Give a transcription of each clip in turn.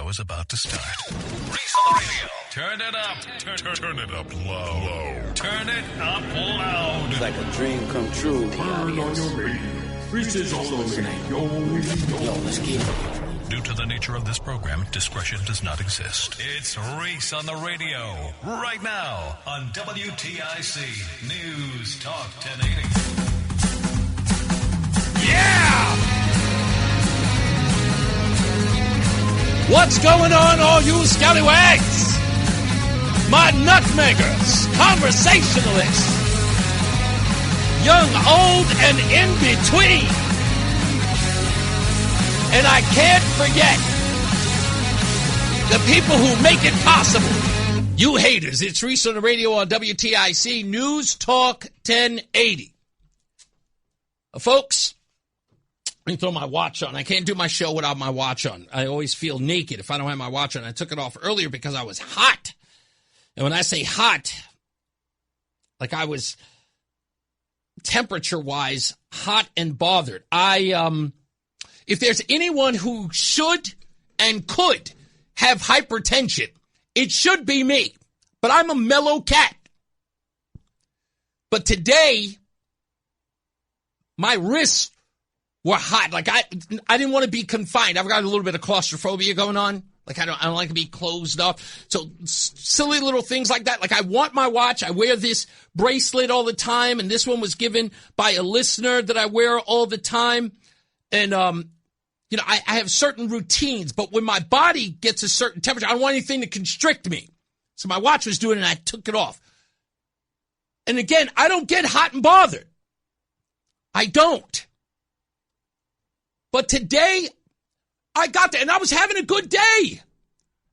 is about to start. Reese on the radio. Turn it up. Turn it up low. Turn it up loud. It's like a dream come true. Turn on your radio. Reese is on the radio. Yo, let's get it. Due to the nature of this program, discretion does not exist. It's Reese on the radio. Right now on WTIC News Talk 1080. Yeah! What's going on, all you scallywags? My nutmeggers, conversationalists, young, old, and in between. And I can't forget the people who make it possible. You haters, it's Reese on the radio on WTIC News Talk 1080. Folks, let me throw my watch on. I can't do my show without my watch on. I always feel naked if I don't have my watch on. I took it off earlier because I was hot. And when I say hot, like I was temperature-wise hot and bothered. If there's anyone who should and could have hypertension, it should be me. But I'm a mellow cat. But today, my wrists were hot. Like I didn't want to be confined. I've got a little bit of claustrophobia going on. Like I don't like to be closed off. So silly little things like that. Like I want my watch. I wear this bracelet all the time. And this one was given by a listener that I wear all the time. And, you know, I have certain routines, but when my body gets a certain temperature, I don't want anything to constrict me. So my watch was doing it and I took it off. And again, I don't get hot and bothered. I don't. But today, I got there, and I was having a good day.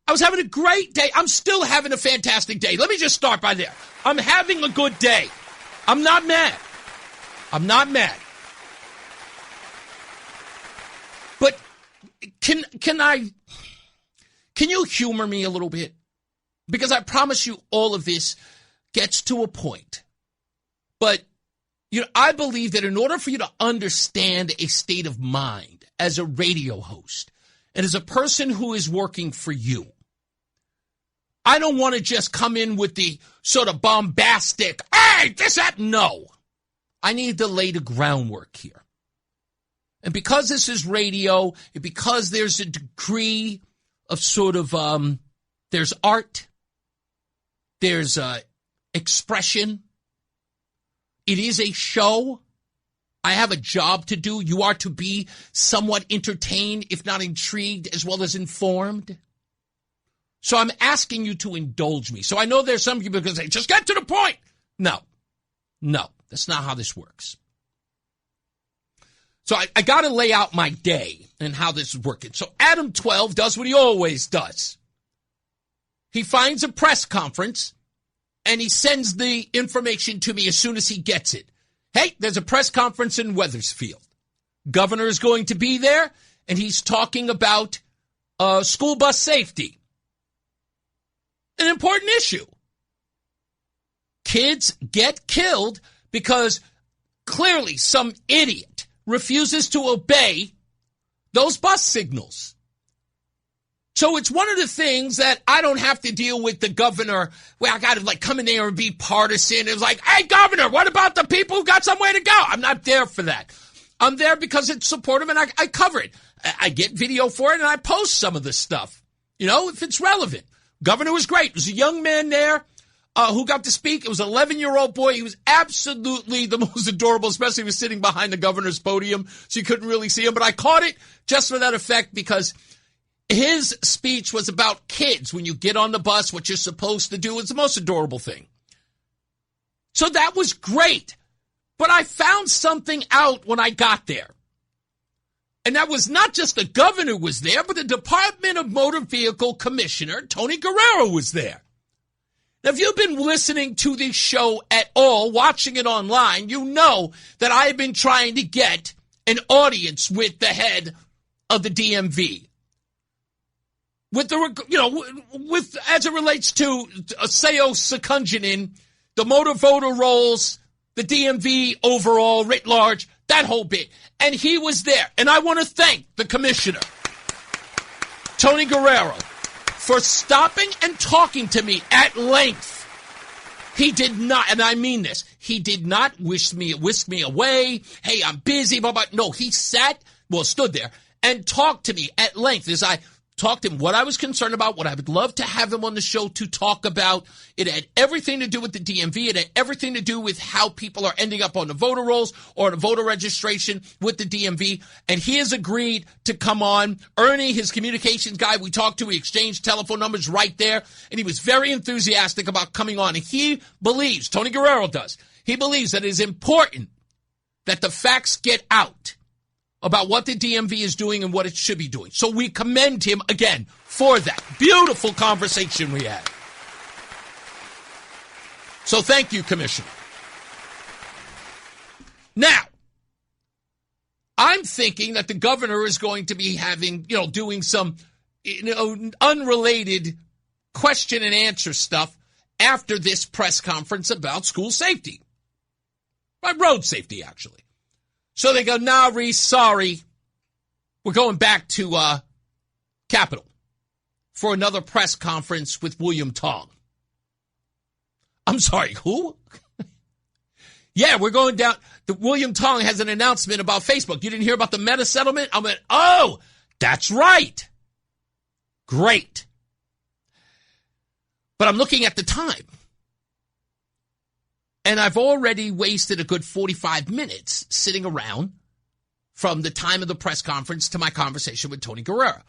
I was having a great day. I'm still having a fantastic day. Let me just start by there. I'm having a good day. I'm not mad. I'm not mad. But can you humor me a little bit? Because I promise you all of this gets to a point. But you know, I believe that in order for you to understand a state of mind as a radio host and as a person who is working for you, I don't want to just come in with the sort of bombastic, hey, this, that. No. I need to lay the groundwork here. And because this is radio, and because there's a degree of sort of, there's art, there's expression, it is a show. I have a job to do. You are to be somewhat entertained, if not intrigued, as well as informed. So I'm asking you to indulge me. So I know there's some people who say, just get to the point. No, that's not how this works. So I got to lay out my day and how this is working. So Adam 12 does what he always does. He finds a press conference and he sends the information to me as soon as he gets it. Hey, there's a press conference in Wethersfield. Governor is going to be there, and he's talking about school bus safety. An important issue. Kids get killed because clearly some idiot refuses to obey those bus signals. So it's one of the things that I don't have to deal with the governor where I got to like come in there and be partisan. It was like, hey, governor, what about the people who got somewhere to go? I'm not there for that. I'm there because it's supportive and I cover it. I get video for it and I post some of this stuff, you know, if it's relevant. Governor was great. There's a young man there who got to speak. It was an 11-year-old boy. He was absolutely the most adorable, especially he was sitting behind the governor's podium, so you couldn't really see him. But I caught it just for that effect because his speech was about kids. When you get on the bus, what you're supposed to do is the most adorable thing. So that was great. But I found something out when I got there. And that was not just the governor was there, but the Department of Motor Vehicle Commissioner, Tony Guerrera, was there. Now, if you've been listening to this show at all, watching it online, you know that I've been trying to get an audience with the head of the DMV. With the, you know, with as it relates to Sal Secunzion, the motor voter rolls, the DMV overall, writ large, that whole bit. And he was there. And I want to thank the commissioner. Tony Guerrera for stopping and talking to me at length. He did not, and I mean this, he did not whisk me away. Hey, I'm busy, blah, blah. No, he stood there and talked to me at length as I talked to him what I was concerned about, what I would love to have him on the show to talk about. It had everything to do with the DMV. It had everything to do with how people are ending up on the voter rolls or the voter registration with the DMV. And he has agreed to come on. Ernie, his communications guy, we talked to, we exchanged telephone numbers right there. And he was very enthusiastic about coming on. And he believes, Tony Guerrera does, he believes that it is important that the facts get out about what the DMV is doing and what it should be doing. So we commend him again for that. Beautiful conversation we had. So thank you, Commissioner. Now, I'm thinking that the governor is going to be having, doing some, unrelated question and answer stuff after this press conference about school safety. Road safety, actually. So they go, nah, Reese, sorry. We're going back to Capitol for another press conference with William Tong. I'm sorry, who? Yeah, we're going down. William Tong has an announcement about Facebook. You didn't hear about the Meta settlement? I went, oh, that's right. Great. But I'm looking at the time. And I've already wasted a good 45 minutes sitting around from the time of the press conference to my conversation with Tony Guerrera,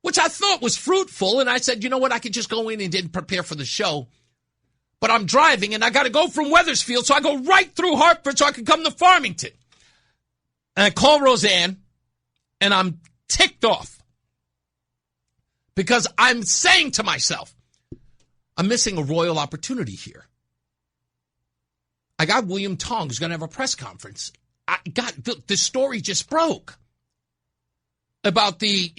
which I thought was fruitful. And I said, you know what? I could just go in and didn't prepare for the show. But I'm driving and I got to go from Wethersfield. So I go right through Hartford so I can come to Farmington. And I call Rozan and I'm ticked off because I'm saying to myself, I'm missing a royal opportunity here. I got William Tong who's going to have a press conference. The story just broke about why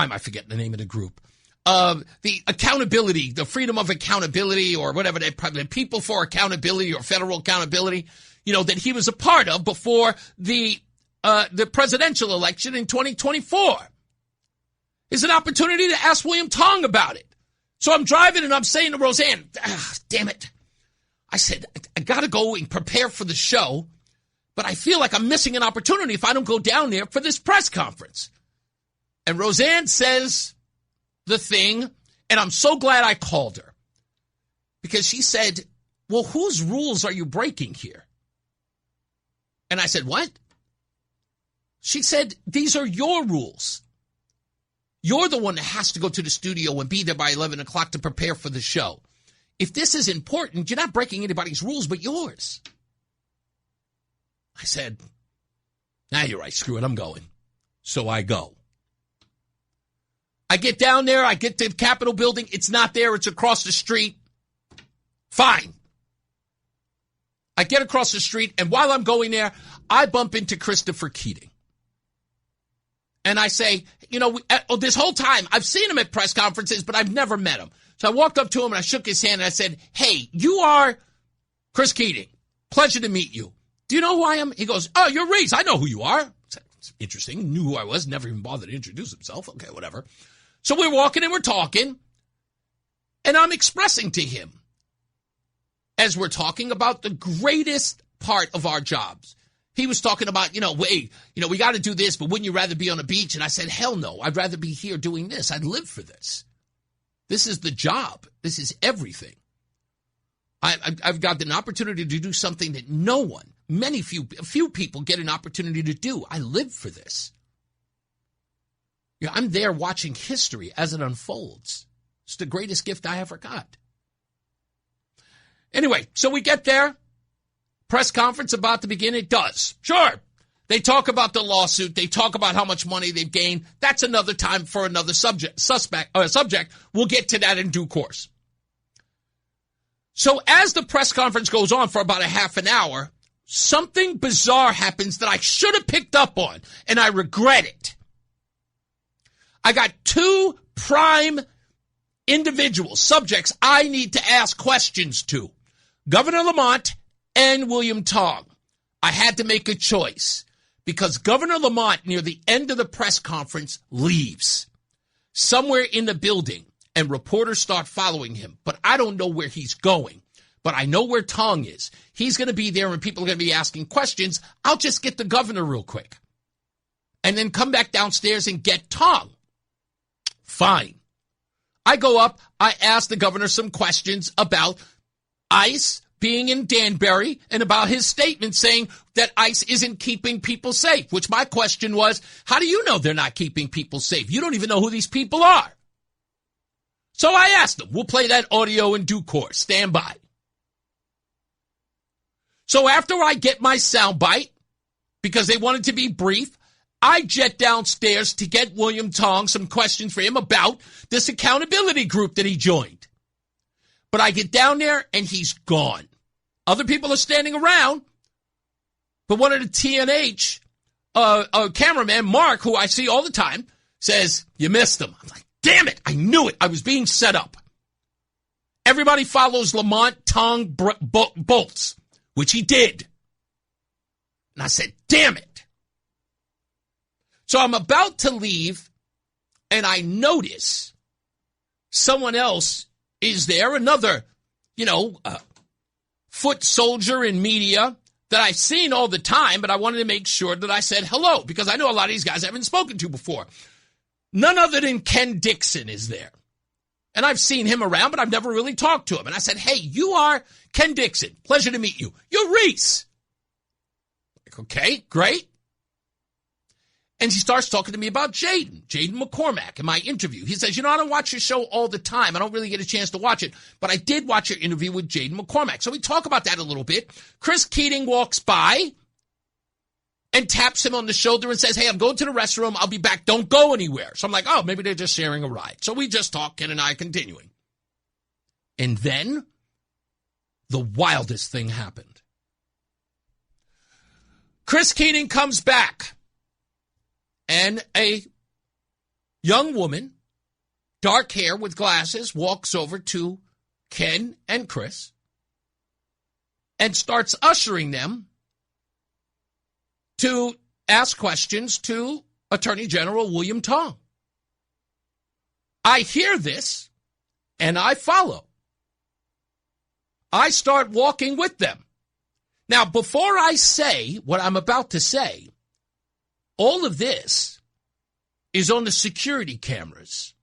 am I forgetting the name of the group? The accountability, the freedom of accountability or whatever, the people for accountability or federal accountability, that he was a part of before the presidential election in 2024. Is an opportunity to ask William Tong about it. So I'm driving and I'm saying to Rozan, damn it. I said, I got to go and prepare for the show, but I feel like I'm missing an opportunity if I don't go down there for this press conference. And Rozan says the thing, and I'm so glad I called her, because she said, well, whose rules are you breaking here? And I said, what? She said, these are your rules. You're the one that has to go to the studio and be there by 11 o'clock to prepare for the show. If this is important, you're not breaking anybody's rules but yours. I said, you're right, screw it, I'm going. So I go. I get down there, I get to the Capitol building, it's not there, it's across the street. Fine. I get across the street, and while I'm going there, I bump into Christopher Keating. And I say, this whole time, I've seen him at press conferences, but I've never met him. So I walked up to him and I shook his hand and I said, hey, you are Chris Keating. Pleasure to meet you. Do you know who I am? He goes, oh, you're Reese. I know who you are. It's interesting. Knew who I was. Never even bothered to introduce himself. Okay, whatever. So we're walking and we're talking. And I'm expressing to him, as we're talking about the greatest part of our jobs. He was talking about, we got to do this, but wouldn't you rather be on a beach? And I said, hell no. I'd rather be here doing this. I'd live for this. This is the job. This is everything. I've got an opportunity to do something that no one, few people get an opportunity to do. I live for this. I'm there watching history as it unfolds. It's the greatest gift I ever got. Anyway, so we get there. Press conference about to begin. It does. Sure. They talk about the lawsuit. They talk about how much money they've gained. That's another time for another subject. We'll get to that in due course. So as the press conference goes on for about a half an hour, something bizarre happens that I should have picked up on, and I regret it. I got two prime individuals, subjects I need to ask questions to. Governor Lamont and William Tong. I had to make a choice because Governor Lamont, near the end of the press conference, leaves somewhere in the building, and reporters start following him. But I don't know where he's going. But I know where Tong is. He's going to be there, and people are going to be asking questions. I'll just get the governor real quick and then come back downstairs and get Tong. Fine. I go up. I ask the governor some questions about ICE being in Danbury and about his statement saying that ICE isn't keeping people safe, which my question was, how do you know they're not keeping people safe? You don't even know who these people are. So I asked him. We'll play that audio in due course. Stand by. So after I get my soundbite, because they wanted to be brief, I jet downstairs to get William Tong some questions for him about this accountability group that he joined. But I get down there and he's gone. Other people are standing around, but one of the TNH cameraman, Mark, who I see all the time, says, you missed him. I'm like, damn it, I knew it. I was being set up. Everybody follows Lamont Tong bolts, which he did. And I said, damn it. So I'm about to leave, and I notice someone else is there, another, foot soldier in media that I've seen all the time, but I wanted to make sure that I said hello, because I know a lot of these guys I haven't spoken to before. None other than Ken Dixon is there. And I've seen him around, but I've never really talked to him. And I said, hey, you are Ken Dixon. Pleasure to meet you. You're Reese. Like, okay, great. And he starts talking to me about Jaden McCormack in my interview. He says, I don't watch your show all the time. I don't really get a chance to watch it, but I did watch your interview with Jaden McCormack. So we talk about that a little bit. Chris Keating walks by and taps him on the shoulder and says, hey, I'm going to the restroom. I'll be back. Don't go anywhere. So I'm like, oh, maybe they're just sharing a ride. So we just talk, Ken and I continuing. And then the wildest thing happened. Chris Keating comes back. And a young woman, dark hair with glasses, walks over to Ken and Chris and starts ushering them to ask questions to Attorney General William Tong. I hear this, and I follow. I start walking with them. Now, before I say what I'm about to say, all of this is on the security cameras,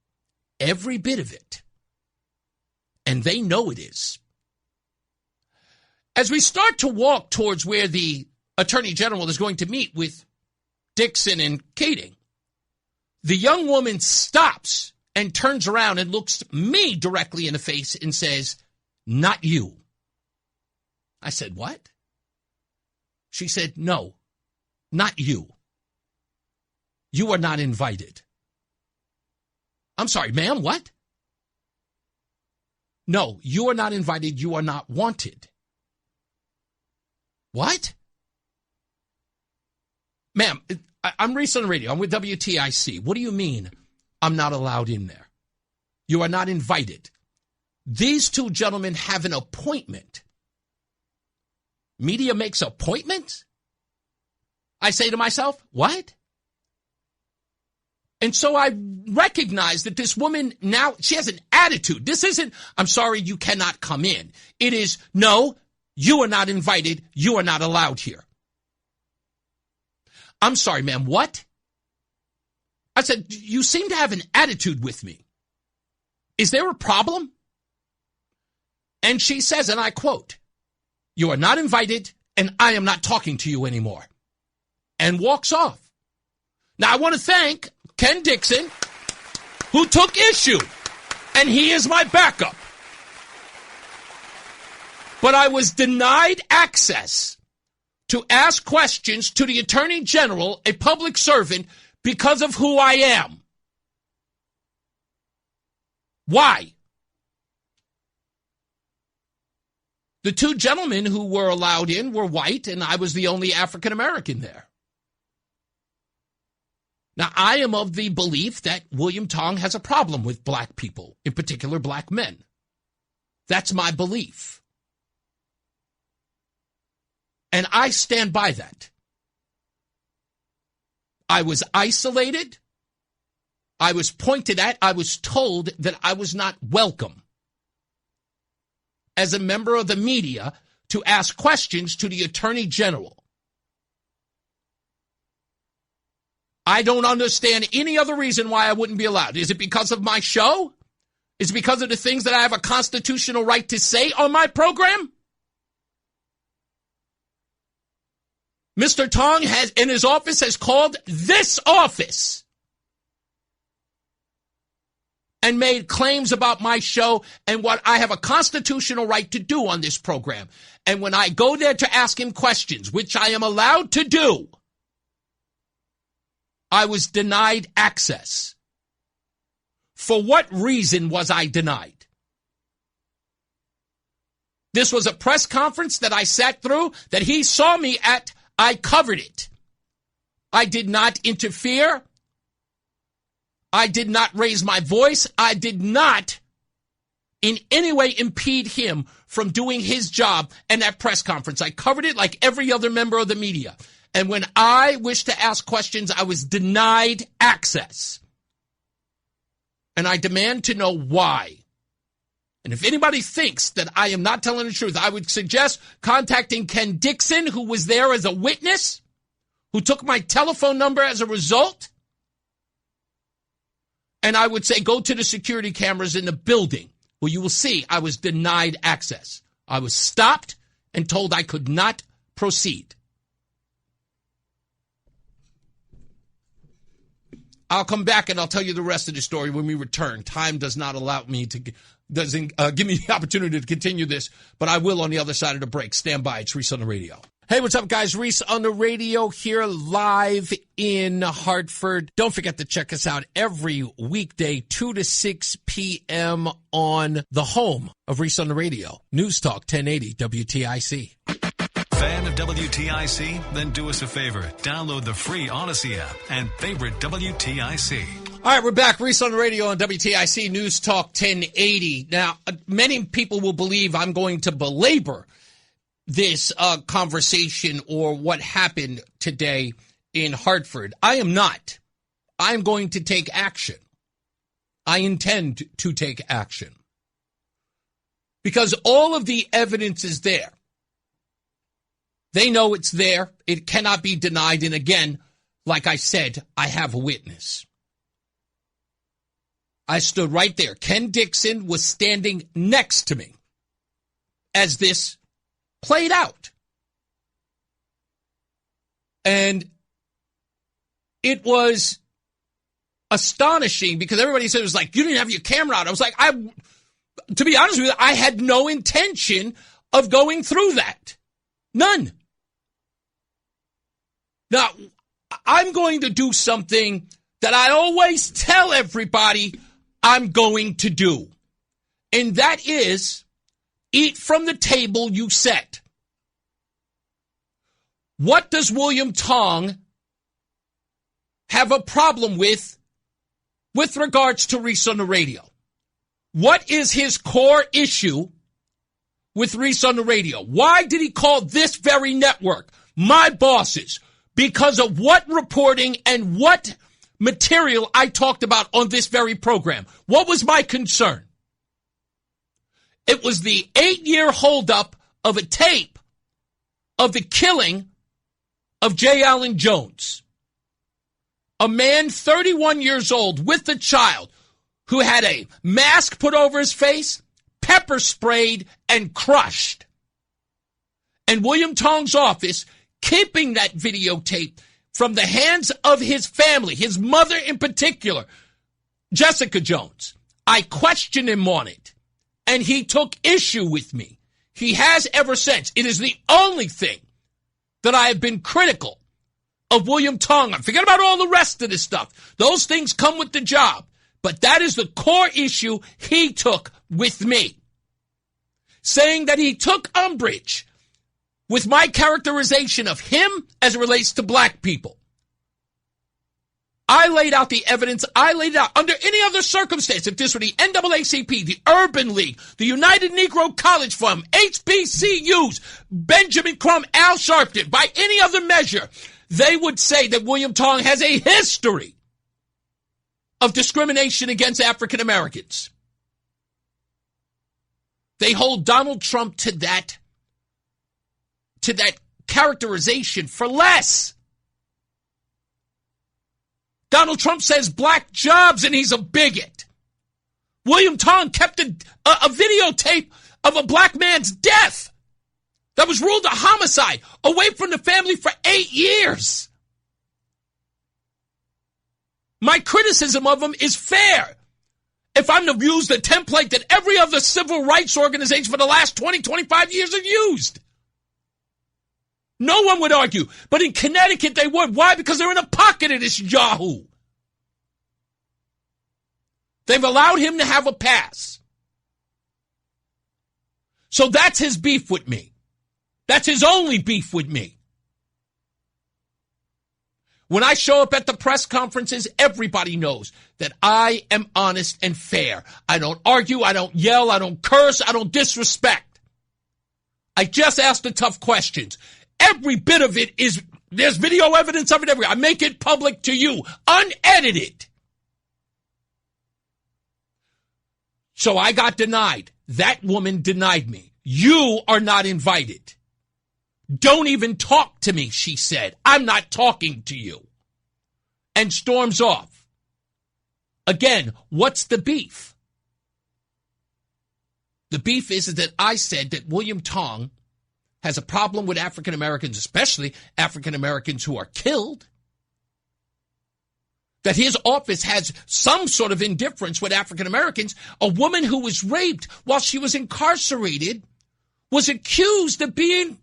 every bit of it. And they know it is. As we start to walk towards where the Attorney General is going to meet with Dixon and Keating, the young woman stops and turns around and looks me directly in the face and says, not you. I said, what? She said, no, not you. You are not invited. I'm sorry, ma'am, what? No, you are not invited. You are not wanted. What? Ma'am, I'm Reese on the radio. I'm with WTIC. What do you mean I'm not allowed in there? You are not invited. These two gentlemen have an appointment. Media makes appointments? I say to myself, what? And so I recognize that this woman now, she has an attitude. This isn't, I'm sorry, you cannot come in. It is, no, you are not invited. You are not allowed here. I'm sorry, ma'am, what? I said, you seem to have an attitude with me. Is there a problem? And she says, and I quote, you are not invited and I am not talking to you anymore. And walks off. Now, I want to thank Ken Dixon, who took issue, and he is my backup. But I was denied access to ask questions to the Attorney General, a public servant, because of who I am. Why? The two gentlemen who were allowed in were white, and I was the only African American there. Now, I am of the belief that William Tong has a problem with black people, in particular black men. That's my belief. And I stand by that. I was isolated. I was pointed at. I was told that I was not welcome as a member of the media to ask questions to the Attorney General. I don't understand any other reason why I wouldn't be allowed. Is it because of my show? Is it because of the things that I have a constitutional right to say on my program? Mr. Tong has, in his office, has called this office and made claims about my show and what I have a constitutional right to do on this program. And when I go there to ask him questions, which I am allowed to do, I was denied access. For what reason was I denied? This was a press conference that I sat through that he saw me at. I covered it. I did not interfere. I did not raise my voice. I did not in any way impede him from doing his job in that press conference. I covered it like every other member of the media. And when I wished to ask questions, I was denied access. And I demand to know why. And if anybody thinks that I am not telling the truth, I would suggest contacting Ken Dixon, who was there as a witness, who took my telephone number as a result. And I would say, go to the security cameras in the building where you will see I was denied access. I was stopped and told I could not proceed. I'll come back and I'll tell you the rest of the story when we return. Time doesn't give me the opportunity to continue this, but I will on the other side of the break. Stand by. It's Reese on the radio. Hey, what's up, guys? Reese on the radio here live in Hartford. Don't forget to check us out every weekday, 2 to 6 p.m. on the home of Reese on the radio. NewsTalk 1080 WTIC. Fan of WTIC? Then do us a favor. Download the free Odyssey app and favorite WTIC. All right, we're back. Reese on the radio on WTIC News Talk 1080. Now, many people will believe I'm going to belabor this conversation or what happened today in Hartford. I am not. I'm going to take action. I intend to take action. Because all of the evidence is there. They know it's there. It cannot be denied. And again, like I said, I have a witness. I stood right there. Ken Dixon was standing next to me as this played out. And it was astonishing because everybody said it was like, you didn't have your camera out. I was like, to be honest with you, I had no intention of going through that. None. Now, I'm going to do something that I always tell everybody I'm going to do. And that is eat from the table you set. What does William Tong have a problem with regards to Reese on the radio? What is his core issue with Reese on the radio? Why did he call this very network my bosses? Because of what reporting and what material I talked about on this very program. What was my concern? It was the 8-year holdup of a tape of the killing of J. Allen Jones. A man 31 years old with a child who had a mask put over his face, pepper sprayed, and crushed. And William Tong's office keeping that videotape from the hands of his family, his mother in particular, Jessica Jones. I questioned him on it, and he took issue with me. He has ever since. It is the only thing that I have been critical of William Tong. Forget about all the rest of this stuff. Those things come with the job. But that is the core issue he took with me. Saying that he took umbrage with my characterization of him as it relates to black people. I laid out the evidence. I laid it out under any other circumstance. If this were the NAACP, the Urban League, the United Negro College Fund, HBCUs, Benjamin Crumb, Al Sharpton, by any other measure, they would say that William Tong has a history of discrimination against African Americans. They hold Donald Trump to that characterization for less. Donald Trump says black jobs and he's a bigot. William Tong kept a videotape of a black man's death that was ruled a homicide away from the family for 8 years. My criticism of him is fair. If I'm to use the template that every other civil rights organization for the last 20, 25 years have used. No one would argue. But in Connecticut, they would. Why? Because they're in a pocket of this yahoo. They've allowed him to have a pass. So that's his beef with me. That's his only beef with me. When I show up at the press conferences, everybody knows that I am honest and fair. I don't argue, I don't yell, I don't curse, I don't disrespect. I just ask the tough questions. Every bit of it is, there's video evidence of it everywhere. I make it public to you, unedited. So I got denied. That woman denied me. You are not invited. Don't even talk to me, she said. I'm not talking to you. And storms off. Again, what's the beef? The beef is that I said that William Tong has a problem with African Americans, especially African Americans who are killed. That his office has some sort of indifference with African Americans. A woman who was raped while she was incarcerated was accused of being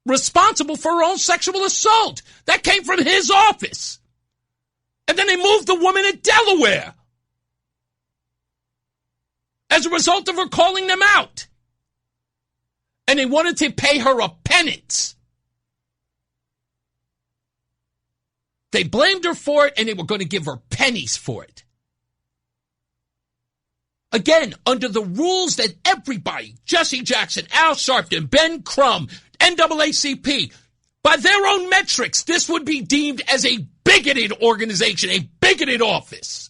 responsible for her own sexual assault. That came from his office. And then they moved the woman to Delaware as a result of her calling them out. And they wanted to pay her a penance. They blamed her for it, and they were going to give her pennies for it. Again, under the rules that everybody, Jesse Jackson, Al Sharpton, Ben Crum, NAACP, by their own metrics, this would be deemed as a bigoted organization, a bigoted office.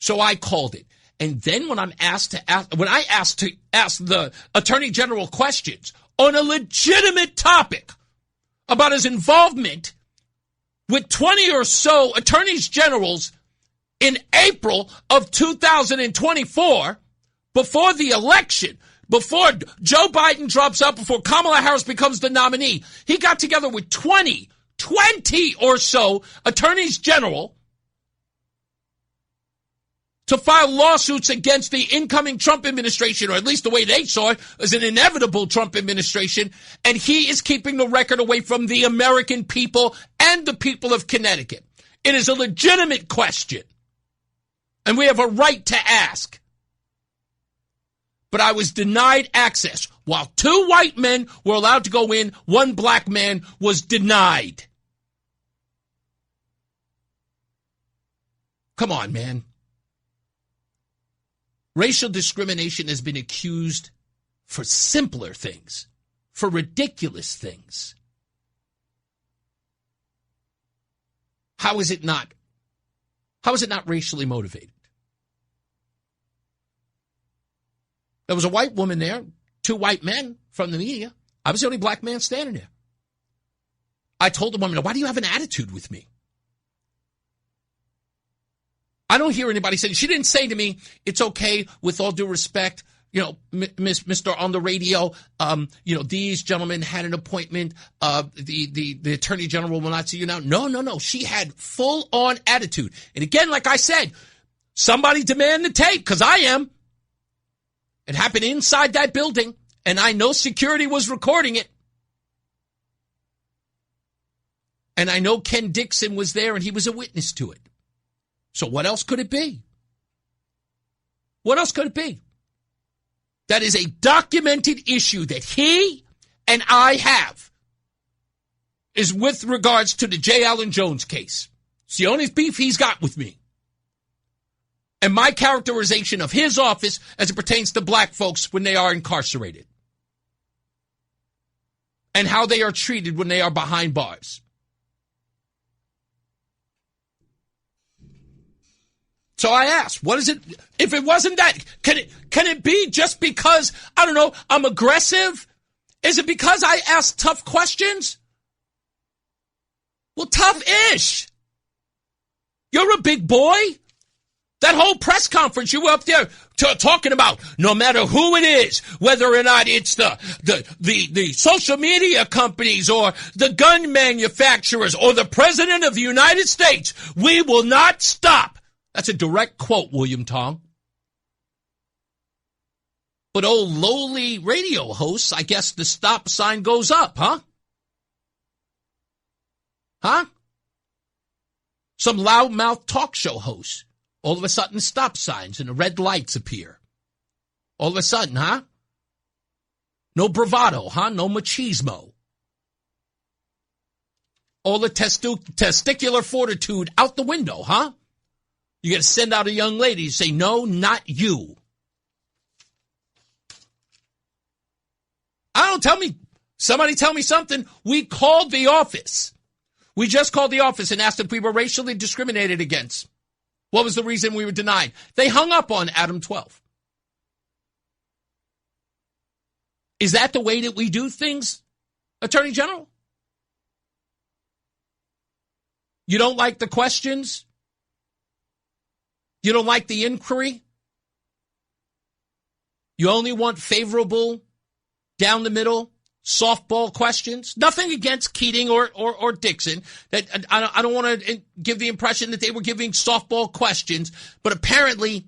So I called it. And then when I asked to ask the Attorney General questions on a legitimate topic about his involvement with 20 or so attorneys generals in April of 2024, before the election, before Joe Biden drops out, before Kamala Harris becomes the nominee, he got together with 20 or so attorneys general to file lawsuits against the incoming Trump administration, or at least the way they saw it, as an inevitable Trump administration, and he is keeping the record away from the American people and the people of Connecticut. It is a legitimate question, and we have a right to ask. But I was denied access. While 2 white men were allowed to go in, 1 black man was denied. Come on, man. Racial discrimination has been accused for simpler things, for ridiculous things. How is it not racially motivated? There was a white woman there, 2 white men from the media. I was the only black man standing there. I told the woman, why do you have an attitude with me? I don't hear anybody saying, she didn't say to me, it's okay, with all due respect, Mr. on the radio, these gentlemen had an appointment, the Attorney General will not see you now. No. She had full-on attitude. And again, like I said, somebody demand the tape, because I am. It happened inside that building, and I know security was recording it. And I know Ken Dixon was there, and he was a witness to it. So what else could it be? What else could it be? That is a documented issue that he and I have, is with regards to the J. Allen Jones case. It's the only beef he's got with me. And my characterization of his office as it pertains to black folks when they are incarcerated. and how they are treated when they are behind bars. So I asked, what is it? If it wasn't that, can it be just because, I don't know, I'm aggressive? Is it because I ask tough questions? Well, tough-ish. You're a big boy. That whole press conference, you were up there talking about no matter who it is, whether or not it's the social media companies or the gun manufacturers or the president of the United States, we will not stop. That's a direct quote, William Tong. But old lowly radio hosts, I guess the stop sign goes up, huh? Huh? Some loudmouth talk show hosts. All of a sudden, stop signs and the red lights appear. All of a sudden, huh? No bravado, huh? No machismo. All the testicular fortitude out the window, huh? You got to send out a young lady to say, no, not you. Somebody tell me something. We called the office. We just called the office and asked if we were racially discriminated against. What was the reason we were denied? They hung up on Adam 12. Is that the way that we do things, Attorney General? You don't like the questions? You don't like the inquiry? You only want favorable, down the middle, softball questions? Nothing against Keating or Dixon. I don't want to give the impression that they were giving softball questions, but apparently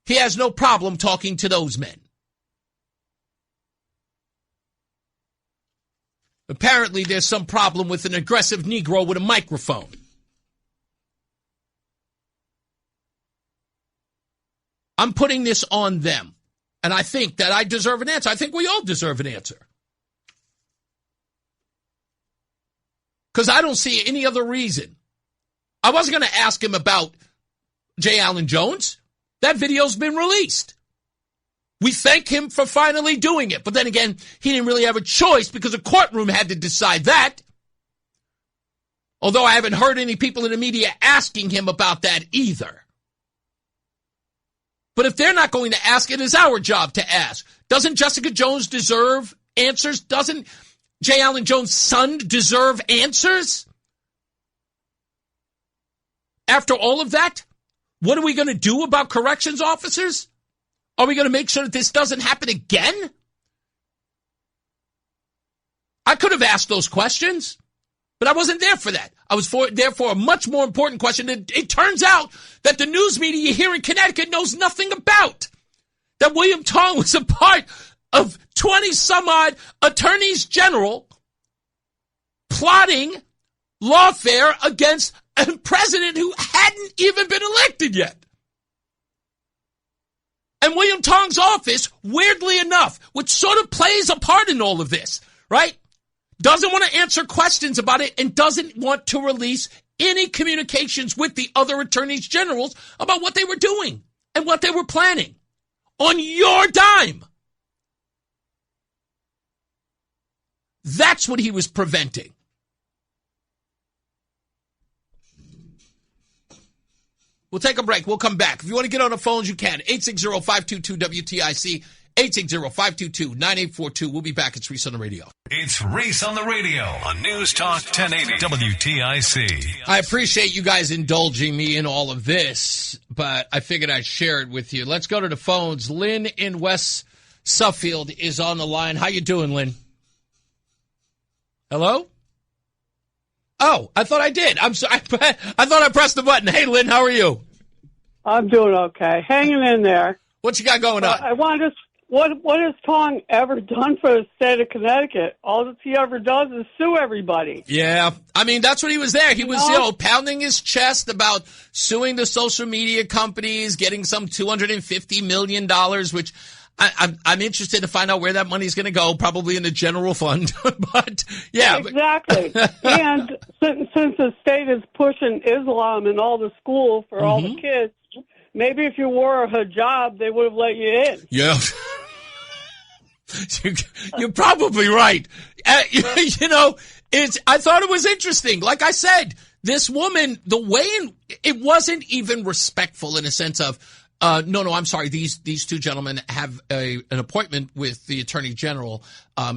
he has no problem talking to those men. Apparently there's some problem with an aggressive Negro with a microphone. I'm putting this on them, and I think that I deserve an answer. I think we all deserve an answer. Because I don't see any other reason. I wasn't going to ask him about J. Allen Jones. That video's been released. We thank him for finally doing it. But then again, he didn't really have a choice because the courtroom had to decide that. Although I haven't heard any people in the media asking him about that either. But if they're not going to ask, it is our job to ask. Doesn't Jessica Jones deserve answers? Doesn't J. Allen Jones' son deserve answers? After all of that, what are we going to do about corrections officers? Are we going to make sure that this doesn't happen again? I could have asked those questions, but I wasn't there for that. I was there for a much more important question. It turns out that the news media here in Connecticut knows nothing about. That William Tong was a part of 20-some-odd attorneys general plotting lawfare against a president who hadn't even been elected yet. And William Tong's office, weirdly enough, which sort of plays a part in all of this, right? Doesn't want to answer questions about it and doesn't want to release any communications with the other attorneys generals about what they were doing and what they were planning on your dime. That's what he was preventing. We'll take a break. We'll come back. If you want to get on the phones, you can. 860-522-WTIC, 860-522-9842. We'll be back. It's Reese on the Radio. It's Reese on the Radio on News Talk 1080 WTIC. I appreciate you guys indulging me in all of this, but I figured I'd share it with you. Let's go to the phones. Lynn in West Suffield is on the line. How you doing, Lynn? Hello? Oh, I thought I did. I'm sorry. I thought I pressed the button. Hey, Lynn, how are you? I'm doing okay. Hanging in there. What you got going on? I wanted to. What has Tong ever done for the state of Connecticut? All that he ever does is sue everybody. Yeah. I mean, that's what he was there. He was, pounding his chest about suing the social media companies, getting some $250 million, which I'm interested to find out where that money's going to go, probably in the general fund. But, yeah. Exactly. And since the state is pushing Islam in all the schools for all the kids, maybe if you wore a hijab, they would have let you in. Yeah. You're probably right. You know, I thought it was interesting. Like I said, this woman, the way it wasn't even respectful in a sense of, no, I'm sorry. These two gentlemen have an appointment with the Attorney General,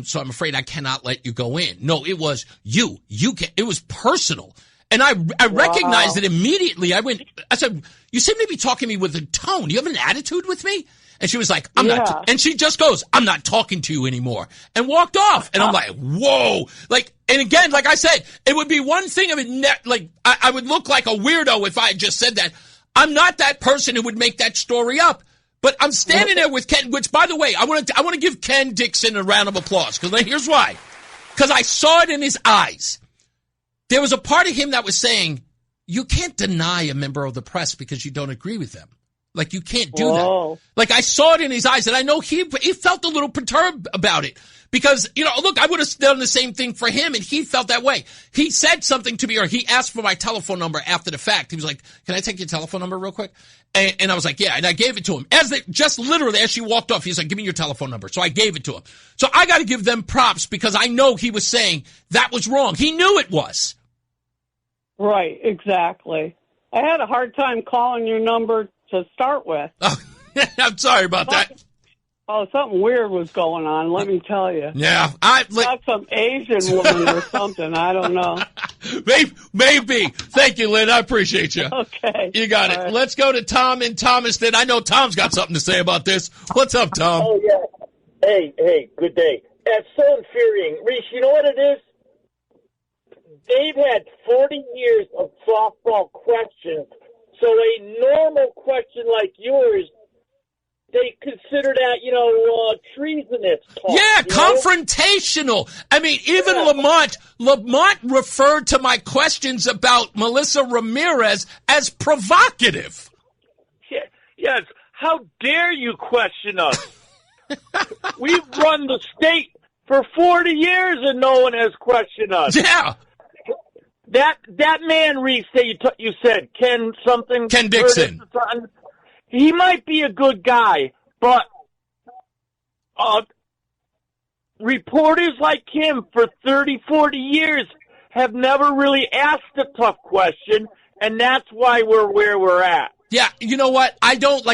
so I'm afraid I cannot let you go in. No, it was you. It was personal. And I recognized it immediately. I said, you seem to be talking to me with a tone. You have an attitude with me? And she was like, I'm not. And she just goes, I'm not talking to you anymore. And walked off. And I'm like, whoa. Like, and again, like I said, it would be one thing of it. I would look like a weirdo if I had just said that. I'm not that person who would make that story up. But I'm standing there with Ken, which, by the way, I want to give Ken Dixon a round of applause. Because here's why. Because I saw it in his eyes. There was a part of him that was saying, you can't deny a member of the press because you don't agree with them. Like, you can't do that. Like, I saw it in his eyes, and I know he felt a little perturbed about it. Because, you know, look, I would have done the same thing for him, and he felt that way. He said something to me, or he asked for my telephone number after the fact. He was like, can I take your telephone number real quick? And I was like, yeah, and I gave it to him. Just literally, as she walked off, he's like, give me your telephone number. So I gave it to him. So I got to give them props, because I know he was saying that was wrong. He knew it was. Right, exactly. I had a hard time calling your number to start with. Oh, I'm sorry about that. Oh, something weird was going on, let me tell you. Yeah. Not some Asian woman or something, I don't know. Maybe. Thank you, Lynn. I appreciate you. Okay. You got it. Right. Let's go to Tom in Thomaston. I know Tom's got something to say about this. What's up, Tom? Oh, yeah. Hey, good day. It's so infuriating. Reese, you know what it is? They've had 40 years of softball questions, so a normal question like yours, they consider that, treasonous talk. Yeah, confrontational. Know? I mean, even Lamont referred to my questions about Melissa Ramirez as provocative. Yes. How dare you question us? We've run the state for 40 years and no one has questioned us. Yeah. That man, Reese, you said, Ken Dixon. He might be a good guy, but reporters like him for 30, 40 years have never really asked a tough question, and that's why we're where we're at. Yeah, you know what? I don't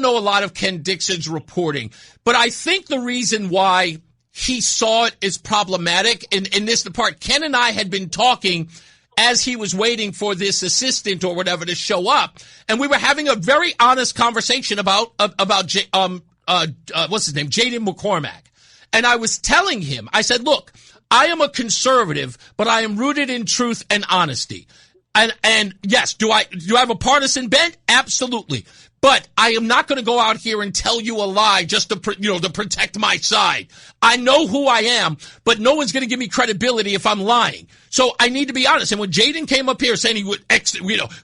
know a lot of Ken Dixon's reporting, but I think the reason why he saw it as problematic, in this part, Ken and I had been talking as he was waiting for this assistant or whatever to show up, and we were having a very honest conversation about what's his name, Jaden McCormack. And I was telling him, I said, look, I am a conservative, but I am rooted in truth and honesty. And yes, do I have a partisan bent? Absolutely. But I am not going to go out here and tell you a lie just to protect my side. I know who I am, but no one's going to give me credibility if I'm lying. So I need to be honest. And when Jaden came up here saying he would,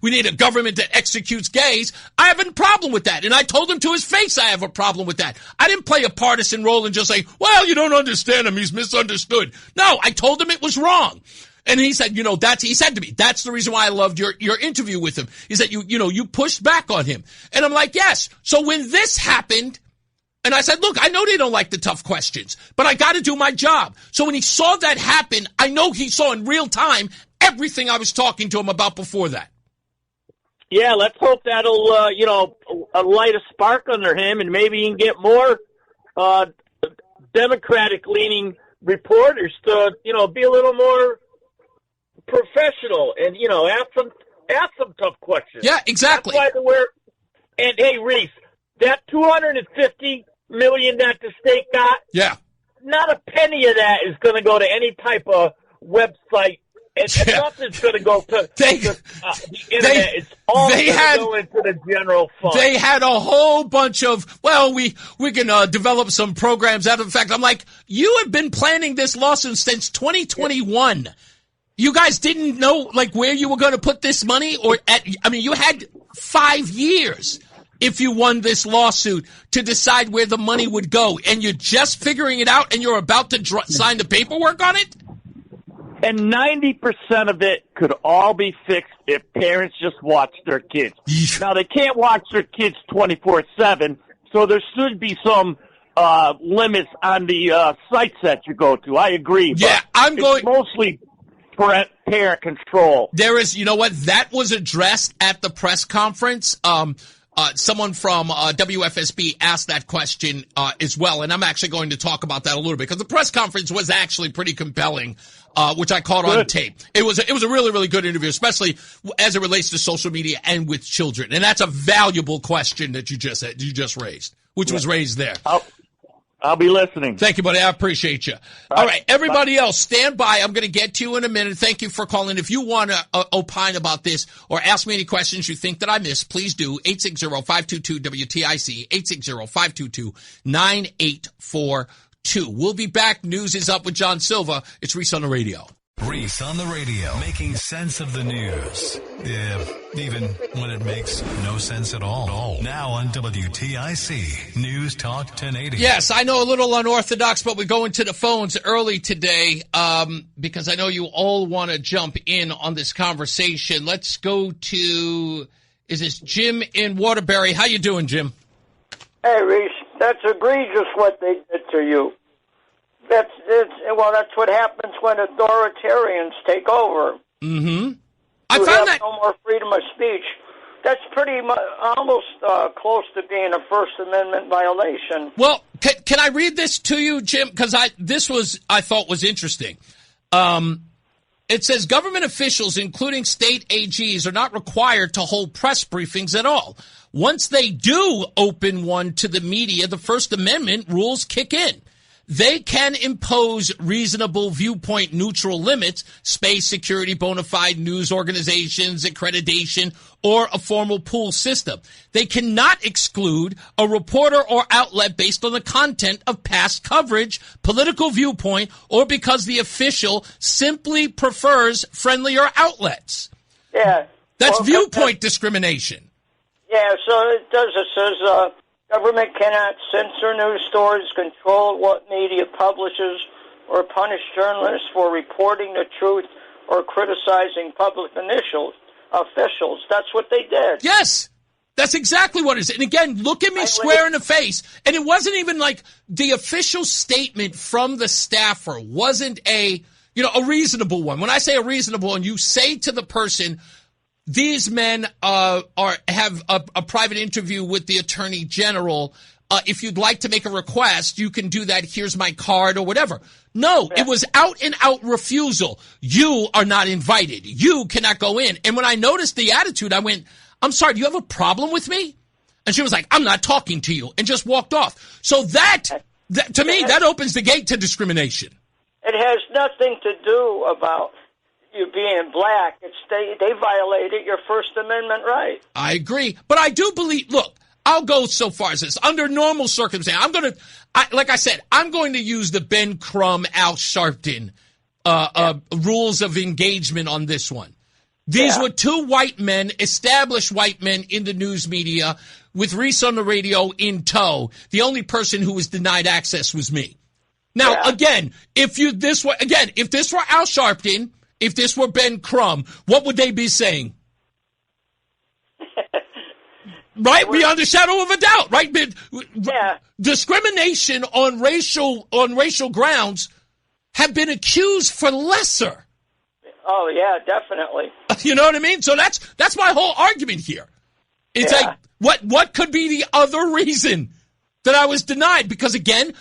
we need a government that executes gays, I have a problem with that. And I told him to his face I have a problem with that. I didn't play a partisan role and just say, well, you don't understand him. He's misunderstood. No, I told him it was wrong. And he said, he said to me, that's the reason why I loved your interview with him. He said, you pushed back on him. And I'm like, yes. So when this happened, and I said, look, I know they don't like the tough questions, but I got to do my job. So when he saw that happen, I know he saw in real time everything I was talking to him about before that. Yeah, let's hope that'll, light a spark under him, and maybe he can get more Democratic-leaning reporters to, be a little more professional and ask some tough questions. Yeah, exactly. That's why and hey, Reese, that $250 million that the state got, not a penny of that is going to go to any type of website, and nothing's going to go to the internet. It's all going to go into the general fund. They had a whole bunch of, we can develop some programs out of the fact. I'm like, you have been planning this lawsuit since 2021. Yeah. You guys didn't know, where you were going to put this money? You had 5 years if you won this lawsuit to decide where the money would go, and you're just figuring it out, and you're about to sign the paperwork on it? And 90% of it could all be fixed if parents just watch their kids. Now, they can't watch their kids 24/7, so there should be some limits on the sites that you go to. I agree. Yeah, it's mostly parent control. There is, you know what? That was addressed at the press conference. Someone from WFSB asked that question as well, and I'm actually going to talk about that a little bit because the press conference was actually pretty compelling, which I caught on tape. It was a really, really good interview, especially as it relates to social media and with children. And that's a valuable question that you just raised, which was raised there. I'll be listening. Thank you, buddy. I appreciate you. All right, everybody else, stand by. I'm going to get to you in a minute. Thank you for calling. If you want to opine about this or ask me any questions you think that I missed, please do. 860-522-WTIC, 860-522-9842. We'll be back. News is up with John Silva. It's Reese on the Radio. Reese on the Radio, making sense of the news. Yeah, even when it makes no sense at all. Now on WTIC, News Talk 1080. Yes, I know a little unorthodox, but we're going to the phones early today because I know you all want to jump in on this conversation. Let's go to, is this Jim in Waterbury? How you doing, Jim? Hey, Reese, that's egregious what they did to you. That's what happens when authoritarians take over. Mm-hmm. I found that no more freedom of speech. That's pretty much almost close to being a First Amendment violation. Well, can I read this to you, Jim? Because I thought was interesting. It says government officials, including state AGs, are not required to hold press briefings at all. Once they do open one to the media, the First Amendment rules kick in. They can impose reasonable viewpoint neutral limits, space, security, bona fide news organizations, accreditation, or a formal pool system. They cannot exclude a reporter or outlet based on the content of past coverage, political viewpoint, or because the official simply prefers friendlier outlets. Yeah. That's viewpoint discrimination. Yeah, so it does. It says, government cannot censor news stories, control what media publishes, or punish journalists for reporting the truth or criticizing public officials. That's what they did. Yes, that's exactly what it is. And again, look at me square in the face. And it wasn't even like the official statement from the staffer wasn't a reasonable one. When I say a reasonable one, you say to the person, these men have a private interview with the Attorney General. If you'd like to make a request, you can do that. Here's my card or whatever. No, it was out and out refusal. You are not invited. You cannot go in. And when I noticed the attitude, I went, I'm sorry, do you have a problem with me? And she was like, I'm not talking to you, and just walked off. So that to me, that opens the gate to discrimination. It has nothing to do about you being black. They violated your First Amendment right. I agree. But I do believe, look, I'll go so far as this. Under normal circumstances, like I said, I'm going to use the Ben Crumb, Al Sharpton rules of engagement on this one. These were two white men, established white men in the news media with Reese on the Radio in tow. The only person who was denied access was me. Now, again, if this were Al Sharpton, if this were Ben Crumb, what would they be saying? Right? Beyond a shadow of a doubt, right? Discrimination on racial grounds have been accused for lesser. Oh, yeah, definitely. You know what I mean? So that's my whole argument here. It's like, what could be the other reason that I was denied? Because again,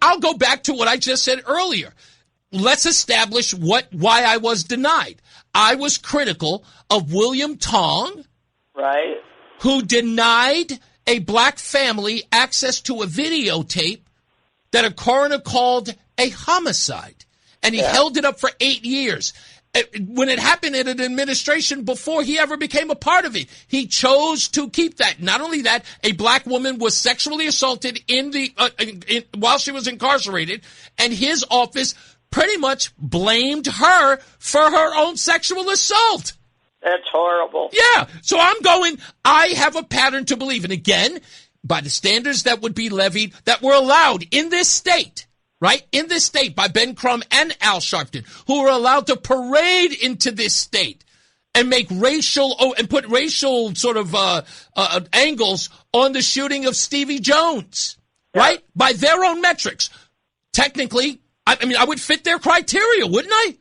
I'll go back to what I just said earlier. Let's establish why I was denied. I was critical of William Tong, right, who denied a black family access to a videotape that a coroner called a homicide. And he held it up for 8 years. When it happened in an administration before he ever became a part of it, he chose to keep that. Not only that, a black woman was sexually assaulted while she was incarcerated, and his office pretty much blamed her for her own sexual assault. That's horrible. Yeah. So I have a pattern to believe. And again, by the standards that would be levied, that were allowed in this state, right? In this state by Ben Crumb and Al Sharpton, who were allowed to parade into this state and make put racial sort of angles on the shooting of Stevie Jones. right? By their own metrics. Technically, I would fit their criteria, wouldn't I?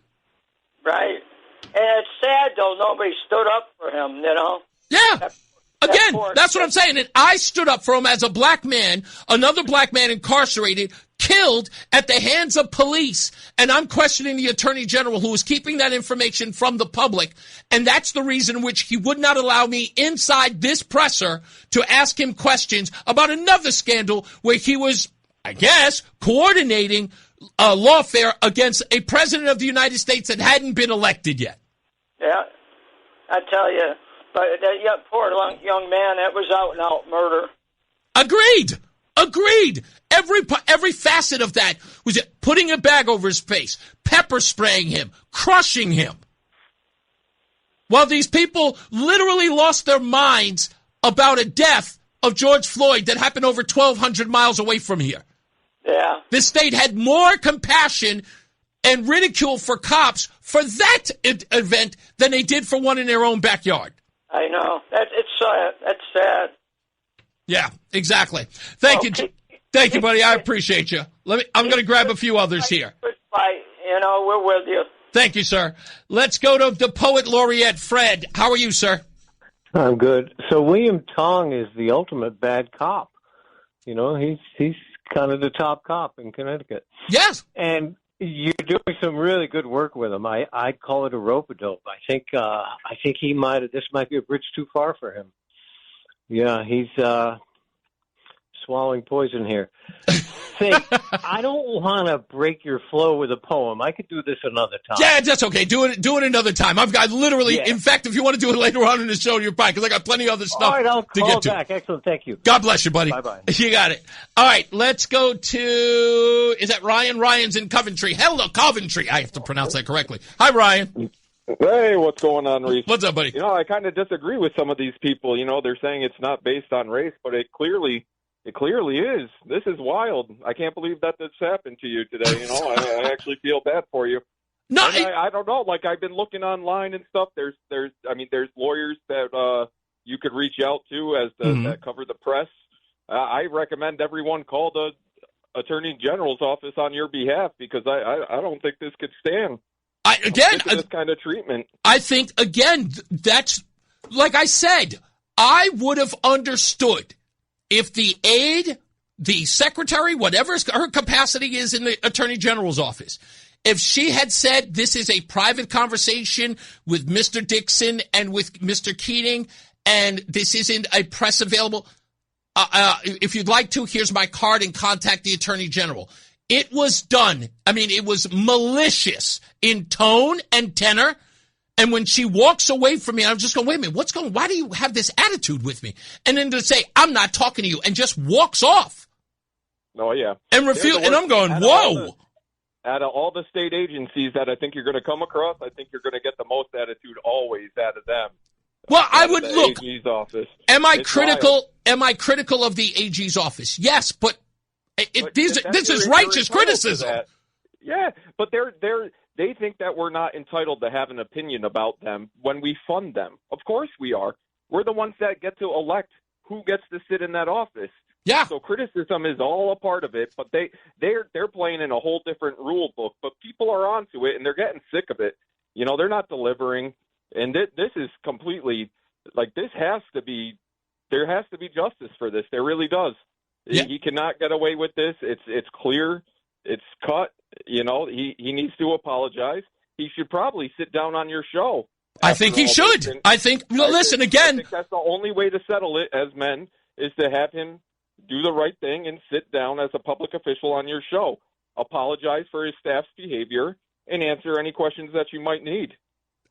Right. And it's sad, though, nobody stood up for him, you know? Yeah. Again, that's what I'm saying. And I stood up for him as a black man, another black man incarcerated, killed at the hands of police. And I'm questioning the Attorney General who is keeping that information from the public. And that's the reason in which he would not allow me inside this presser to ask him questions about another scandal where he was, I guess, coordinating lawfare against a president of the United States that hadn't been elected yet. Yeah, I tell you. But that poor young man, that was out-and-out murder. Agreed. Every facet of that was putting a bag over his face, pepper spraying him, crushing him. While these people literally lost their minds about a death of George Floyd that happened over 1,200 miles away from here. Yeah. This state had more compassion and ridicule for cops for that event than they did for one in their own backyard. I know. It's sad. That's sad. Yeah, exactly. Thank you, buddy. I appreciate you. I'm going to grab a few others here. Bye. You know, we're with you. Thank you, sir. Let's go to the poet laureate, Fred. How are you, sir? I'm good. So William Tong is the ultimate bad cop. You know, he's kind of the top cop in Connecticut. Yes. And you're doing some really good work with him. I'd call it a rope-a-dope. I think this might be a bridge too far for him. Yeah, he's swallowing poison here. I don't want to break your flow with a poem. I could do this another time. Yeah, that's okay. Do it another time. I've got literally, in fact, if you want to do it later on in the show, you're fine, because I got plenty of other stuff All right, I'll to call get to. back. Excellent. Thank you. God bless you, buddy. Bye-bye. You got it. All right, let's go to, is that Ryan? Ryan's in Coventry. Hello, Coventry. I have to pronounce that correctly. Hi, Ryan. Hey, what's going on, Reese? What's up, buddy? You know, I kind of disagree with some of these people. You know, they're saying it's not based on race, but it clearly is. This is wild. I can't believe that this happened to you today. You know, I actually feel bad for you. No, I don't know. Like, I've been looking online and stuff. There's lawyers that you could reach out to that cover the press. I recommend everyone call the Attorney General's office on your behalf, because I don't think this could stand. This kind of treatment. I think, again, that's, like I said, I would have understood if the aide, the secretary, whatever her capacity is in the Attorney General's office, if she had said this is a private conversation with Mr. Dixon and with Mr. Keating, and this isn't a press available, if you'd like to, here's my card and contact the Attorney General. It was done. I mean, it was malicious in tone and tenor. And when she walks away from me, I'm just going, wait a minute, why do you have this attitude with me? And then to say, I'm not talking to you, and just walks off. Oh, yeah. And refuse, and I'm going, whoa. Out of all the state agencies that I think you're going to come across, I think you're going to get the most attitude always out of them. Well, I would look. AG's office. Am I critical of the AG's office? Yes, but this is righteous criticism. Yeah, but they think that we're not entitled to have an opinion about them when we fund them. Of course we are. We're the ones that get to elect who gets to sit in that office. Yeah. So criticism is all a part of it, but they're playing in a whole different rule book. But people are onto it, and they're getting sick of it. You know, they're not delivering, and this is completely like there has to be justice for this. There really does. Yeah. He cannot get away with this. It's clear. It's cut. You know, he needs to apologize. He should probably sit down on your show. I think he should. Listen, again. I think that's the only way to settle it as men is to have him do the right thing and sit down as a public official on your show. Apologize for his staff's behavior and answer any questions that you might need.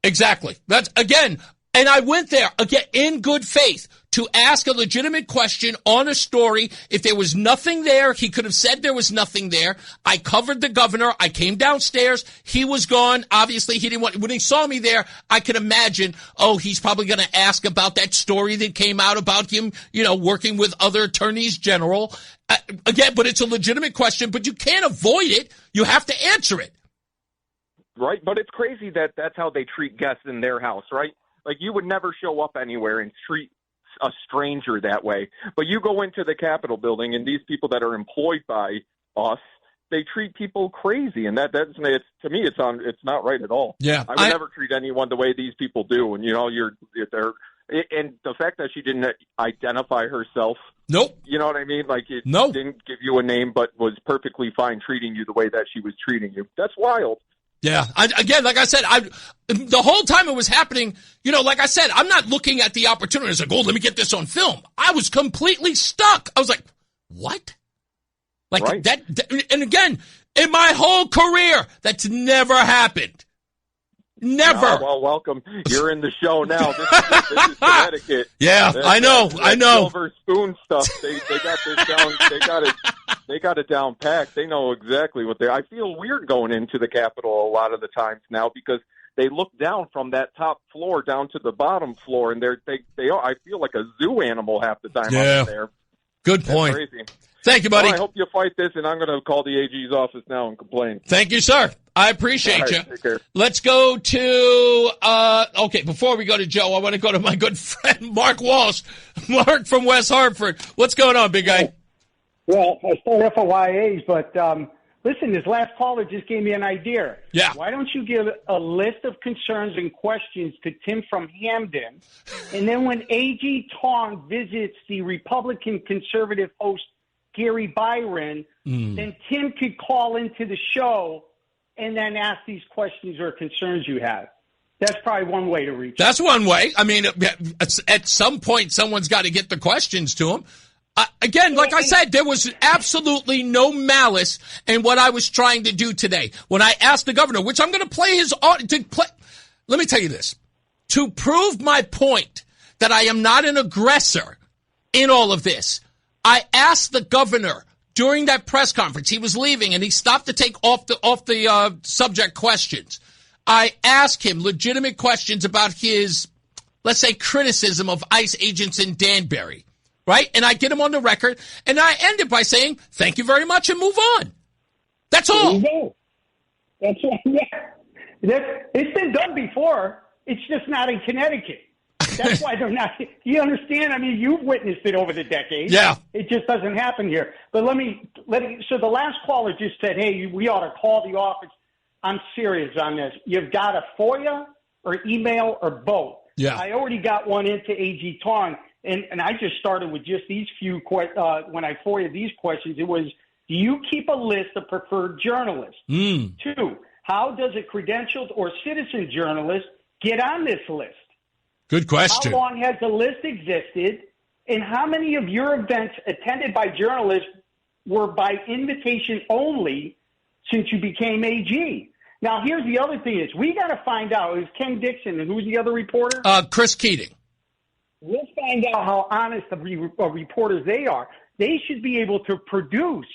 Exactly. That's, again, and I went there, again, in good faith, to ask a legitimate question on a story. If there was nothing there, he could have said there was nothing there. I covered the governor. I came downstairs. He was gone. Obviously, he didn't want, when he saw me there, I could imagine, he's probably going to ask about that story that came out about him, working with other attorneys general. Again, but it's a legitimate question, but you can't avoid it. You have to answer it. Right, but it's crazy that that's how they treat guests in their house, right? Like, you would never show up anywhere and treat a stranger that way. But you go into the Capitol building, and these people that are employed by us, they treat people crazy, and that's to me, it's not right at all. Yeah, I would never treat anyone the way these people do. And and the fact that she didn't identify herself. Nope. You know what I mean? Like, it no. didn't give you a name, but was perfectly fine treating you the way that she was treating you. That's wild. Yeah. Again, like I said, the whole time it was happening, like I said, I'm not looking at the opportunity. It's like, oh, let me get this on film. I was completely stuck. I was like, what? Like right. that, and again, in my whole career, that's never happened. Never. Oh, well, welcome. You're in the show now. This is Connecticut. Yeah, I know. Silver spoon stuff. They got this down. They got it down packed. They know exactly what I feel weird going into the Capitol a lot of the times now because they look down from that top floor down to the bottom floor, and they are. I feel like a zoo animal half the time out there. Good point. That's crazy. Thank you, buddy. Well, I hope you fight this, and I'm going to call the AG's office now and complain. Thank you, sir. I appreciate you. Take care. Let's go to, before we go to Joe, I want to go to my good friend, Mark Walsh. Mark from West Hartford. What's going on, big guy? Well, I started off at YAs, but listen, this last caller just gave me an idea. Yeah. Why don't you give a list of concerns and questions to Tim from Hamden, and then when AG Tong visits the Republican conservative host, Gary Byron, then Tim could call into the show and then ask these questions or concerns you have. That's probably one way to reach him. That's one way. I mean, at some point, someone's got to get the questions to him. Again, like I said, there was absolutely no malice in what I was trying to do today. When I asked the governor, which I'm going to play let me tell you this. To prove my point that I am not an aggressor in all of this, I asked the governor during that press conference. He was leaving, and he stopped to take off the subject questions. I asked him legitimate questions about his, let's say, criticism of ICE agents in Danbury, right? And I get him on the record, and I end it by saying, thank you very much, and move on. That's all. That's all. Yeah. It's been done before. It's just not in Connecticut. That's why they're not. You understand? I mean, you've witnessed it over the decades. Yeah. It just doesn't happen here. But so the last caller just said, hey, we ought to call the office. I'm serious on this. You've got a FOIA or email or both. Yeah. I already got one into AG Tong, and I just started with just these few when I FOIA'd these questions. It was, do you keep a list of preferred journalists? 2, how does a credentialed or citizen journalist get on this list? Good question. How long has the list existed, and how many of your events attended by journalists were by invitation only since you became AG? Now, here's the other thing is we got to find out, is Ken Dixon, and who's the other reporter? Chris Keating. We'll find out how honest of reporters they are. They should be able to produce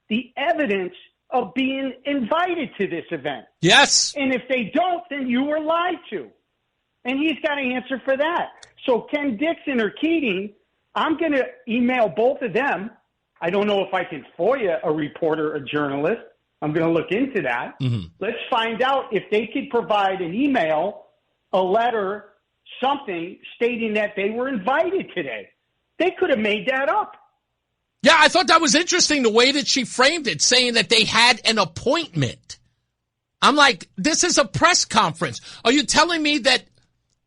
the evidence of being invited to this event. Yes. And if they don't, then you were lied to. And he's got to answer for that. So Ken Dixon or Keating, I'm going to email both of them. I don't know if I can FOIA a reporter, a journalist. I'm going to look into that. Let's find out if they could provide an email, a letter, something stating that they were invited today. They could have made that up. Yeah, I thought that was interesting, the way that she framed it, saying that they had an appointment. I'm like, this is a press conference. Are you telling me that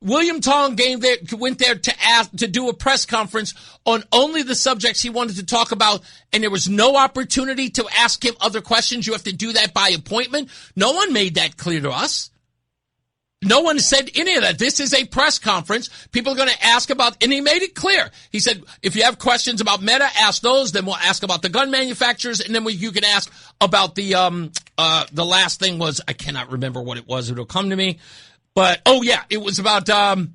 William Tong went there to do a press conference on only the subjects he wanted to talk about, and there was no opportunity to ask him other questions? You have to do that by appointment? No one made that clear to us. No one said any of that. This is a press conference. People are going to ask about, and he made it clear. He said, if you have questions about Meta, ask those. Then we'll ask about the gun manufacturers, and then you can ask about the last thing was, I cannot remember what it was. It'll come to me. But, it was about, damn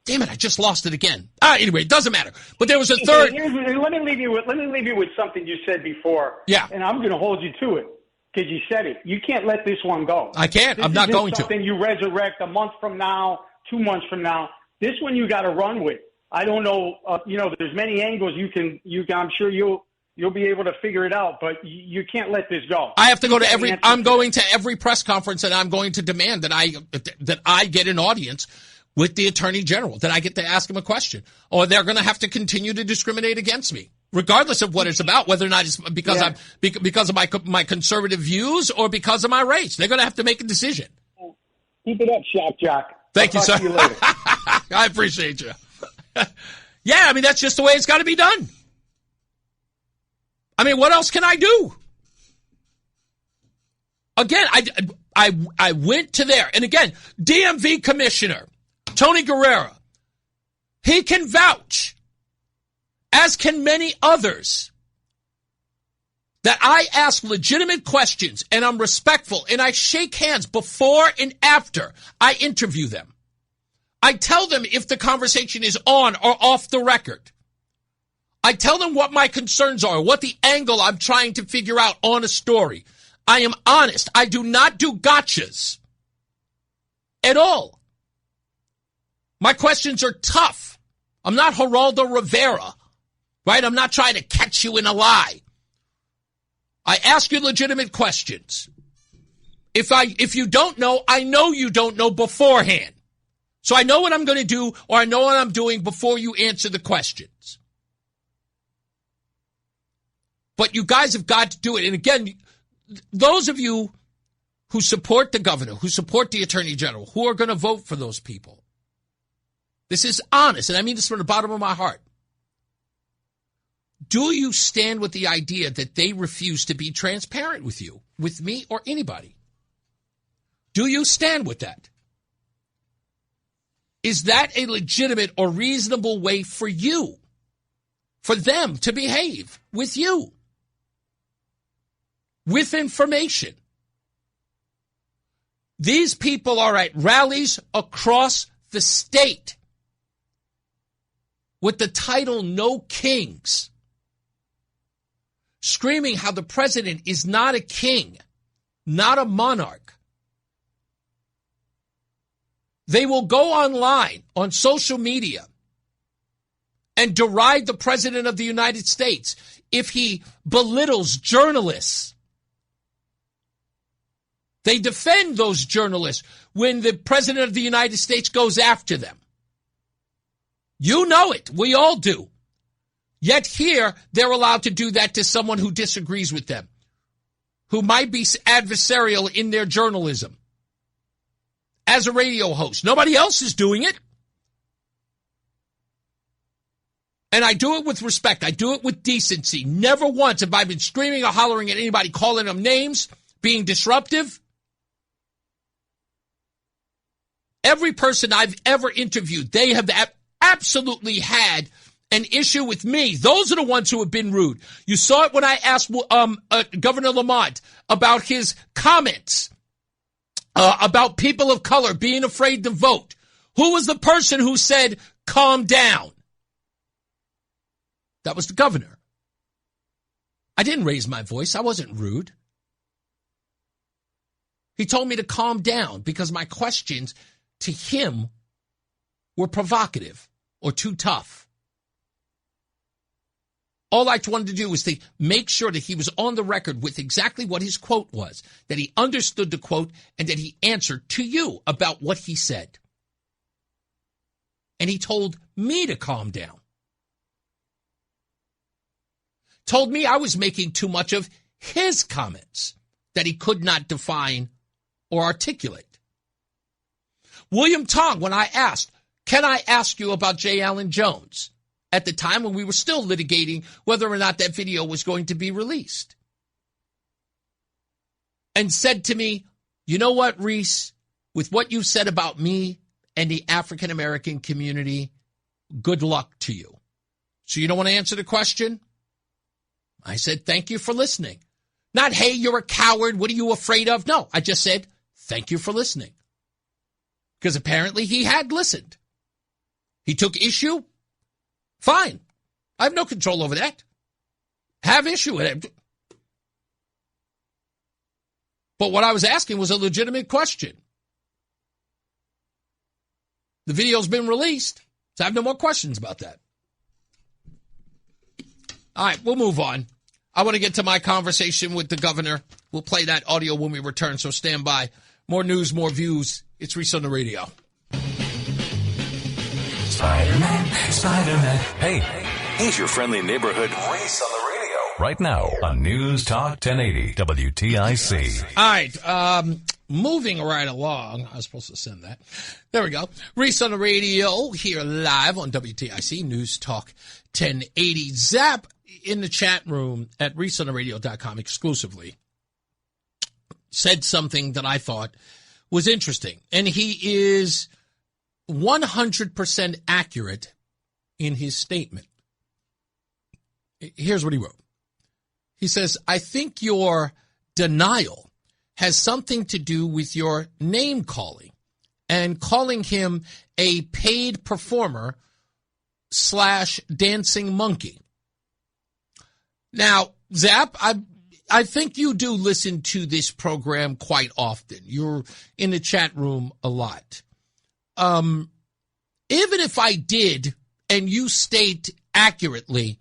it, I just lost it again. Anyway, it doesn't matter. But there was a third. Let me leave you with something you said before. Yeah. And I'm going to hold you to it because you said it. You can't let this one go. I can't. I'm not going to. Something you resurrect a month from now, 2 months from now. This one you got to run with. I don't know. There's many angles you can. I'm sure you'll be able to figure it out, but you can't let this go. I have to go to I'm going to every press conference, and I'm going to demand that I get an audience with the Attorney General that I get to ask him a question, or they're going to have to continue to discriminate against me, regardless of what it's about, whether or not it's because because of my conservative views or because of my race. They're going to have to make a decision. Keep it up, Shock Jock. Thank you, sir. You later. I appreciate you. Yeah, I mean, that's just the way it's got to be done. I mean, what else can I do? Again, I went to there. And again, DMV Commissioner Tony Guerrera, he can vouch, as can many others, that I ask legitimate questions and I'm respectful and I shake hands before and after I interview them. I tell them if the conversation is on or off the record. I tell them what my concerns are, what the angle I'm trying to figure out on a story. I am honest. I do not do gotchas at all. My questions are tough. I'm not Geraldo Rivera, right? I'm not trying to catch you in a lie. I ask you legitimate questions. If you don't know, I know you don't know beforehand. So I know what I'm going to do, or I know what I'm doing before you answer the questions. But you guys have got to do it. And again, those of you who support the governor, who support the attorney general, who are going to vote for those people, this is honest, and I mean this from the bottom of my heart. Do you stand with the idea that they refuse to be transparent with you, with me, or anybody? Do you stand with that? Is that a legitimate or reasonable way for you, for them to behave with you, with information? These people are at rallies across the state with the title No Kings, screaming how the president is not a king, not a monarch. They will go online, on social media, and deride the president of the United States if he belittles journalists. They defend those journalists when the president of the United States goes after them. You know it. We all do. Yet here, they're allowed to do that to someone who disagrees with them, who might be adversarial in their journalism. As a radio host, nobody else is doing it. And I do it with respect. I do it with decency. Never once have I been screaming or hollering at anybody, calling them names, being disruptive. Every person I've ever interviewed, they have absolutely had an issue with me. Those are the ones who have been rude. You saw it when I asked Governor Lamont about his comments about people of color being afraid to vote. Who was the person who said, calm down? That was the governor. I didn't raise my voice. I wasn't rude. He told me to calm down because my questions to him were provocative or too tough. All I wanted to do was to make sure that he was on the record with exactly what his quote was, that he understood the quote, and that he answered to you about what he said. And he told me to calm down. Told me I was making too much of his comments that he could not define or articulate. William Tong, when I asked, can I ask you about J. Allen Jones? At the time when we were still litigating whether or not that video was going to be released. And said to me, you know what, Reese, with what you said about me and the African-American community, good luck to you. So you don't want to answer the question? I said, thank you for listening. Not, hey, you're a coward. What are you afraid of? No, I just said, thank you for listening. Because apparently he had listened. He took issue. Fine. I have no control over that. Have issue with it. But what I was asking was a legitimate question. The video's been released, so I have no more questions about that. All right, we'll move on. I want to get to my conversation with the governor. We'll play that audio when we return, so stand by. More news, more views. It's Reese on the radio. Spider-Man, Spider-Man. Hey, he's your friendly neighborhood Reese on the radio. Right now on News Talk 1080 WTIC. All right, moving right along. I was supposed to send that. There we go. Reese on the radio here live on WTIC News Talk 1080. Zap in the chat room at ReeseOnTheRadio.com exclusively said something that I thought was interesting. And he is 100% accurate in his statement. Here's what he wrote. He says, I think your denial has something to do with your name calling and calling him a paid performer / dancing monkey. Now, Zap, I think you do listen to this program quite often. You're in the chat room a lot. Even if I did, and you state accurately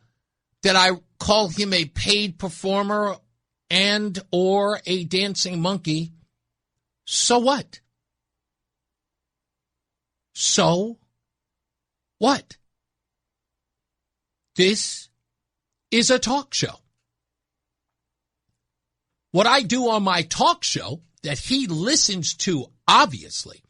that I call him a paid performer and or a dancing monkey, so what? So what? This is a talk show. What I do on my talk show that he listens to, obviously,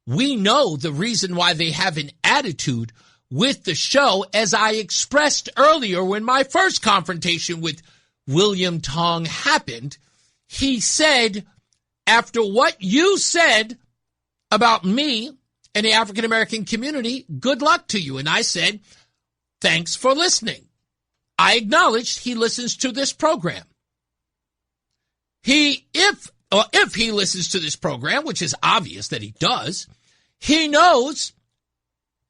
we know the reason why they have an attitude with the show, as I expressed earlier when my first confrontation with William Tong happened. He said, after what you said about me and the African-American community, good luck to you. And I said, thanks for listening. I acknowledged he listens to this program. If he listens to this program, which is obvious that he does, he knows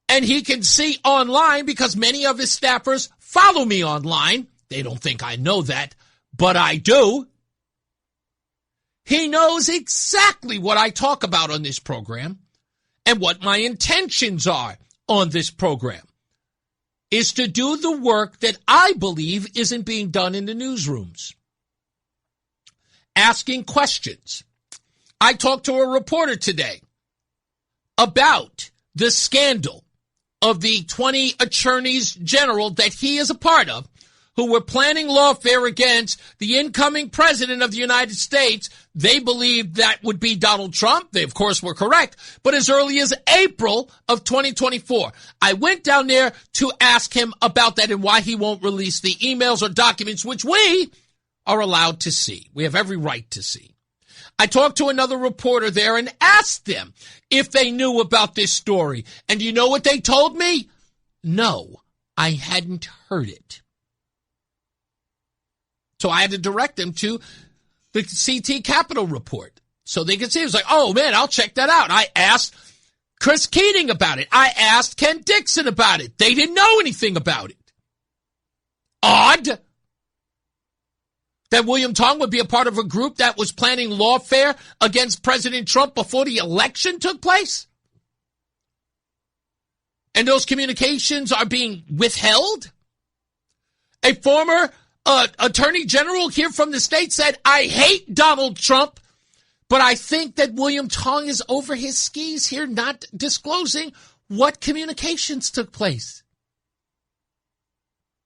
and he can see online because many of his staffers follow me online. They don't think I know that, but I do. He knows exactly what I talk about on this program and what my intentions are on this program is to do the work that I believe isn't being done in the newsrooms. Asking questions. I talked to a reporter today about the scandal of the 20 attorneys general that he is a part of, who were planning lawfare against the incoming president of the United States. They believed that would be Donald Trump. They, of course, were correct. But as early as April of 2024, I went down there to ask him about that and why he won't release the emails or documents, which we are allowed to see. We have every right to see. I talked to another reporter there and asked them if they knew about this story. And you know what they told me? No, I hadn't heard it. So I had to direct them to the CT Capitol report so they could see. It was like, oh, man, I'll check that out. I asked Chris Keating about it. I asked Ken Dixon about it. They didn't know anything about it. Odd that William Tong would be a part of a group that was planning lawfare against President Trump before the election took place. And those communications are being withheld. A former attorney general here from the state said, I hate Donald Trump, but I think that William Tong is over his skis here, not disclosing what communications took place.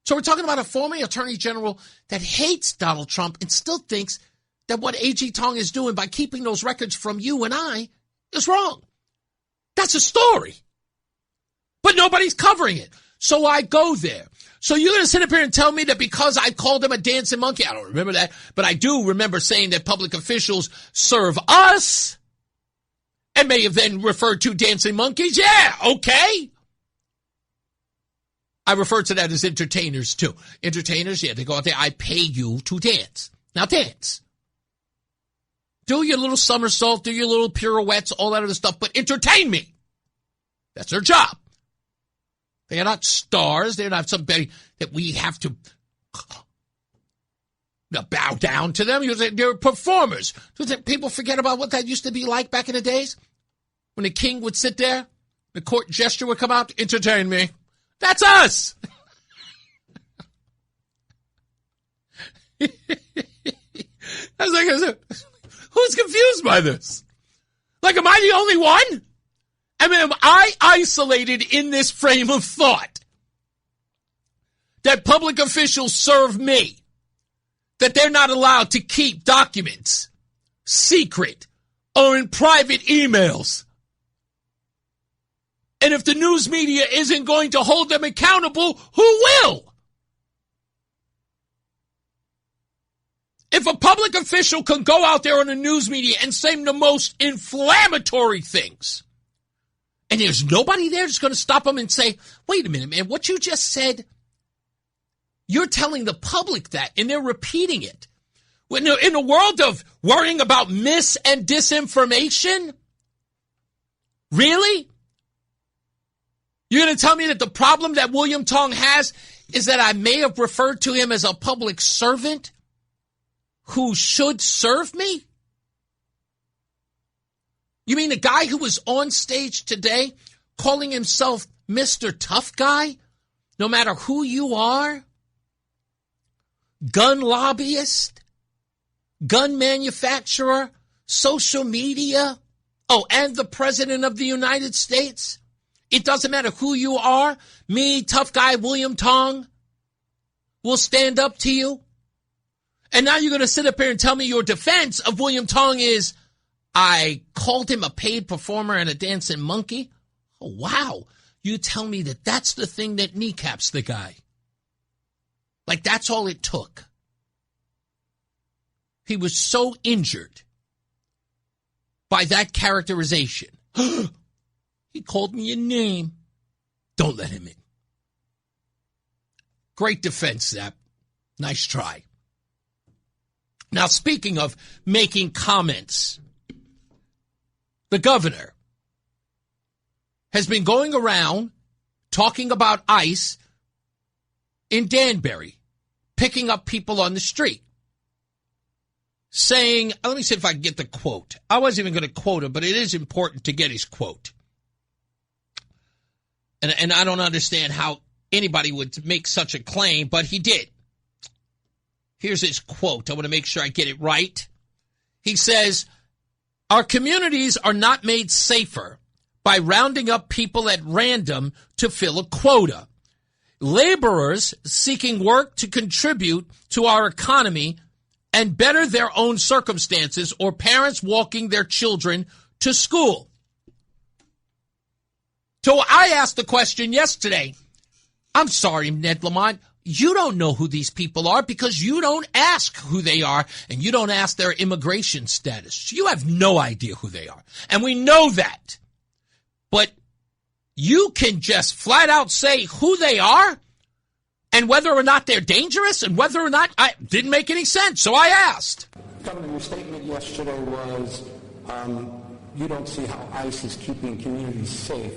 So we're talking about a former attorney general that hates Donald Trump and still thinks that what A.G. Tong is doing by keeping those records from you and I is wrong. That's a story. But nobody's covering it. So I go there. So you're going to sit up here and tell me that because I called him a dancing monkey? I don't remember that, but I do remember saying that public officials serve us and may have then referred to dancing monkeys. Yeah, okay. I refer to that as entertainers, too. Entertainers, yeah, they go out there. I pay you to dance. Now dance. Do your little somersault, do your little pirouettes, all that other stuff, but entertain me. That's their job. They are not stars. They're not somebody that we have to bow down to them. They're performers. People forget about what that used to be like back in the days when the king would sit there, the court gesture would come out, entertain me. That's us. I was like, who's confused by this? Like, am I the only one? I mean, am I isolated in this frame of thought that public officials serve me, that they're not allowed to keep documents secret or in private emails? And if the news media isn't going to hold them accountable, who will? If a public official can go out there on the news media and say the most inflammatory things, and there's nobody there that's going to stop them and say, wait a minute, man, what you just said, you're telling the public that, and they're repeating it. In the world of worrying about mis- and disinformation, really? You're going to tell me that the problem that William Tong has is that I may have referred to him as a public servant who should serve me? You mean the guy who was on stage today calling himself Mr. Tough Guy, no matter who you are? Gun lobbyist, gun manufacturer, social media, and the President of the United States? It doesn't matter who you are. Me, Tough Guy William Tong, will stand up to you. And now you're going to sit up here and tell me your defense of William Tong is, I called him a paid performer and a dancing monkey? Oh, wow. You tell me that that's the thing that kneecaps the guy. Like that's all it took. He was so injured by that characterization. He called me a name. Don't let him in. Great defense, Zap. Nice try. Now, speaking of making comments, the governor has been going around talking about ICE in Danbury, picking up people on the street, saying, let me see if I can get the quote. I wasn't even going to quote him, but it is important to get his quote. And I don't understand how anybody would make such a claim, but he did. Here's his quote. I want to make sure I get it right. He says, our communities are not made safer by rounding up people at random to fill a quota. Laborers seeking work to contribute to our economy and better their own circumstances, or parents walking their children to school. So I asked the question yesterday. I'm sorry, Ned Lamont. You don't know who these people are because you don't ask who they are and you don't ask their immigration status. You have no idea who they are. And we know that. But you can just flat out say who they are and whether or not they're dangerous and whether or not it didn't make any sense. So I asked. Governor, your statement yesterday was you don't see how ICE is keeping communities safe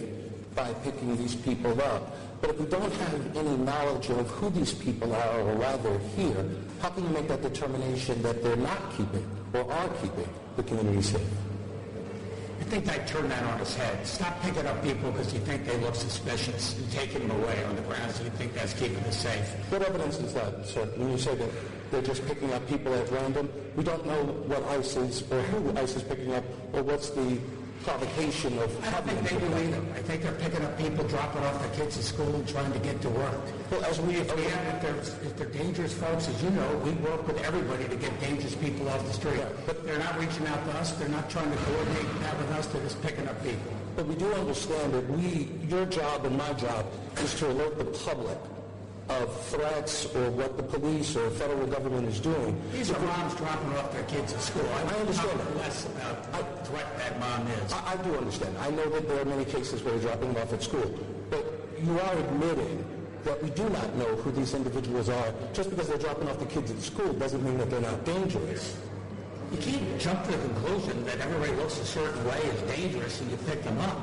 by picking these people up. But if we don't have any knowledge of who these people are or why they're here, how can you make that determination that they're not keeping or are keeping the community safe? I think I'd turn that on its head. Stop picking up people because you think they look suspicious and taking them away on the grounds and you think that's keeping us safe. What evidence is that, sir? When you say that they're just picking up people at random, we don't know what ICE is or who ICE is picking up or what's the provocation of having them. I don't think they do either. I think they're picking up people, dropping off their kids at school and trying to get to work. Well, if they're dangerous folks, as you know, we work with everybody to get dangerous people off the street. Yeah, but they're not reaching out to us. They're not trying to coordinate that with us. They're just picking up people. But we do understand that your job and my job is to alert the public of threats or what the police or federal government is doing. These are moms dropping off their kids at school. I understand that. Less about what threat that mom is. I do understand. I know that there are many cases where they're dropping them off at school. But you are admitting that we do not know who these individuals are. Just because they're dropping off the kids at school doesn't mean that they're not dangerous. You can't jump to the conclusion that everybody looks a certain way is dangerous and you pick them up.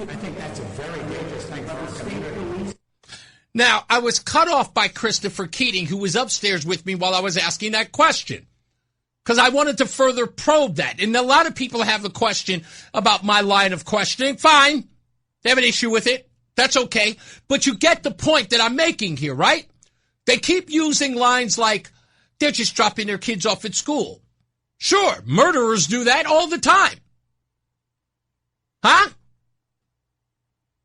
I think that's a very dangerous thing for our community. Now, I was cut off by Christopher Keating, who was upstairs with me while I was asking that question, because I wanted to further probe that. And a lot of people have a question about my line of questioning. Fine. They have an issue with it. That's okay. But you get the point that I'm making here, right? They keep using lines like, they're just dropping their kids off at school. Sure, murderers do that all the time. Huh?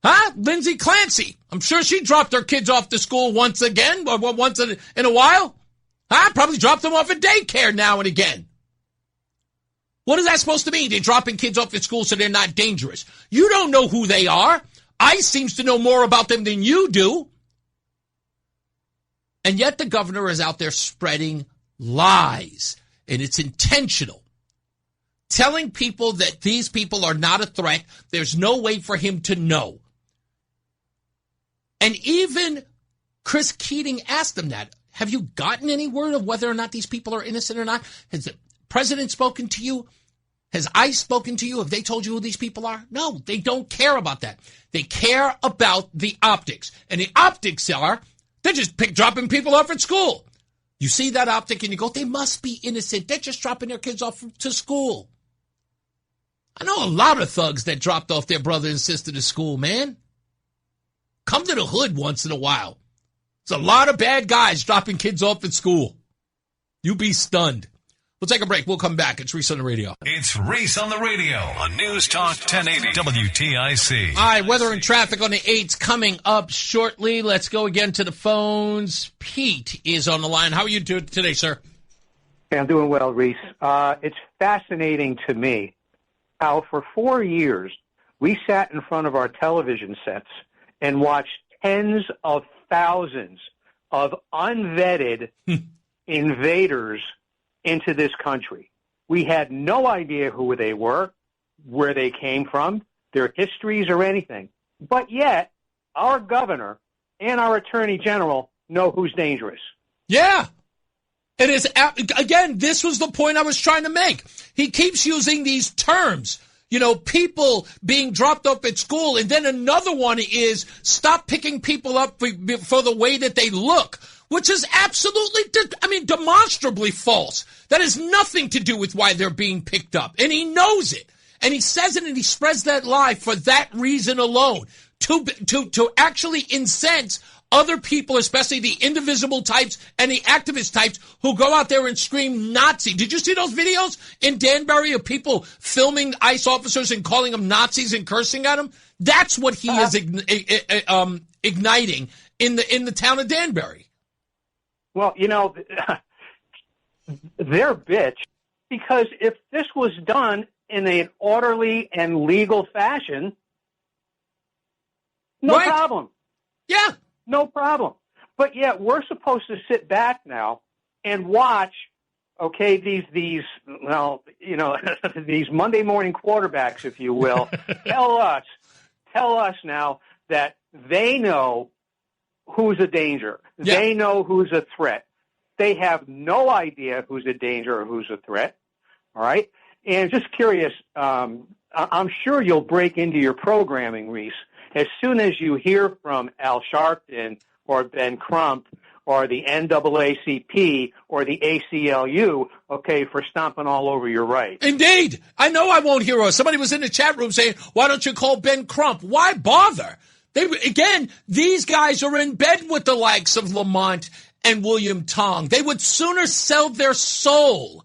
Huh? Lindsay Clancy. I'm sure she dropped her kids off to school once again, or once in a while. Huh? Probably dropped them off at daycare now and again. What is that supposed to mean? They're dropping kids off at school so they're not dangerous. You don't know who they are. ICE seems to know more about them than you do. And yet the governor is out there spreading lies, and it's intentional. Telling people that these people are not a threat. There's no way for him to know. And even Chris Keating asked him that. Have you gotten any word of whether or not these people are innocent or not? Has the president spoken to you? Has ICE spoken to you? Have they told you who these people are? No, they don't care about that. They care about the optics. And the optics are, they're just dropping people off at school. You see that optic and you go, they must be innocent. They're just dropping their kids off to school. I know a lot of thugs that dropped off their brother and sister to school, man. Come to the hood once in a while. There's a lot of bad guys dropping kids off at school. You'd be stunned. We'll take a break. We'll come back. It's Reese on the radio. It's Reese on the radio on News Talk 1080 WTIC. All right, weather and traffic on the 8s coming up shortly. Let's go again to the phones. Pete is on the line. How are you doing today, sir? Hey, I'm doing well, Reese. It's fascinating to me how for 4 years we sat in front of our television sets and watched tens of thousands of unvetted invaders into this country. We had no idea who they were, where they came from, their histories or anything. But yet, our governor and our attorney general know who's dangerous. Yeah. It is, again, this was the point I was trying to make. He keeps using these terms. You know, people being dropped off at school. And then another one is stop picking people up for the way that they look, which is absolutely, demonstrably false. That has nothing to do with why they're being picked up. And he knows it. And he says it and he spreads that lie for that reason alone. To actually incense other people, especially the indivisible types and the activist types who go out there and scream Nazi. Did you see those videos in Danbury of people filming ICE officers and calling them Nazis and cursing at them? That's what he is igniting in the town of Danbury. Well, you know, they're bitch because if this was done in an orderly and legal fashion, no problem. Yeah. No problem. But yet we're supposed to sit back now and watch, okay, these Monday morning quarterbacks, if you will, tell us now that they know who's a danger. Yeah. They know who's a threat. They have no idea who's a danger or who's a threat. All right. And just curious, I'm sure you'll break into your programming, Reese, as soon as you hear from Al Sharpton or Ben Crump or the NAACP or the ACLU, okay, for stomping all over your rights. Indeed. I know I won't hear us. Somebody was in the chat room saying, why don't you call Ben Crump? Why bother? These guys are in bed with the likes of Lamont and William Tong. They would sooner sell their soul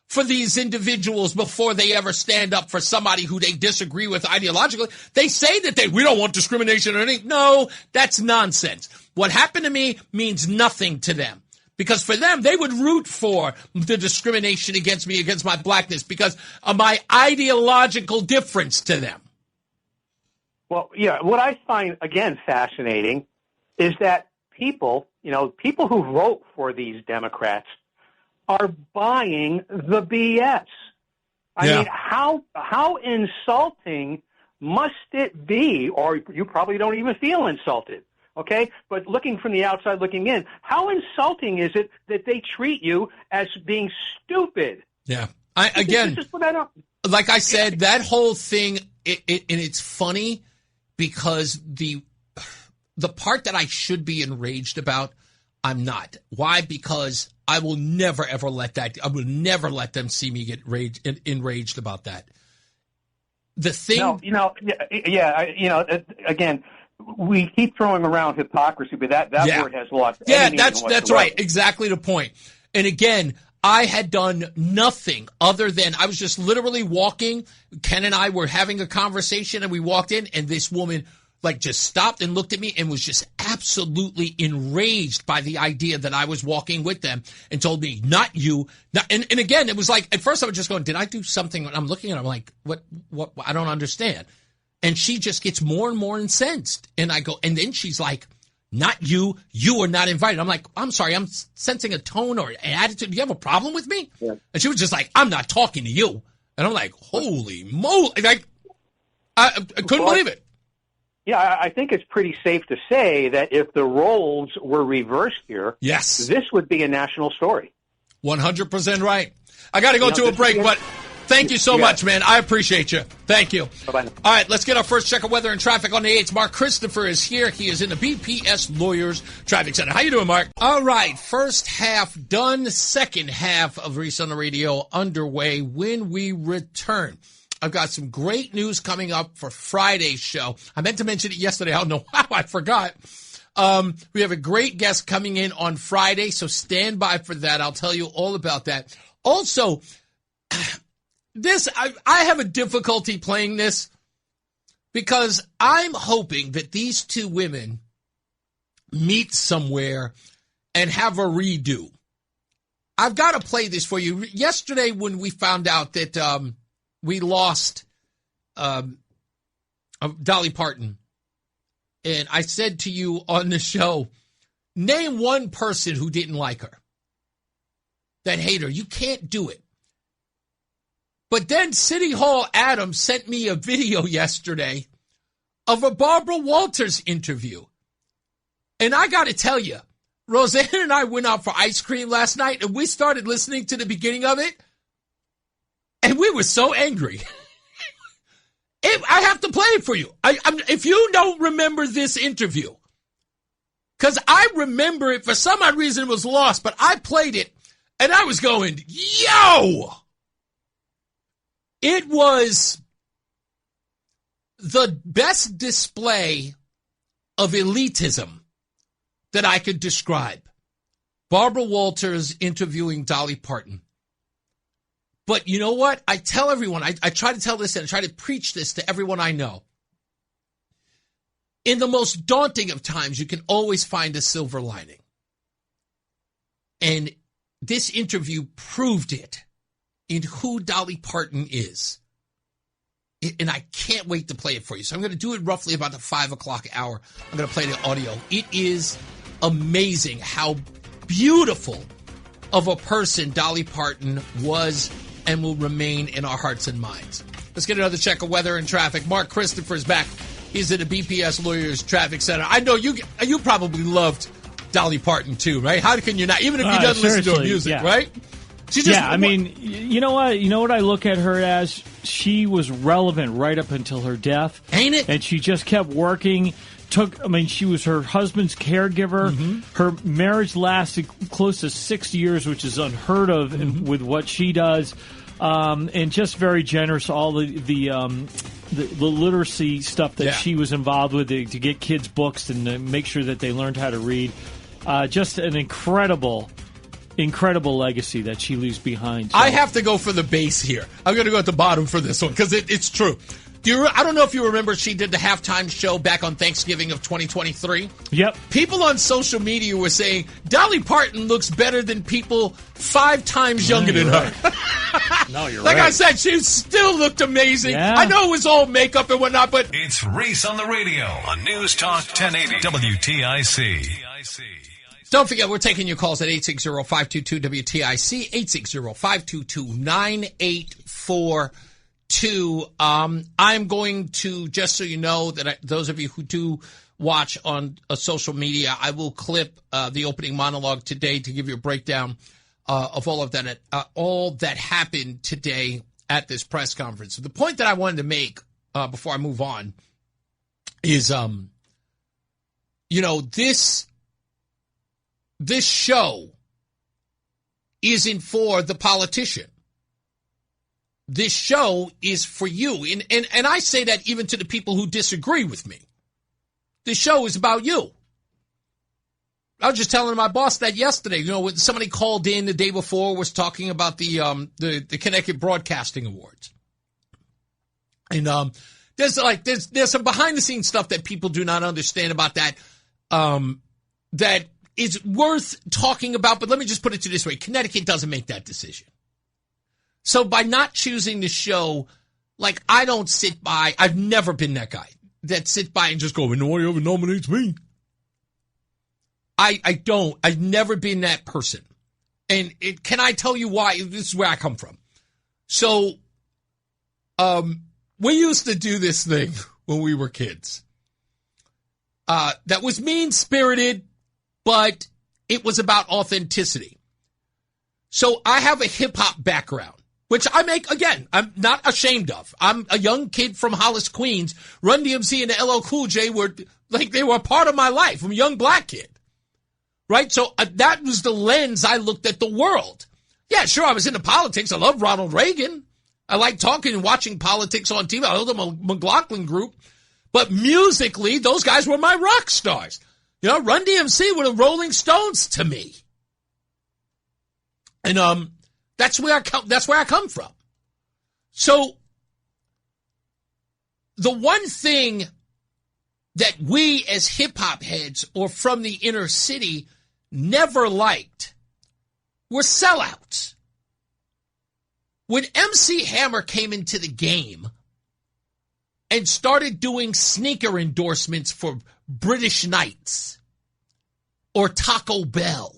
for these individuals before they ever stand up for somebody who they disagree with ideologically. They say that we don't want discrimination or anything. No, that's nonsense. What happened to me means nothing to them. Because for them, they would root for the discrimination against me, against my blackness, because of my ideological difference to them. Well, yeah, what I find, again, fascinating is that people who vote for these Democrats are buying the BS. I mean, how insulting must it be, or you probably don't even feel insulted, okay? But looking from the outside looking in, how insulting is it that they treat you as being stupid? Yeah. Like I said, that whole thing, and it's funny because the part that I should be enraged about, I'm not. Why? Because I will never, ever let them see me get enraged about that. The thing... No, again, we keep throwing around hypocrisy, but that word has lost any meaning whatsoever. That's right. Exactly the point. And again, I had done nothing other than I was just literally walking. Ken and I were having a conversation, and we walked in, and this woman like just stopped and looked at me and was just absolutely enraged by the idea that I was walking with them and told me, not you. And again, it was like, at first I was just going, did I do something? And I'm looking at her, I'm like, what, I don't understand. And she just gets more and more incensed. And I go, and then she's like, not you, you are not invited. I'm like, I'm sorry, I'm sensing a tone or an attitude. Do you have a problem with me? Yeah. And she was just like, I'm not talking to you. And I'm like, holy moly. Like, I couldn't believe it. Yeah, I think it's pretty safe to say that if the roles were reversed here, yes, this would be a national story. 100% right. I got to go to a break, but thank you so much, man. I appreciate you. Thank you. Bye-bye. All right, let's get our first check of weather and traffic on the 8th. Mark Christopher is here. He is in the BPS Lawyers Traffic Center. How you doing, Mark? All right, first half done. Second half of Reese on the Radio underway. When we return, I've got some great news coming up for Friday's show. I meant to mention it yesterday. I don't know how I forgot. We have a great guest coming in on Friday, so stand by for that. I'll tell you all about that. Also, I have a difficulty playing this because I'm hoping that these two women meet somewhere and have a redo. I've got to play this for you. Yesterday when we found out that we lost Dolly Parton, and I said to you on the show, name one person who didn't like her, that hate her. You can't do it. But then City Hall Adam sent me a video yesterday of a Barbara Walters interview. And I got to tell you, Rozan and I went out for ice cream last night, and we started listening to the beginning of it, and we were so angry. I have to play it for you. If you don't remember this interview, because I remember it, for some odd reason it was lost, but I played it, and I was going, yo! It was the best display of elitism that I could describe. Barbara Walters interviewing Dolly Parton. But you know what? I tell everyone, I try to tell this and I try to preach this to everyone I know. In the most daunting of times, you can always find a silver lining. And this interview proved it in who Dolly Parton is. And I can't wait to play it for you. So I'm going to do it roughly about the 5 o'clock hour. I'm going to play the audio. It is amazing how beautiful of a person Dolly Parton was and will remain in our hearts and minds. Let's get another check of weather and traffic. Mark Christopher's back. He's at the BPS Lawyers Traffic Center. I know you probably loved Dolly Parton too, right? How can you not? Even if you don't listen to her music, right? I mean, you know what? You know what I look at her as? She was relevant right up until her death. Ain't it? And she just kept working. She was her husband's caregiver. Mm-hmm. Her marriage lasted close to 6 years, which is unheard of with what she does. And just very generous. All the literacy stuff that she was involved with to get kids books and make sure that they learned how to read. Just an incredible legacy that she leaves behind. So. I have to go for the base here. I'm going to go at the bottom for this one because it's true. I don't know if you remember, she did the halftime show back on Thanksgiving of 2023. Yep. People on social media were saying, Dolly Parton looks better than people 5 times younger than her. No, you're like right. I said, she still looked amazing. Yeah. I know it was all makeup and whatnot, but... It's Reese on the Radio on News Talk 1080 WTIC. Don't forget, we're taking your calls at 860-522-WTIC, 860-522-9842. I'm going to, just so you know, that those of you who do watch on social media, I will clip the opening monologue today to give you a breakdown of all that happened today at this press conference. So the point that I wanted to make before I move on is, this show isn't for the politician. This show is for you. And I say that even to the people who disagree with me. This show is about you. I was just telling my boss that yesterday. When somebody called in the day before, was talking about the Connecticut Broadcasting Awards. And there's some behind the scenes stuff that people do not understand about that, that is worth talking about. But let me just put it to you this way. Connecticut doesn't make that decision. So by not choosing the show, like, I don't sit by, I've never been that guy that sit by and just go, nobody ever nominates me. I don't. I've never been that person. And can I tell you why? This is where I come from. So, we used to do this thing when we were kids. That was mean-spirited, but it was about authenticity. So I have a hip-hop background, which I'm not ashamed of. I'm a young kid from Hollis, Queens. Run DMC and the LL Cool J were, they were a part of my life. I'm a young black kid. Right? So that was the lens I looked at the world. Yeah, sure, I was into politics. I loved Ronald Reagan. I liked talking and watching politics on TV. I loved the McLaughlin Group. But musically, those guys were my rock stars. You know, Run DMC were the Rolling Stones to me. And that's where I come from. So the one thing that we as hip-hop heads or from the inner city never liked were sellouts. When MC Hammer came into the game and started doing sneaker endorsements for British Knights or Taco Bell,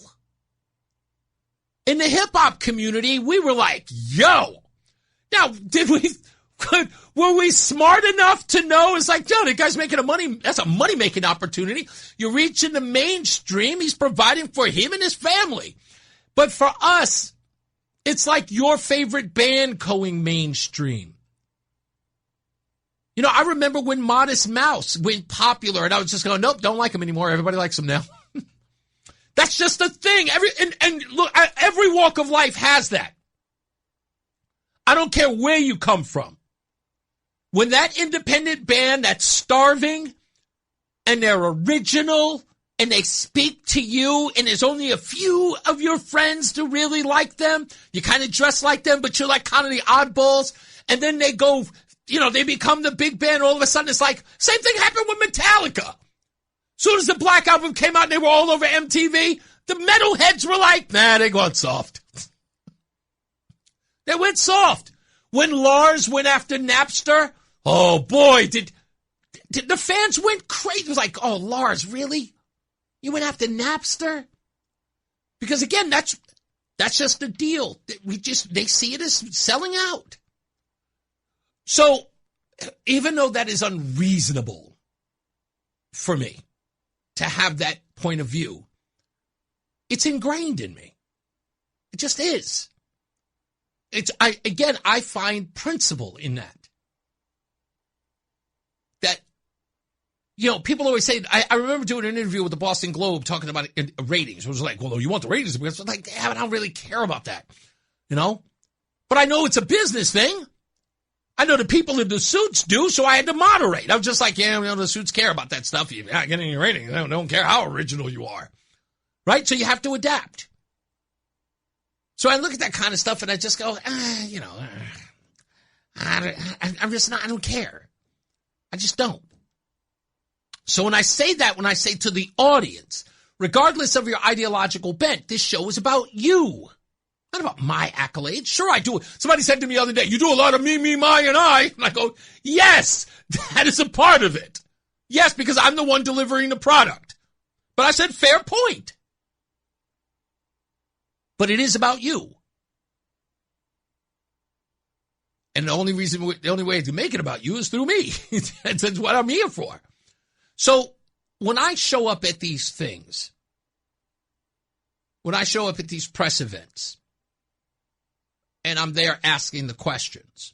in the hip-hop community, we were like, yo. Now, were we smart enough to know? It's like, yo, that guy's making that's a money-making opportunity. You're reaching the mainstream. He's providing for him and his family. But for us, it's like your favorite band going mainstream. You know, I remember when Modest Mouse went popular, and I was just going, nope, don't like him anymore. Everybody likes him now. That's just the thing. And look, every walk of life has that. I don't care where you come from. When that independent band that's starving and they're original and they speak to you and there's only a few of your friends to really like them, you kind of dress like them, but you're like kind of the oddballs, and then they go, you know, they become the big band. All of a sudden it's like, same thing happened with Metallica. Soon as the Black Album came out and they were all over MTV, the metalheads were like, nah, they went soft. They went soft. When Lars went after Napster, oh boy, did the fans went crazy. It was like, oh, Lars, really? You went after Napster? Because again, that's just the deal. They see it as selling out. So even though that is unreasonable for me to have that point of view, it's ingrained in me. It just is. I find principle in that. That, you know, people always say, I remember doing an interview with the Boston Globe talking about ratings. It was like, well, you want the ratings? Because like, damn, I don't really care about that, you know? But I know it's a business thing. I know the people in the suits do, so I had to moderate. I was just like, yeah, you know, the suits care about that stuff. You're not getting any ratings. They don't care how original you are. Right? So you have to adapt. So I look at that kind of stuff and I just go, you know, I'm just not, I don't care. I just don't. So when I say to the audience, regardless of your ideological bent, this show is about you. Not about my accolades. Sure, I do. Somebody said to me the other day, you do a lot of me, my, and I. And I go, yes, that is a part of it. Yes, because I'm the one delivering the product. But I said, fair point. But it is about you. And the only way to make it about you is through me. That's what I'm here for. So when I show up at these things, when I show up at these press events, and I'm there asking the questions,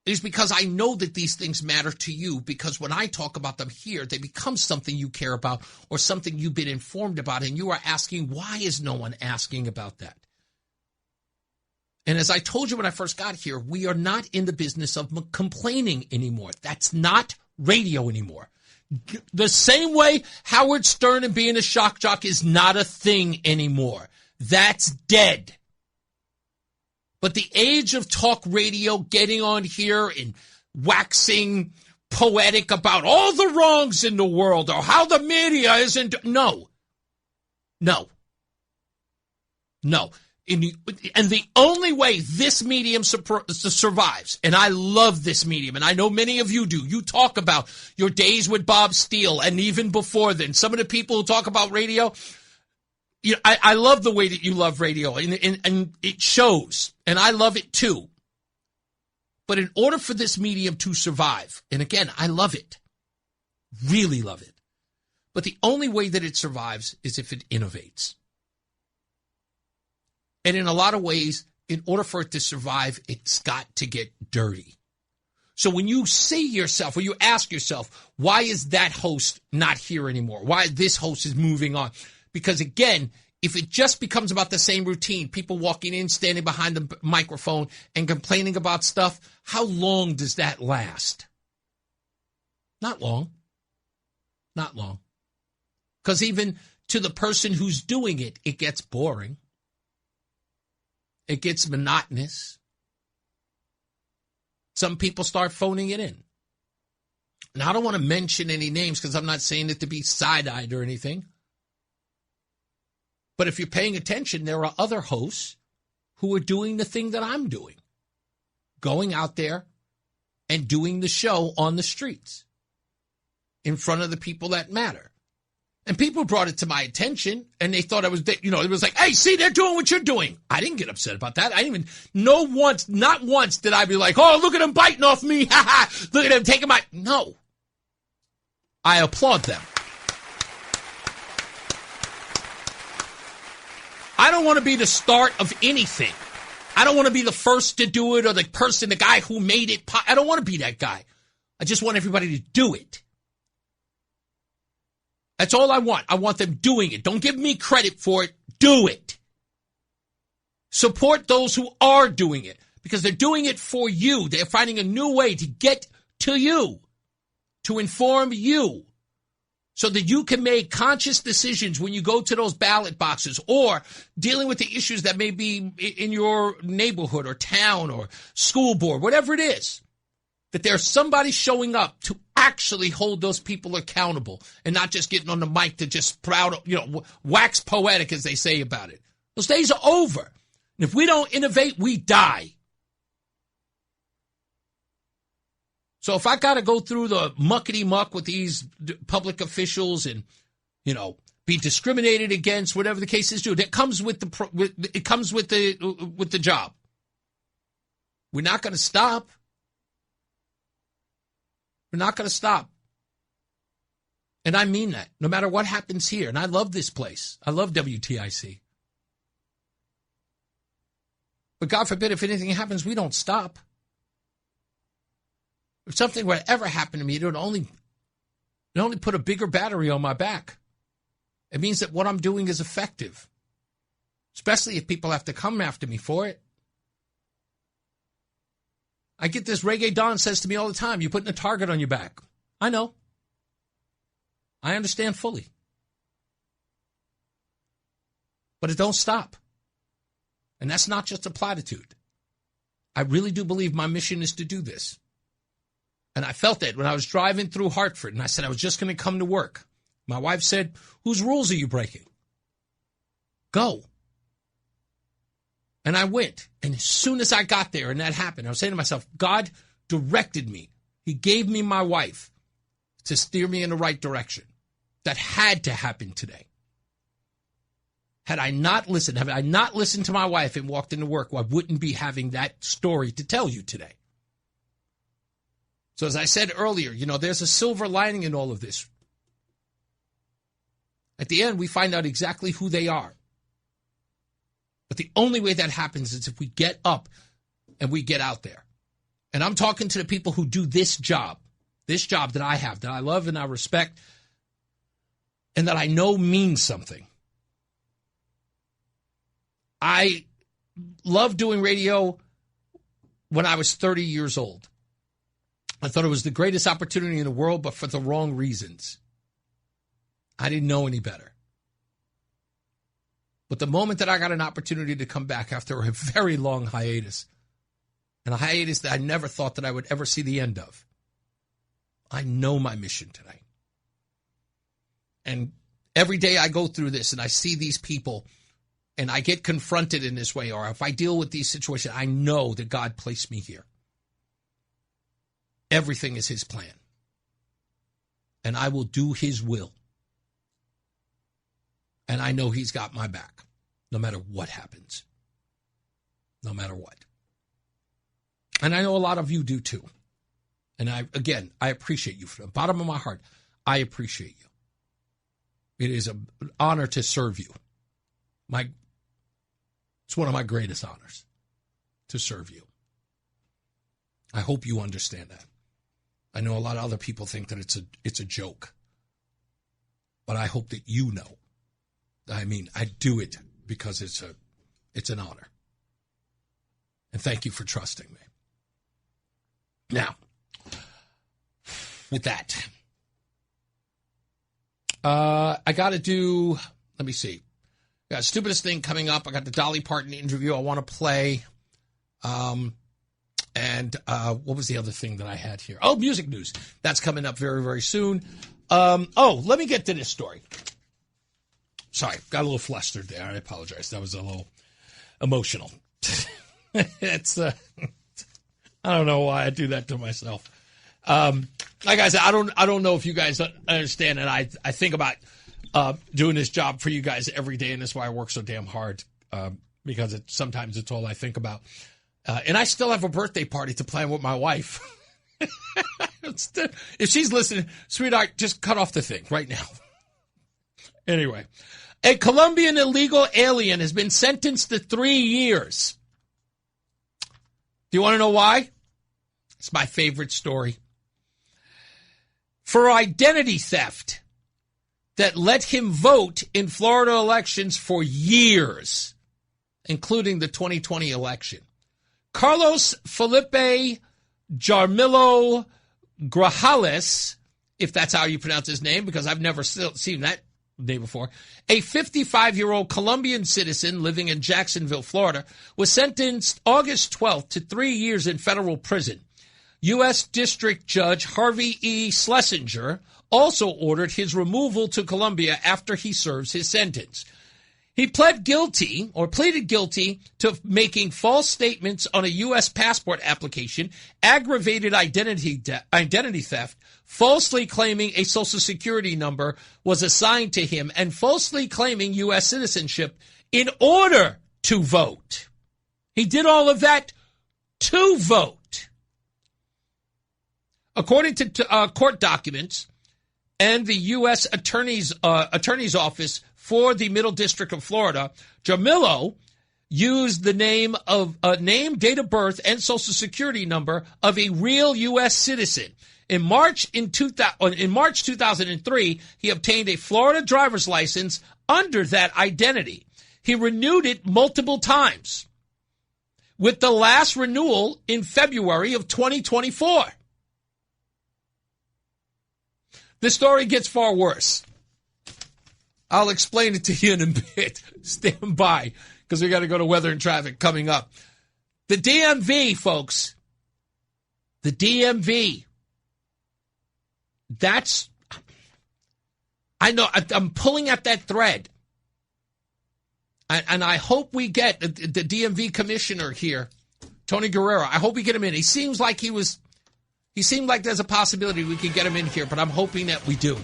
is because I know that these things matter to you, because when I talk about them here, they become something you care about or something you've been informed about, and you are asking, why is no one asking about that? And as I told you when I first got here, we are not in the business of complaining anymore. That's not radio anymore. The same way Howard Stern and being a shock jock is not a thing anymore. That's dead. But the age of talk radio, getting on here and waxing poetic about all the wrongs in the world or how the media isn't. No. And the only way this medium survives, and I love this medium, and I know many of you do. You talk about your days with Bob Steele, and even before then, some of the people who talk about radio, I love the way that you love radio, and it shows, and I love it too. But in order for this medium to survive, and again, I love it, really love it, but the only way that it survives is if it innovates. And in a lot of ways, in order for it to survive, it's got to get dirty. So when you see yourself, or you ask yourself, why is that host not here anymore? Why this host is moving on? Because again, if it just becomes about the same routine, people walking in, standing behind the microphone and complaining about stuff, how long does that last? Not long. Not long. Because even to the person who's doing it, it gets boring. It gets monotonous. Some people start phoning it in. Now, I don't want to mention any names because I'm not saying it to be side-eyed or anything. But if you're paying attention, there are other hosts who are doing the thing that I'm doing. Going out there and doing the show on the streets in front of the people that matter. And people brought it to my attention, and they thought it was like, hey, see, they're doing what you're doing. I didn't get upset about that. I didn't even know once, not once did I be like, oh, look at them biting off me. Ha ha. Look at them taking my, no. I applaud them. I don't want to be the start of anything. I don't want to be the first to do it or the guy who made it. I don't want to be that guy. I just want everybody to do it. That's all I want. I want them doing it. Don't give me credit for it. Do it. Support those who are doing it because they're doing it for you. They're finding a new way to get to you, to inform you so that you can make conscious decisions when you go to those ballot boxes or dealing with the issues that may be in your neighborhood or town or school board, whatever it is. That there's somebody showing up to actually hold those people accountable and not just getting on the mic to just wax poetic, as they say about it. Those days are over. And if we don't innovate, we die. So if I got to go through the muckety-muck with these public officials and, be discriminated against, whatever the case is, that comes with the job. We're not going to stop. We're not going to stop. And I mean that, no matter what happens here. And I love this place. I love WTIC. But God forbid, if anything happens, we don't stop. If something were to ever happen to me, it would only put a bigger battery on my back. It means that what I'm doing is effective, especially if people have to come after me for it. I get this. Reggae Don says to me all the time, you're putting a target on your back. I know. I understand fully. But it don't stop. And that's not just a platitude. I really do believe my mission is to do this. And I felt that when I was driving through Hartford, and I said I was just going to come to work. My wife said, whose rules are you breaking? Go. And I went. And as soon as I got there and that happened, I was saying to myself, God directed me. He gave me my wife to steer me in the right direction. That had to happen today. Had I not listened to my wife and walked into work, I wouldn't be having that story to tell you today. So as I said earlier, there's a silver lining in all of this. At the end, we find out exactly who they are. But the only way that happens is if we get up and we get out there. And I'm talking to the people who do this job that I have, that I love and I respect, and that I know means something. I loved doing radio when I was 30 years old. I thought it was the greatest opportunity in the world, but for the wrong reasons. I didn't know any better. But the moment that I got an opportunity to come back after a very long hiatus, and a hiatus that I never thought that I would ever see the end of. I know my mission tonight. And every day I go through this and I see these people and I get confronted in this way, or if I deal with these situations, I know that God placed me here. Everything is his plan. And I will do his will. And I know he's got my back, no matter what happens. No matter what. And I know a lot of you do too. And I appreciate you from the bottom of my heart. I appreciate you. It is an honor to serve you. It's one of my greatest honors to serve you. I hope you understand that. I know a lot of other people think that it's a joke. But I hope that you know. I mean, I do it because it's an honor. And thank you for trusting me. Now, with that, I got to do, let me see. Got Stupidest Thing coming up. I got the Dolly Parton interview I want to play. And what was the other thing that I had here? Oh, music news. That's coming up very, very soon. Let me get to this story. Sorry, got a little flustered there. I apologize. That was a little emotional. It's I don't know why I do that to myself. Like I said, I don't know if you guys understand, and I think about doing this job for you guys every day, and that's why I work so damn hard, because sometimes it's all I think about. And I still have a birthday party to plan with my wife. If she's listening, sweetheart, just cut off the thing right now. Anyway, a Colombian illegal alien has been sentenced to 3 years. Do you want to know why? It's my favorite story. For identity theft that let him vote in Florida elections for years, including the 2020 election. Carlos Felipe Jarmillo Grajales, if that's how you pronounce his name, because I've never seen that name before, a 55-year-old Colombian citizen living in Jacksonville, Florida, was sentenced August 12th to 3 years in federal prison. U.S. District Judge Harvey E. Schlesinger also ordered his removal to Colombia after he serves his sentence. He pleaded guilty to making false statements on a U.S. passport application, aggravated identity theft, falsely claiming a Social Security number was assigned to him, and falsely claiming U.S. citizenship in order to vote. He did all of that to vote. According to court documents and the U.S. Attorney's Office for the Middle District of Florida, Jamillo used the name, date of birth, and Social Security number of a real U.S. citizen. In March 2003, he obtained a Florida driver's license under that identity. He renewed it multiple times, with the last renewal in February of 2024. The story gets far worse. I'll explain it to you in a bit. Stand by, because we got to go to weather and traffic coming up. The DMV, folks. The DMV. I know, I'm pulling at that thread. And I hope we get the DMV commissioner here, Tony Guerrera. I hope we get him in. He seemed like there's a possibility we could get him in here, but I'm hoping that we do.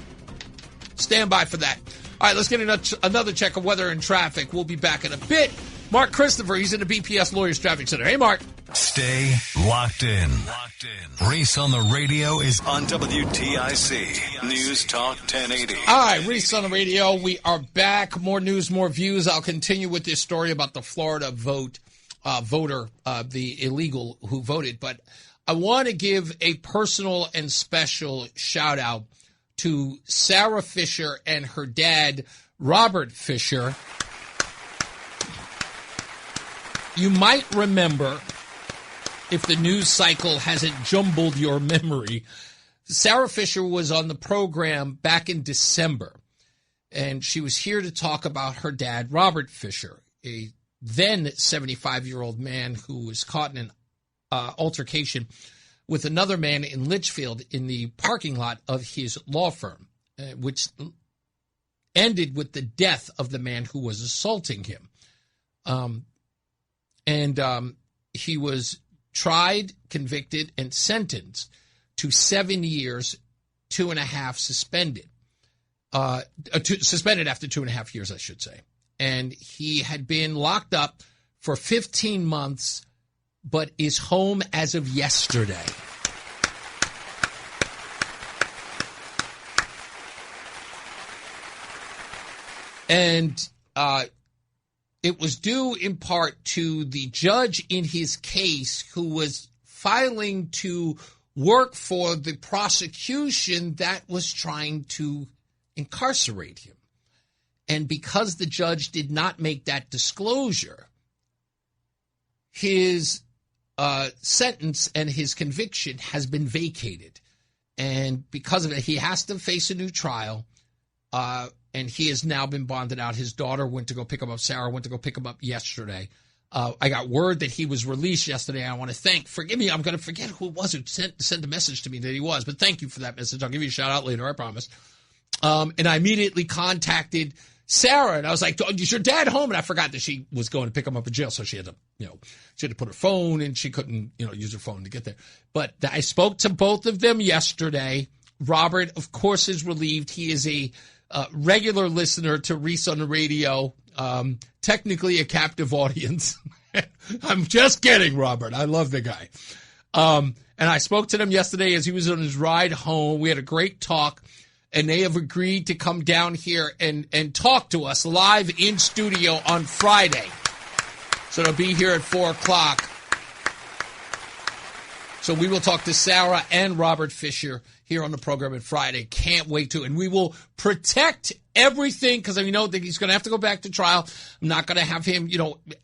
Stand by for that. All right, let's get another check of weather and traffic. We'll be back in a bit. Mark Christopher, he's in the BPS Lawyers Traffic Center. Hey, Mark. Stay locked in. Reese on the radio is on WTIC News Talk 1080. All right, Reese on the radio. We are back. More news, more views. I'll continue with this story about the Florida voter, the illegal who voted. But I want to give a personal and special shout out to Sarah Fisher and her dad, Robert Fisher. You might remember, if the news cycle hasn't jumbled your memory, Sarah Fisher was on the program back in December, and she was here to talk about her dad, Robert Fisher, a then 75-year-old man who was caught in altercation with another man in Litchfield in the parking lot of his law firm, which ended with the death of the man who was assaulting him. He was tried, convicted, and sentenced to 7 years, 2.5 suspended. Suspended after 2.5 years, I should say. And he had been locked up for 15 months, but is home as of yesterday. And it was due in part to the judge in his case who was filing to work for the prosecution that was trying to incarcerate him. And because the judge did not make that disclosure, his sentence and his conviction has been vacated. And because of it, he has to face a new trial. And he has now been bonded out. His daughter went to go pick him up. Sarah went to go pick him up yesterday. I got word that he was released yesterday. I want to forgive me, I'm going to forget who it was who sent a message to me that he was. But thank you for that message. I'll give you a shout out later, I promise. And I immediately contacted Sarah, and I was like, is your dad home? And I forgot that she was going to pick him up in jail, so she had to, she had to put her phone, and she couldn't, use her phone to get there. But I spoke to both of them yesterday. Robert, of course, is relieved. He is a regular listener to Reese on the radio, technically a captive audience. I'm just kidding, Robert. I love the guy. And I spoke to them yesterday as he was on his ride home. We had a great talk. And they have agreed to come down here and talk to us live in studio on Friday. So they'll be here at 4 o'clock. So we will talk to Sarah and Robert Fisher here on the program on Friday. Can't wait to. And we will protect everything because we know that he's going to have to go back to trial. I'm not going to have him,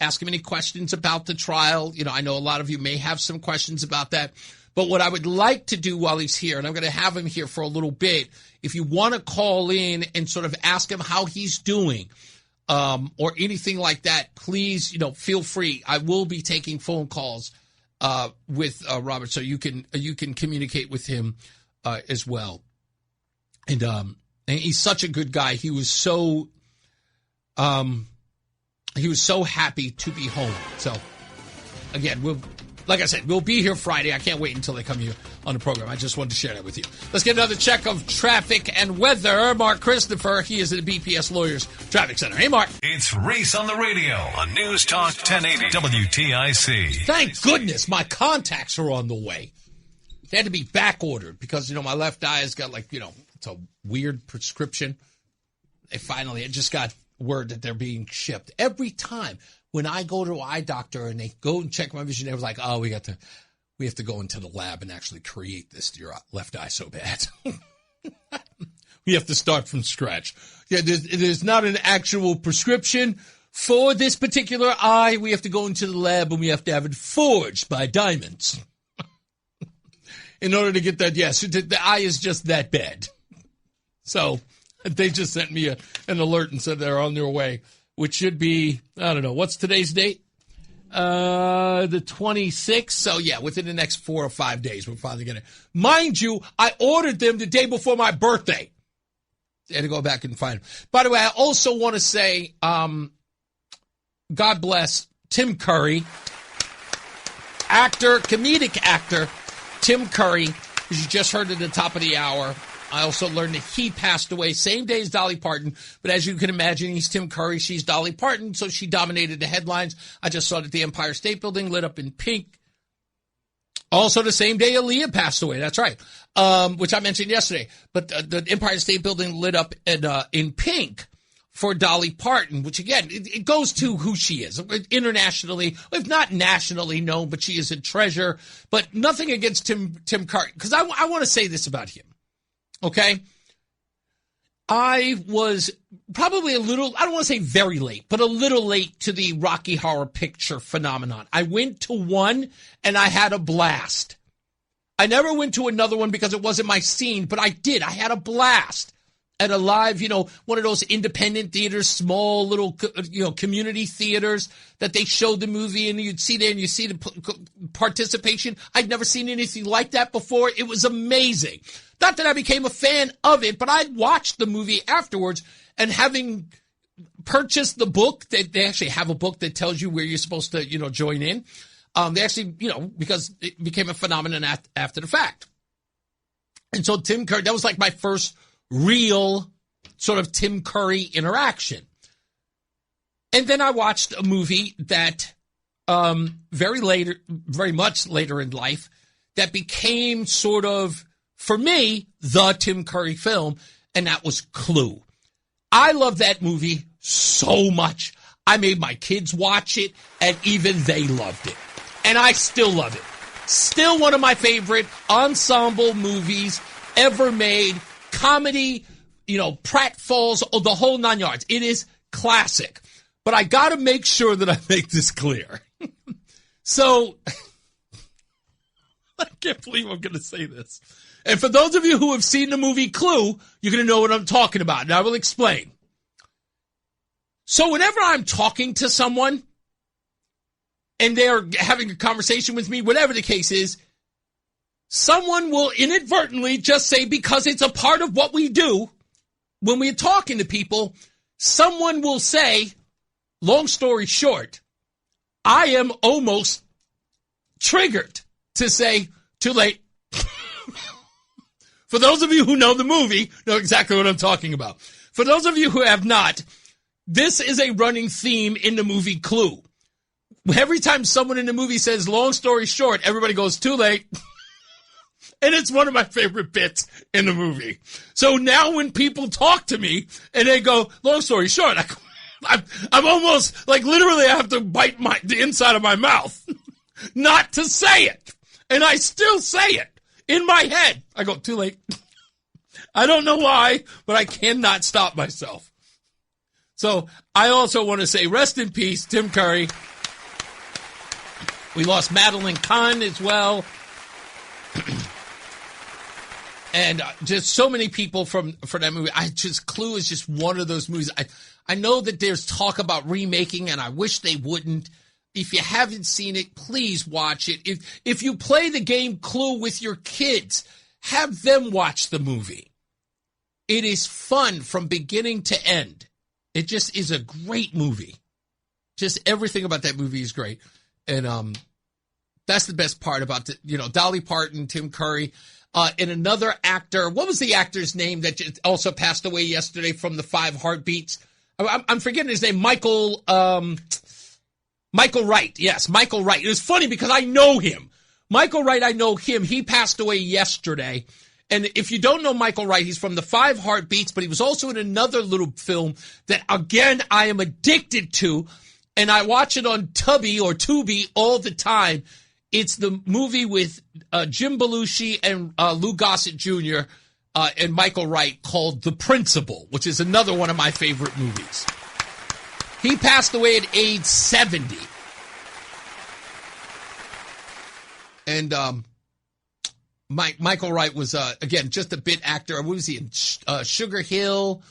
ask him any questions about the trial. I know a lot of you may have some questions about that. But what I would like to do while he's here, and I'm going to have him here for a little bit, if you want to call in and sort of ask him how he's doing or anything like that, please, feel free. I will be taking phone calls with Robert, so you can communicate with him as well. And he's such a good guy. He was so happy to be home. So again, like I said, we'll be here Friday. I can't wait until they come here on the program. I just wanted to share that with you. Let's get another check of traffic and weather. Mark Christopher, he is at the BPS Lawyers Traffic Center. Hey, Mark. It's Reese on the radio on News Talk 1080 WTIC. Thank goodness my contacts are on the way. They had to be back ordered because, my left eye has got it's a weird prescription. I just got word that they're being shipped every time. When I go to an eye doctor and they go and check my vision, they was like, oh, we have to go into the lab and actually create this. Your left eye so bad. We have to start from scratch. Yeah, there's not an actual prescription for this particular eye. We have to go into the lab and we have to have it forged by diamonds in order to get that. Yes, the eye is just that bad. So they just sent me an alert and said they're on their way. Which should be, I don't know, what's today's date? The 26th. So, yeah, within the next 4 or 5 days, we're finally going to. Mind you, I ordered them the day before my birthday. I had to go back and find them. By the way, I also want to say, God bless Tim Curry, comedic actor Tim Curry, as you just heard at the top of the hour. I also learned that he passed away same day as Dolly Parton. But as you can imagine, he's Tim Curry. She's Dolly Parton, so she dominated the headlines. I just saw that the Empire State Building lit up in pink. Also the same day Aaliyah passed away. That's right, which I mentioned yesterday. But the Empire State Building lit up in pink for Dolly Parton, which, again, it goes to who she is. Internationally, if not nationally known, but she is a treasure. But nothing against Tim Curry, because I want to say this about him. Okay, I was probably a little, I don't want to say very late, but a little late to the Rocky Horror Picture phenomenon. I went to one and I had a blast. I never went to another one because it wasn't my scene, but I did. I had a blast at a live, one of those independent theaters, small little, community theaters that they showed the movie, and you'd see there and you see the participation. I'd never seen anything like that before. It was amazing. Not that I became a fan of it, but I'd watched the movie afterwards, and having purchased the book, they actually have a book that tells you where you're supposed to, join in. They actually, because it became a phenomenon after the fact. And so Tim Curry, that was like my first real sort of Tim Curry interaction. And then I watched a movie that very much later in life, that became sort of, for me, the Tim Curry film, and that was Clue. I love that movie so much. I made my kids watch it, and even they loved it. And I still love it. Still one of my favorite ensemble movies ever made. Comedy, pratfalls, the whole 9 yards. It is classic. But I got to make sure that I make this clear. So, I can't believe I'm going to say this. And for those of you who have seen the movie Clue, you're going to know what I'm talking about. And I will explain. So whenever I'm talking to someone and they're having a conversation with me, whatever the case is, someone will inadvertently just say, because it's a part of what we do when we're talking to people, someone will say, long story short, I am almost triggered to say, too late. For those of you who know the movie, know exactly what I'm talking about. For those of you who have not, this is a running theme in the movie Clue. Every time someone in the movie says, long story short, everybody goes, too late. And it's one of my favorite bits in the movie. So now when people talk to me and they go, long story short, I'm almost like literally I have to bite the inside of my mouth not to say it. And I still say it in my head. I go, too late. I don't know why, but I cannot stop myself. So I also want to say rest in peace, Tim Curry. We lost Madeline Kahn as well. And just so many people for that movie. Clue is just one of those movies. I know that there's talk about remaking, and I wish they wouldn't. If you haven't seen it, please watch it. If you play the game Clue with your kids, have them watch the movie. It is fun from beginning to end. It just is a great movie. Just everything about that movie is great. And that's the best part about it. Dolly Parton, Tim Curry. And another actor, what was the actor's name that also passed away yesterday from the 5 Heartbeats? I'm forgetting his name. Michael Wright. Yes, Michael Wright. It was funny because I know him. Michael Wright, I know him. He passed away yesterday. And if you don't know Michael Wright, he's from the 5 Heartbeats, but he was also in another little film that, again, I am addicted to. And I watch it on Tubi all the time. It's the movie with Jim Belushi and Lou Gossett Jr. And Michael Wright called The Principal, which is another one of my favorite movies. He passed away at age 70. And Michael Wright was, again, just a bit actor. What was he in? Sugar Hill,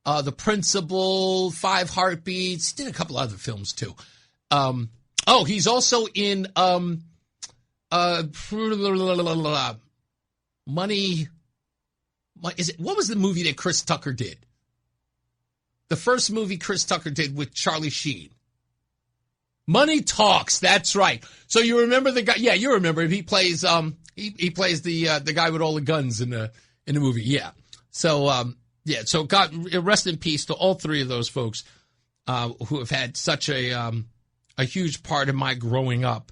The Principal, 5 Heartbeats. He did a couple other films, too. He's also in... Money. What was the movie that Chris Tucker did? The first movie Chris Tucker did with Charlie Sheen. Money Talks. That's right. So you remember the guy? Yeah, you remember him. He plays he plays the guy with all the guns in the movie. Yeah. So So God rest in peace to all 3 of those folks who have had such a huge part of my growing up.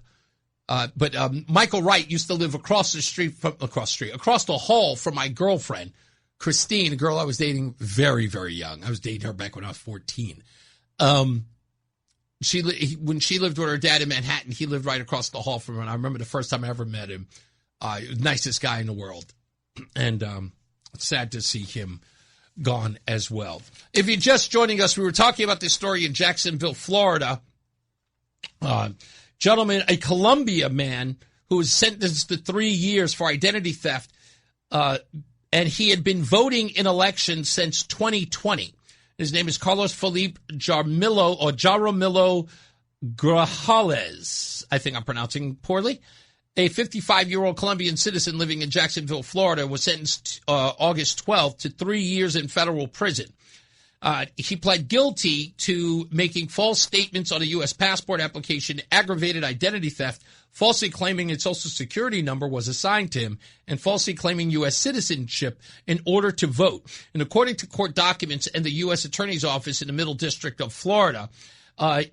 But Michael Wright used to live across the hall from my girlfriend, Christine, a girl I was dating very, very young. I was dating her back when I was 14. When she lived with her dad in Manhattan, he lived right across the hall from her. And I remember the first time I ever met him. Nicest guy in the world. And sad to see him gone as well. If you're just joining us, we were talking about this story in Jacksonville, Florida. Gentleman, a Columbia man who was sentenced to 3 years for identity theft, and he had been voting in elections since 2020. His name is Carlos Felipe Jaramillo Grajales, I think I'm pronouncing poorly, a 55-year-old Colombian citizen living in Jacksonville, Florida, was sentenced August 12th to 3 years in federal prison. He pled guilty to making false statements on a U.S. passport application, aggravated identity theft, falsely claiming a Social Security number was assigned to him, and falsely claiming U.S. citizenship in order to vote. And according to court documents and the U.S. Attorney's Office in the Middle District of Florida,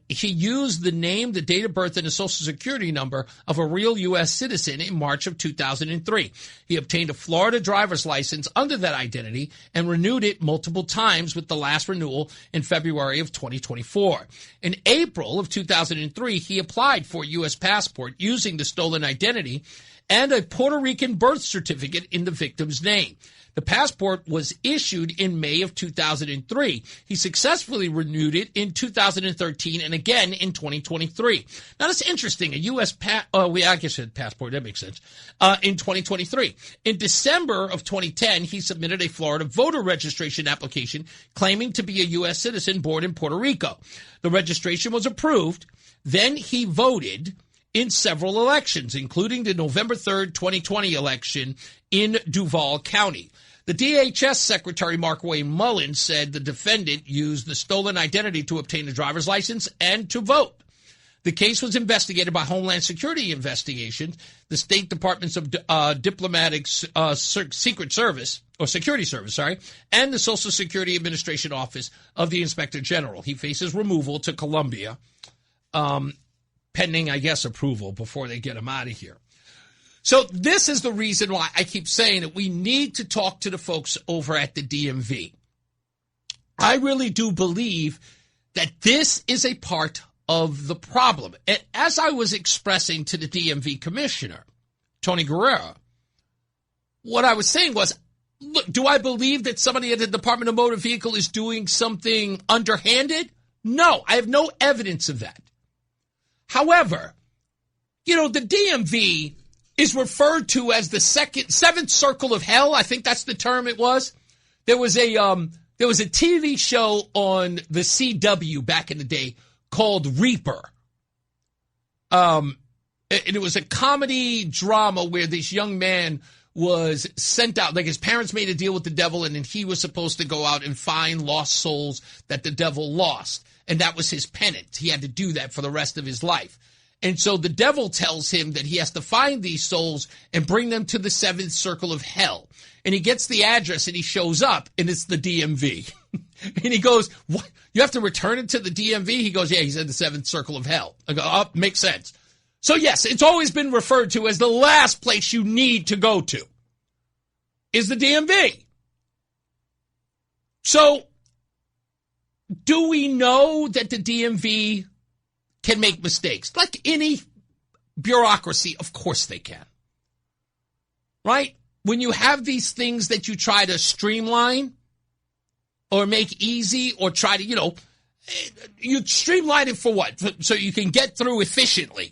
he used the name, the date of birth, and the Social Security number of a real U.S. citizen in March of 2003. He obtained a Florida driver's license under that identity and renewed it multiple times, with the last renewal in February of 2024. In April of 2003, he applied for a U.S. passport using the stolen identity and a Puerto Rican birth certificate in the victim's name. The passport was issued in May of 2003. He successfully renewed it in 2013 and again in 2023. Now, that's interesting. A U.S. passport, that makes sense, in 2023. In December of 2010, he submitted a Florida voter registration application claiming to be a U.S. citizen born in Puerto Rico. The registration was approved. Then he voted in several elections, including the November 3rd, 2020 election in Duval County. The DHS Secretary Mark Wayne Mullen said the defendant used the stolen identity to obtain a driver's license and to vote. The case was investigated by Homeland Security Investigations, the State Departments of Secret Service, or Security Service, and the Social Security Administration Office of the Inspector General. He faces removal to Colombia, pending, I guess, approval before they get him out of here. So this is the reason why I keep saying that we need to talk to the folks over at the DMV. I really do believe that this is a part of the problem. And as I was expressing to the DMV commissioner, Tony Guerrera, what I was saying was, look, do I believe that somebody at the Department of Motor Vehicle is doing something underhanded? No, I have no evidence of that. However, the DMV is referred to as the seventh circle of hell. I think that's the term it was. There was a TV show on the CW back in the day called Reaper. And it was a comedy drama where this young man was sent out, like his parents made a deal with the devil, and then he was supposed to go out and find lost souls that the devil lost. And that was his penance. He had to do that for the rest of his life. And so the devil tells him that he has to find these souls and bring them to the seventh circle of hell. And he gets the address and he shows up, and it's the DMV. And he goes, "What? You have to return it to the DMV?" He goes, "Yeah, he's in the seventh circle of hell." I go, "Oh, makes sense." So yes, it's always been referred to as the last place you need to go to is the DMV. So do we know that the DMV can make mistakes? Like any bureaucracy, of course they can. Right? When you have these things that you try to streamline or make easy or try to, you streamline it for what? So you can get through efficiently.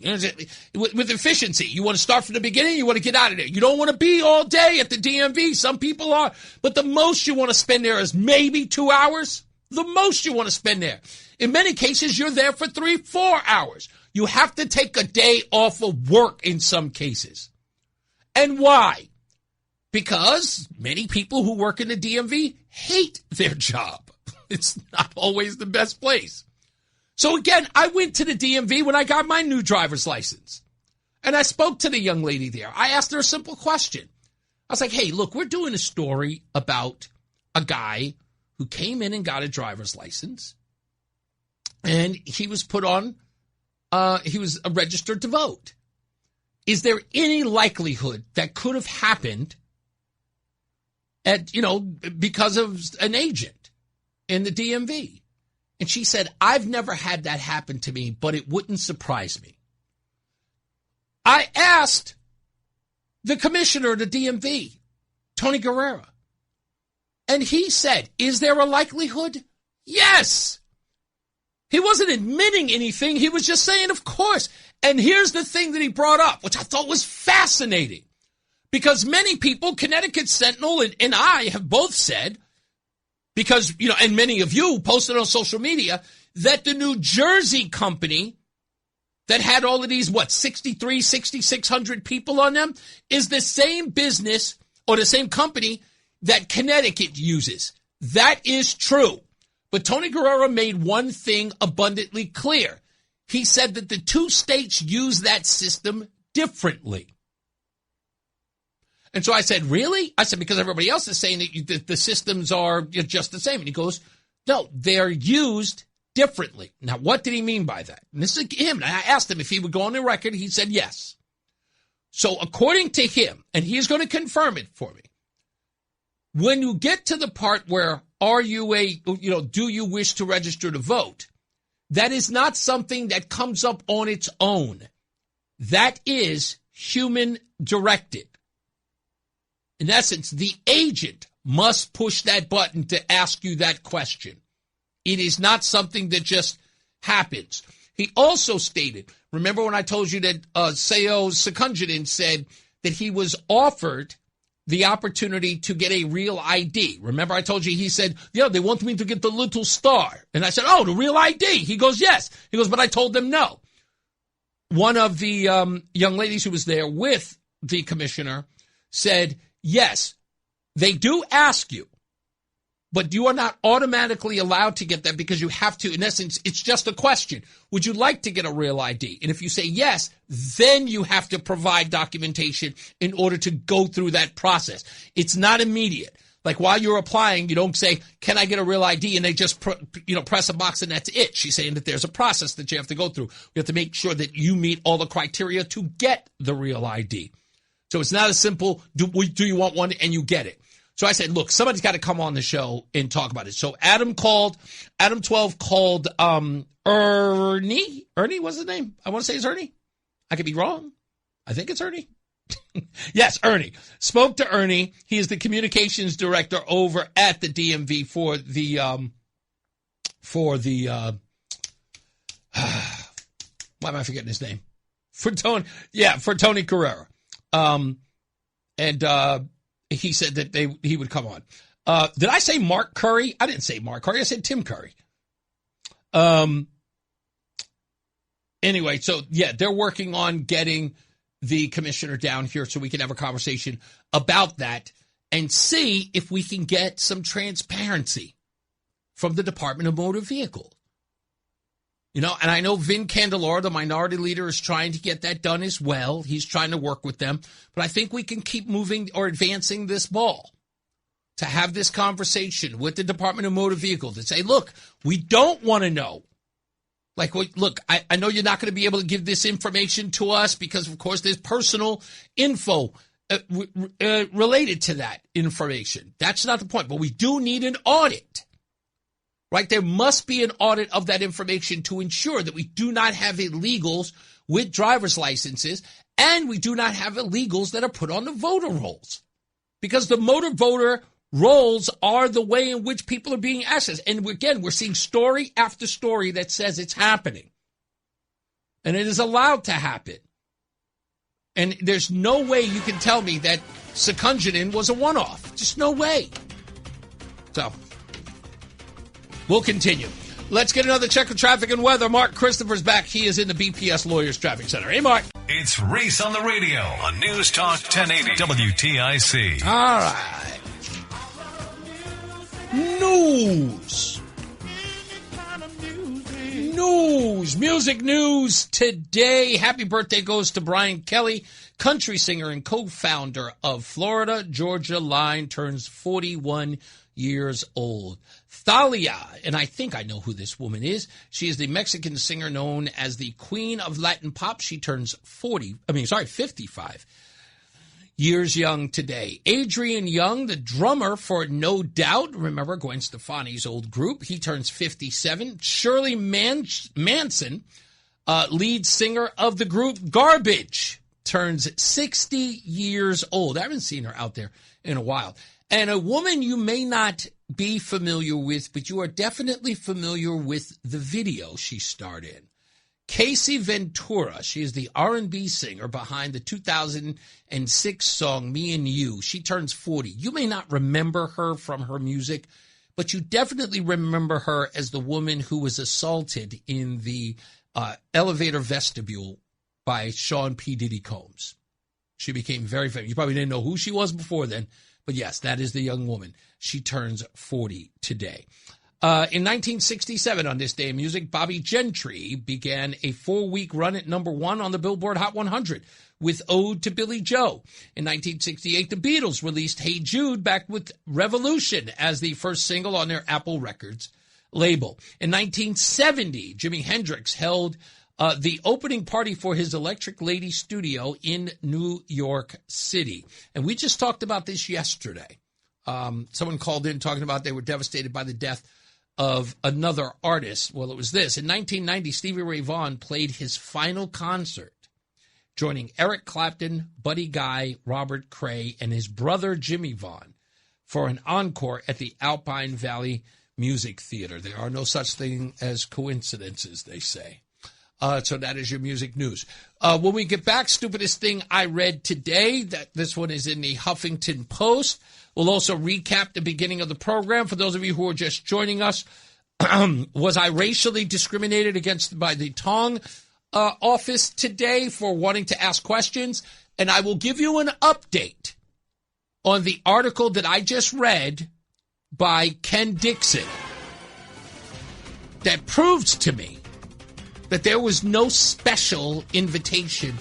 With efficiency, you want to start from the beginning, you want to get out of there. You don't want to be all day at the DMV. Some people are. But the most you want to spend there is maybe 2 hours. The most you want to spend there. In many cases, you're there for 3-4 hours. You have to take a day off of work in some cases. And why? Because many people who work in the DMV hate their job. It's not always the best place. So again, I went to the DMV when I got my new driver's license. And I spoke to the young lady there. I asked her a simple question. I was like, "Hey, look, we're doing a story about a guy who came in and got a driver's license. And he was put on, he was registered to vote. Is there any likelihood that could have happened because of an agent in the DMV?" And she said, "I've never had that happen to me, but it wouldn't surprise me." I asked the commissioner of the DMV, Tony Guerrera, and he said, "Is there a likelihood?" Yes. He wasn't admitting anything. He was just saying, of course. And here's the thing that he brought up, which I thought was fascinating. Because many people, Connecticut Sentinel and I have both said, because, and many of you posted on social media, that the New Jersey company that had all of these, 6,600 people on them, is the same business or the same company that Connecticut uses. That is true. But Tony Guerrera made one thing abundantly clear. He said that the two states use that system differently. And so I said, really? I said, because everybody else is saying that the systems are just the same. And he goes, no, they're used differently. Now, what did he mean by that? And this is him. And I asked him if he would go on the record. He said yes. So according to him, and he is going to confirm it for me, when you get to the part where do you wish to register to vote, that is not something that comes up on its own. That is human directed. In essence, the agent must push that button to ask you that question. It is not something that just happens. He also stated, remember when I told you that Sal Secunzion said that he was offered the opportunity to get a real ID. Remember I told you, he said, they want me to get the little star. And I said, oh, the real ID. He goes, yes. He goes, but I told them no. One of the young ladies who was there with the commissioner said, yes, they do ask you, but you are not automatically allowed to get that because you have to, in essence, it's just a question. Would you like to get a real ID? And if you say yes, then you have to provide documentation in order to go through that process. It's not immediate. Like while you're applying, you don't say, can I get a real ID? And they just, press a box and that's it. She's saying that there's a process that you have to go through. You have to make sure that you meet all the criteria to get the real ID. So it's not as simple, do you want one, and you get it. So I said, look, somebody's got to come on the show and talk about it. So Adam 12 called Ernie. Ernie, what's his name? I want to say it's Ernie. I could be wrong. I think it's Ernie. Yes, Ernie. Spoke to Ernie. He is the communications director over at the DMV for the why am I forgetting his name? For Tony Guerrera. He said that he would come on. Did I say Mark Curry? I didn't say Mark Curry. I said Tim Curry. Anyway, so yeah, they're working on getting the commissioner down here so we can have a conversation about that and see if we can get some transparency from the Department of Motor Vehicles. And I know Vin Candelora, the minority leader, is trying to get that done as well. He's trying to work with them. But I think we can keep moving or advancing this ball to have this conversation with the Department of Motor Vehicles to say, look, we don't want to know. Like, look, I know you're not going to be able to give this information to us because, of course, there's personal info related to that information. That's not the point. But we do need an audit. Right? There must be an audit of that information to ensure that we do not have illegals with driver's licenses and we do not have illegals that are put on the voter rolls. Because the motor voter rolls are the way in which people are being accessed. And again, we're seeing story after story that says it's happening. And it is allowed to happen. And there's no way you can tell me that Secunzion was a one-off. Just no way. So we'll continue. Let's get another check of traffic and weather. Mark Christopher's back. He is in the BPS Lawyers Traffic Center. Hey, Mark. It's Reese on the radio on News Talk 1080 WTIC. All right. News. Music news today. Happy birthday goes to Brian Kelly, country singer and co-founder of Florida Georgia Line, turns 41 years old. Thalia, and I think I know who this woman is. She is the Mexican singer known as the Queen of Latin Pop. She turns 55 years young today. Adrian Young, the drummer for No Doubt, remember Gwen Stefani's old group, he turns 57. Shirley Manson, lead singer of the group Garbage, turns 60 years old. I haven't seen her out there in a while. And a woman you may not be familiar with, but you are definitely familiar with the video she starred in. Casey Ventura, she is the R&B singer behind the 2006 song Me and You. She turns 40. You may not remember her from her music, but you definitely remember her as the woman who was assaulted in the Elevator Vestibule by Sean P. Diddy Combs. She became very famous. You probably didn't know who she was before then, but yes, that is the young woman. She turns 40 today. In 1967, on this day in music, Bobby Gentry began a 4-week run at #1 on the Billboard Hot 100 with Ode to Billy Joe. In 1968, the Beatles released Hey Jude, back with Revolution as the first single on their Apple Records label. In 1970, Jimi Hendrix held the opening party for his Electric Lady studio in New York City. And we just talked about this yesterday. Someone called in talking about they were devastated by the death of another artist. Well, it was this. In 1990, Stevie Ray Vaughan played his final concert, joining Eric Clapton, Buddy Guy, Robert Cray, and his brother Jimmy Vaughan for an encore at the Alpine Valley Music Theater. There are no such thing as coincidences, they say. So that is your music news. When we get back, stupidest thing I read today. This one is in the Huffington Post. We'll also recap the beginning of the program. For those of you who are just joining us, was I racially discriminated against by the Tong office today for wanting to ask questions? And I will give you an update on the article that I just read by Ken Dixon that proves to me that there was no special invitation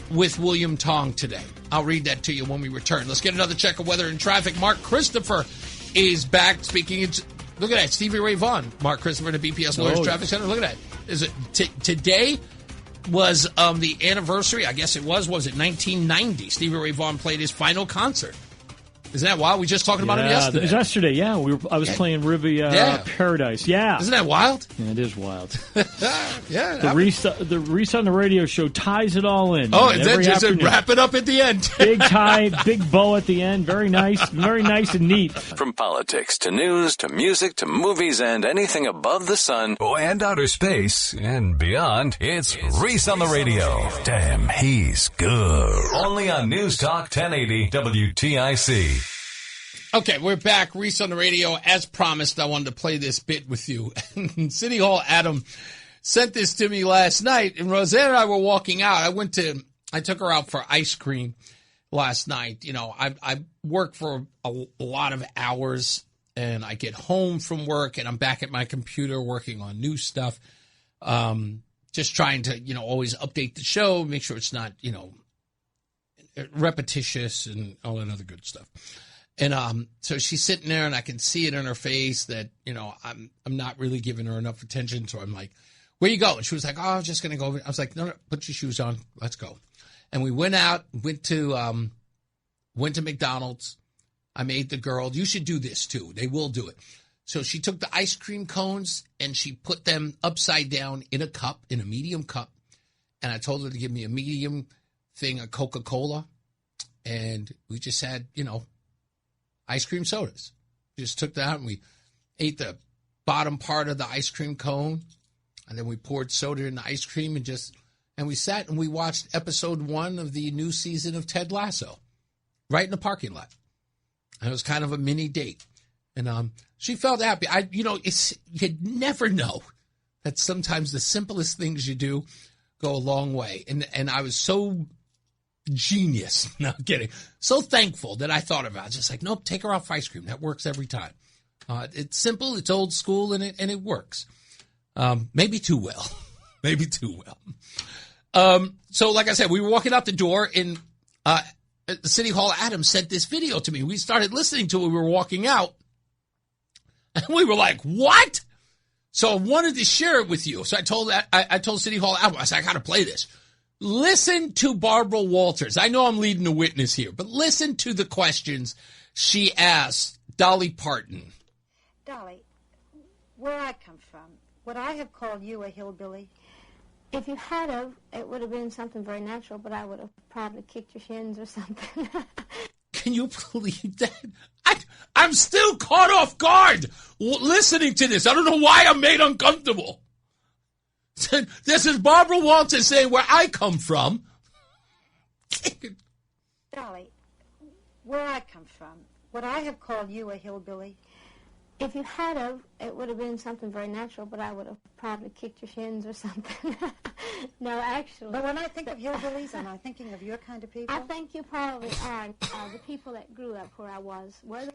with William Tong today. I'll read that to you when we return. Let's get another check of weather and traffic. Mark Christopher is back speaking. Look at that. Stevie Ray Vaughan. Mark Christopher at BPS Lawyers Traffic Center. Look at that. Is it today was the anniversary? I guess it was it 1990? Stevie Ray Vaughan played his final concert. Isn't that wild? We were just talking about him yesterday. Yesterday, yeah. I was playing Riviera Paradise. Yeah. Isn't that wild? Yeah, it is wild. Yeah. The Reese on the Radio Show ties it all in. Oh, and then just wrap it up at the end. Big tie, big bow at the end. Very nice and neat. From politics to news to music to movies and anything above the sun and outer space and beyond, it's Reese on the Radio. Damn, he's good. Only on NewsTalk 1080 WTIC. Okay, we're back. Reese on the Radio. As promised, I wanted to play this bit with you. City Hall Adam sent this to me last night, and Rozan and I were walking out. I took her out for ice cream last night. You know, I work for a lot of hours, and I get home from work, and I'm back at my computer working on new stuff. Just trying to, always update the show, make sure it's not, repetitious and all that other good stuff. And so she's sitting there, and I can see it in her face that, I'm not really giving her enough attention. So I'm like, where you going? She was like, oh, I was just going to go over. I was like, no, put your shoes on. Let's go. And we went out, went to McDonald's. I made the girl, you should do this too. They will do it. So she took the ice cream cones and she put them upside down in a medium cup. And I told her to give me a medium thing of Coca-Cola. And we just had, ice cream sodas. We just took that and we ate the bottom part of the ice cream cone. And then we poured soda in the ice cream and we sat and we watched episode 1 of the new season of Ted Lasso right in the parking lot. And it was kind of a mini date. And she felt happy. You'd never know that sometimes the simplest things you do go a long way. And I was so genius, not kidding, so thankful that I thought about it. Just like, nope, take her out for ice cream. That works every time. It's simple, it's old school, and it works. Maybe too well. Maybe too well. So like I said, we were walking out the door in City Hall. Adam sent this video to me. We started listening to it. We were walking out. And we were like, what? So I wanted to share it with you. So I told City Hall Adam, I said, I got to play this. Listen to Barbara Walters. I know I'm leading the witness here, but listen to the questions she asked Dolly Parton. Dolly, where I come from, would I have called you a hillbilly? If you had of, it would have been something very natural, but I would have probably kicked your shins or something. Can you believe that? I'm still caught off guard listening to this. I don't know why I'm made uncomfortable. This is Barbara Walters saying where I come from. Dolly, where I come from, would I have called you a hillbilly? If you had of, it would have been something very natural, but I would have probably kicked your shins or something. No, actually. But when I think of hillbillies, am I thinking of your kind of people? I think you probably are. The people that grew up where I was were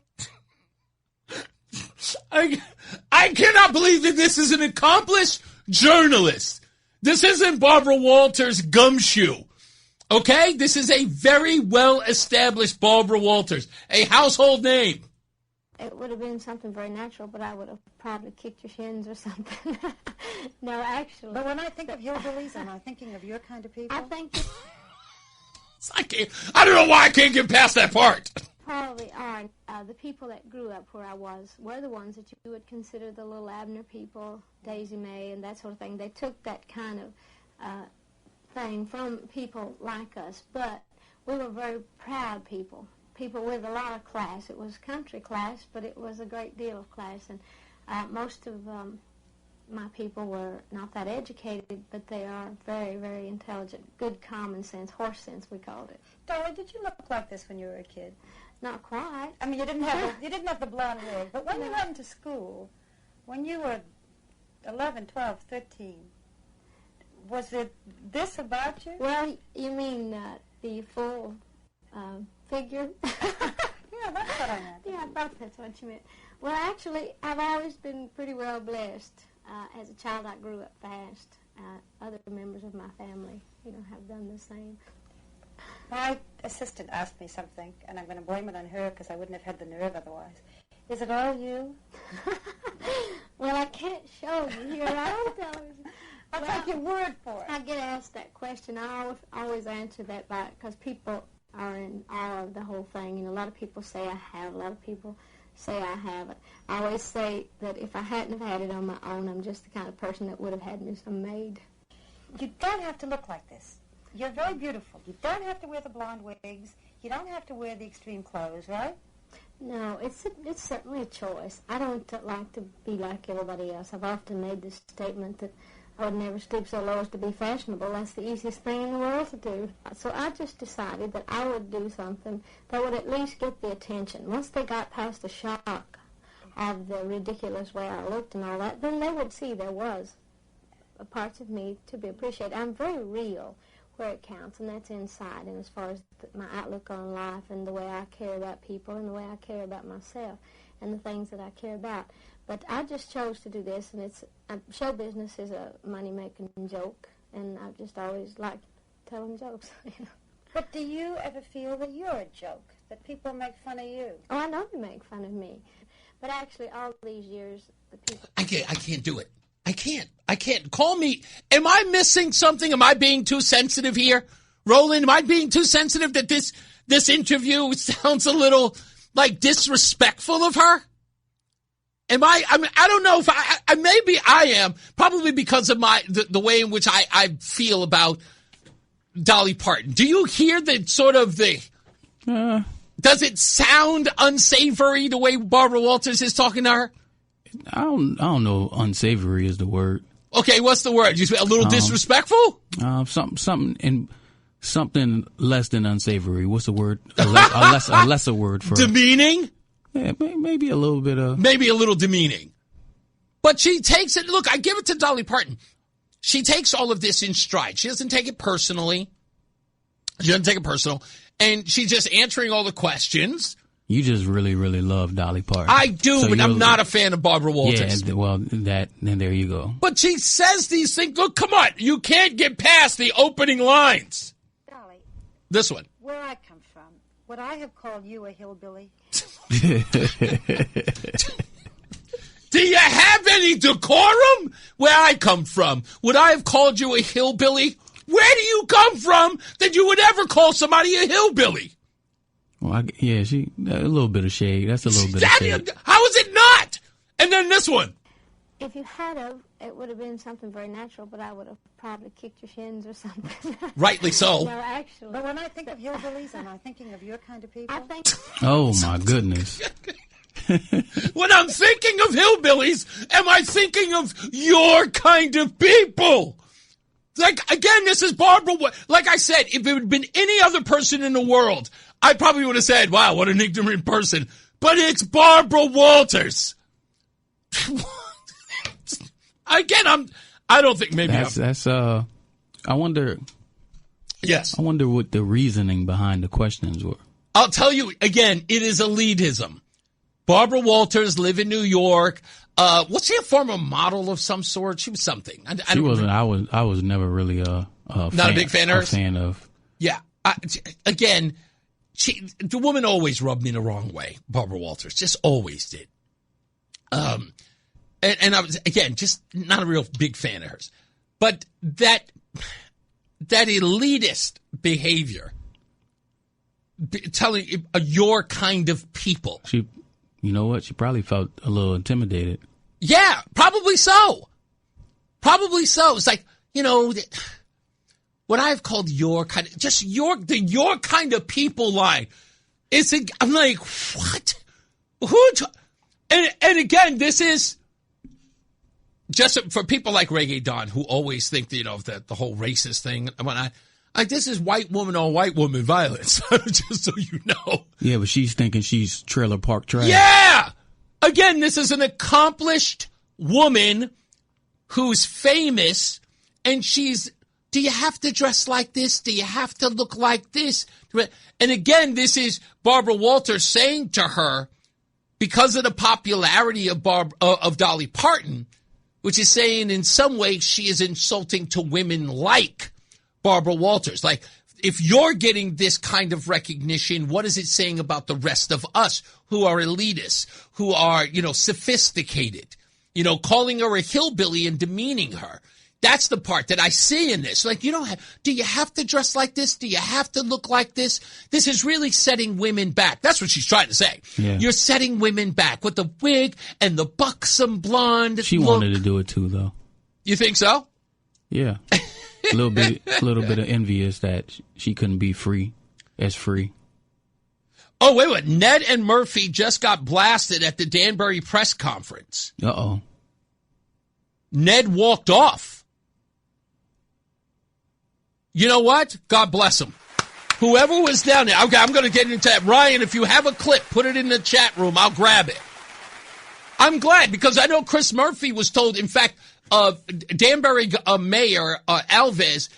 I cannot believe that this is an accomplished journalist. This isn't Barbara Walters' gumshoe. Okay? This is a very well-established Barbara Walters, a household name. It would have been something very natural, but I would have probably kicked your shins or something. No, actually. But when I think of hillbillies, am I thinking of your kind of people? I think I don't know why I can't get past that part. Probably are. The people that grew up where I was were the ones that you would consider the little Abner people, Daisy May and that sort of thing. They took that kind of thing from people like us, but we were very proud people. People with a lot of class. It was country class, but it was a great deal of class. And most of my people were not that educated, but they are very, very intelligent. Good common sense, horse sense, we called it. Dolly, did you look like this when you were a kid? Not quite. I mean, you didn't have the blonde wig, but when you went to school, when you were 11, 12, 13, was it this about you? Well, you mean the full figure? Yeah, that's what I meant. Yeah, I thought that's what you meant. Well, actually, I've always been pretty well blessed. As a child, I grew up fast. Other members of my family, have done the same. My assistant asked me something, and I'm going to blame it on her because I wouldn't have had the nerve otherwise. Is it all you? Well, I can't show you here. I'll tell you. I'll take your word for it. I get asked that question. I always answer that back because people are in awe of the whole thing. A lot of people say I have. A lot of people say I haven't. I always say that if I hadn't have had it on my own, I'm just the kind of person that would have had me some maid. You don't have to look like this. You're very beautiful. You don't have to wear the blonde wigs. You don't have to wear the extreme clothes, right? No, it's certainly a choice. I don't like to be like everybody else. I've often made this statement that I would never stoop so low as to be fashionable. That's the easiest thing in the world to do. So I just decided that I would do something that would at least get the attention. Once they got past the shock of the ridiculous way I looked and all that, then they would see there was parts of me to be appreciated. I'm very real where it counts, and that's inside, and as far as my outlook on life and the way I care about people and the way I care about myself and the things that I care about. But I just chose to do this, and show business is a money-making joke, and I've just always liked telling jokes. But do you ever feel that you're a joke, that people make fun of you? Oh, I know they make fun of me. But actually, all these years, the people... I can't do it. I can't. Call me. Am I missing something? Am I being too sensitive here? Roland, am I being too sensitive that this interview sounds a little, disrespectful of her? Am I mean, I don't know if maybe I am, probably because of the way in which I feel about Dolly Parton. Do you hear does it sound unsavory the way Barbara Walters is talking to her? I don't know. Unsavory is the word. Okay, what's the word? A little disrespectful? Something less than unsavory. What's the word? A lesser word for demeaning. Yeah, maybe a little bit of. Maybe a little demeaning. But she takes it. Look, I give it to Dolly Parton. She takes all of this in stride. She doesn't take it personally. And she's just answering all the questions. You just really, really love Dolly Parton. I do, but I'm not a fan of Barbara Walters. Yeah, well, then there you go. But she says these things. Look, come on. You can't get past the opening lines. Dolly. This one. Where I come from, would I have called you a hillbilly? Do you have any decorum? Where I come from, would I have called you a hillbilly? Where do you come from that you would ever call somebody a hillbilly? Well, a little bit of shade. That's a little bit of shade. How is it not? And then this one. If you had of, it would have been something very natural, but I would have probably kicked your shins or something. Rightly so. No, actually. But when I think of hillbillies, am I thinking of your kind of people? I think. Oh, my goodness. When I'm thinking of hillbillies, am I thinking of your kind of people? Again, this is Barbara. Like I said, if it had been any other person in the world, I probably would have said, wow, what an ignorant person. But it's Barbara Walters. Again, I don't think maybe that's I wonder. Yes. I wonder what the reasoning behind the questions were. I'll tell you again, it is elitism. Barbara Walters lived in New York. Was she a former model of some sort? She was something. She wasn't. I was never really a big fan of hers? A fan of. Yeah. Again, the woman always rubbed me the wrong way. Barbara Walters just always did. And I was, again, just not a real big fan of hers. But that elitist behavior, telling your kind of people. You know what? She probably felt a little intimidated. Yeah, probably so. Probably so. It's like, what I've called your kind of, just your kind of people line. I'm like, what? And again, this is just for people like Reggae Don who always think, the whole racist thing and whatnot. This is white woman on white woman violence, just so you know. Yeah, but she's thinking she's trailer park trash. Yeah! Again, this is an accomplished woman who's famous, and do you have to dress like this? Do you have to look like this? And again, this is Barbara Walters saying to her, because of the popularity of Dolly Parton, which is saying in some ways she is insulting to women like Barbara Walters. Like, if you're getting this kind of recognition, what is it saying about the rest of us who are elitists, who are, sophisticated, calling her a hillbilly and demeaning her? That's the part that I see in this. Like, do you have to dress like this? Do you have to look like this? This is really setting women back. That's what she's trying to say. Yeah. You're setting women back with the wig and the buxom blonde. She wanted to do it too, though. You think so? Yeah. A little bit of envious that she couldn't be free. Oh, wait. Ned and Murphy just got blasted at the Danbury press conference. Uh-oh. Ned walked off. You know what? God bless him. Whoever was down there. Okay, I'm going to get into that. Ryan, if you have a clip, put it in the chat room. I'll grab it. I'm glad because I know Chris Murphy was told, in fact, Danbury Mayor Alves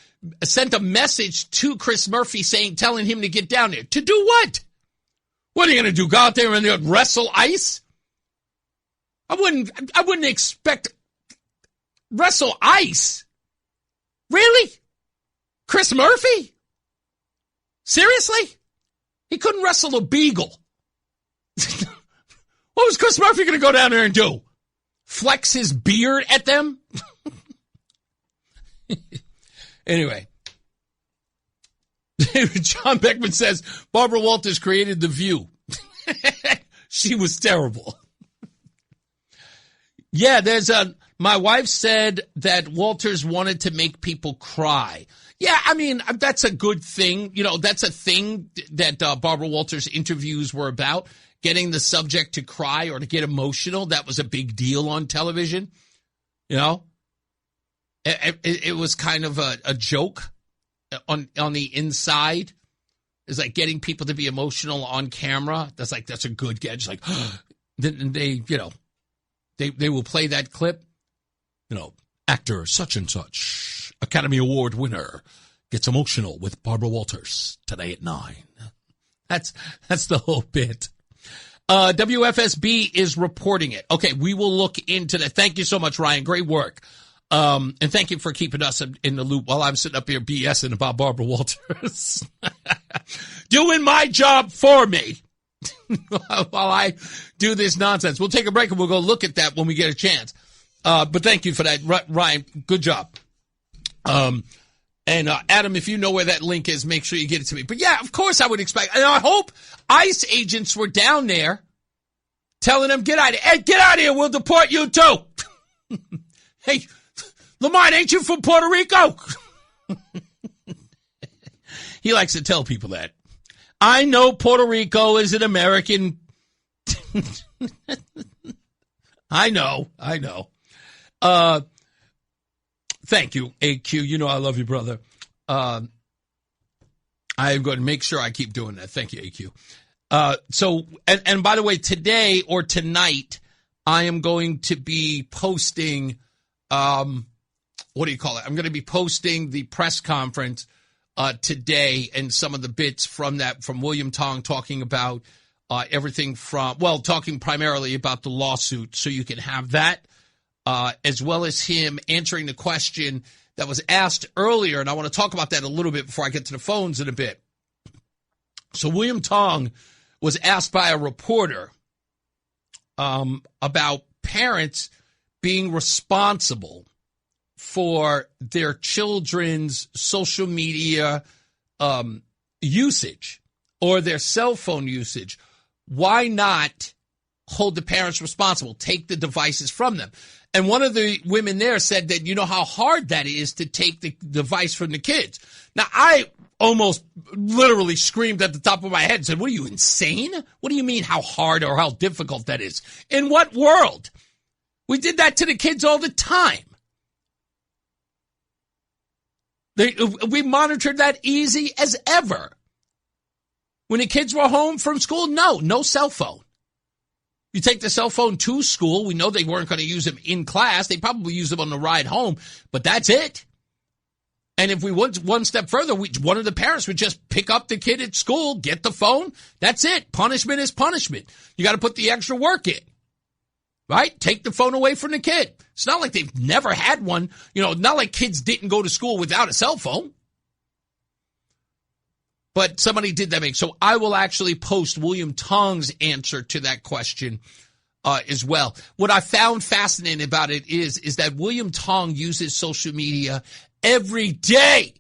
sent a message to Chris Murphy telling him to get down there. To do what? What are you going to do? Go out there and wrestle ice? I wouldn't expect wrestle ice. Really? Chris Murphy? Seriously? He couldn't wrestle a beagle. What was Chris Murphy going to go down there and do? Flex his beard at them? Anyway. John Beckman says, Barbara Walters created The View. She was terrible. Yeah, my wife said that Walters wanted to make people cry. Yeah, I mean, that's a good thing. That's a thing that Barbara Walters' interviews were about, getting the subject to cry or to get emotional. That was a big deal on television. It was kind of a joke on the inside. It's like getting people to be emotional on camera. That's a good gag. It's like, then they will play that clip. Actor such and such, Academy Award winner, gets emotional with Barbara Walters today at 9. That's the whole bit. WFSB is reporting it. Okay, we will look into that. Thank you so much, Ryan. Great work. And thank you for keeping us in the loop while I'm sitting up here BSing about Barbara Walters. Doing my job for me while I do this nonsense. We'll take a break and we'll go look at that when we get a chance. But thank you for that, Ryan. Good job. And Adam, if you know where that link is, make sure you get it to me. But yeah, of course I would expect, and I hope ICE agents were down there telling them, get out of here. Hey, get out of here. We'll deport you too. Hey, Lamont, ain't you from Puerto Rico? He likes to tell people that. I know Puerto Rico is an American. I know. Thank you, AQ. I love you, brother. I am going to make sure I keep doing that. Thank you, AQ. So, by the way, today or tonight, I am going to be posting, what do you call it? I'm going to be posting the press conference today and some of the bits from that, from William Tong talking about everything from, talking primarily about the lawsuit. So you can have that, as well as him answering the question that was asked earlier. And I want to talk about that a little bit before I get to the phones in a bit. So William Tong was asked by a reporter about parents being responsible for their children's social media usage or their cell phone usage. Why not hold the parents responsible, take the devices from them? And one of the women there said that, you know how hard that is to take the device from the kids. Now, I almost literally screamed at the top of my head and said, what are you, insane? What do you mean how hard or how difficult that is? In what world? We did that to the kids all the time. We monitored that easy as ever. When the kids were home from school, no cell phone. You take the cell phone to school. We know they weren't going to use them in class. They probably use them on the ride home, but that's it. And if we went one step further, one of the parents would just pick up the kid at school, get the phone. That's it. Punishment is punishment. You got to put the extra work in, right? Take the phone away from the kid. It's not like they've never had one. Not like kids didn't go to school without a cell phone. But somebody did that. So I will actually post William Tong's answer to that question as well. What I found fascinating about it is that William Tong uses social media every day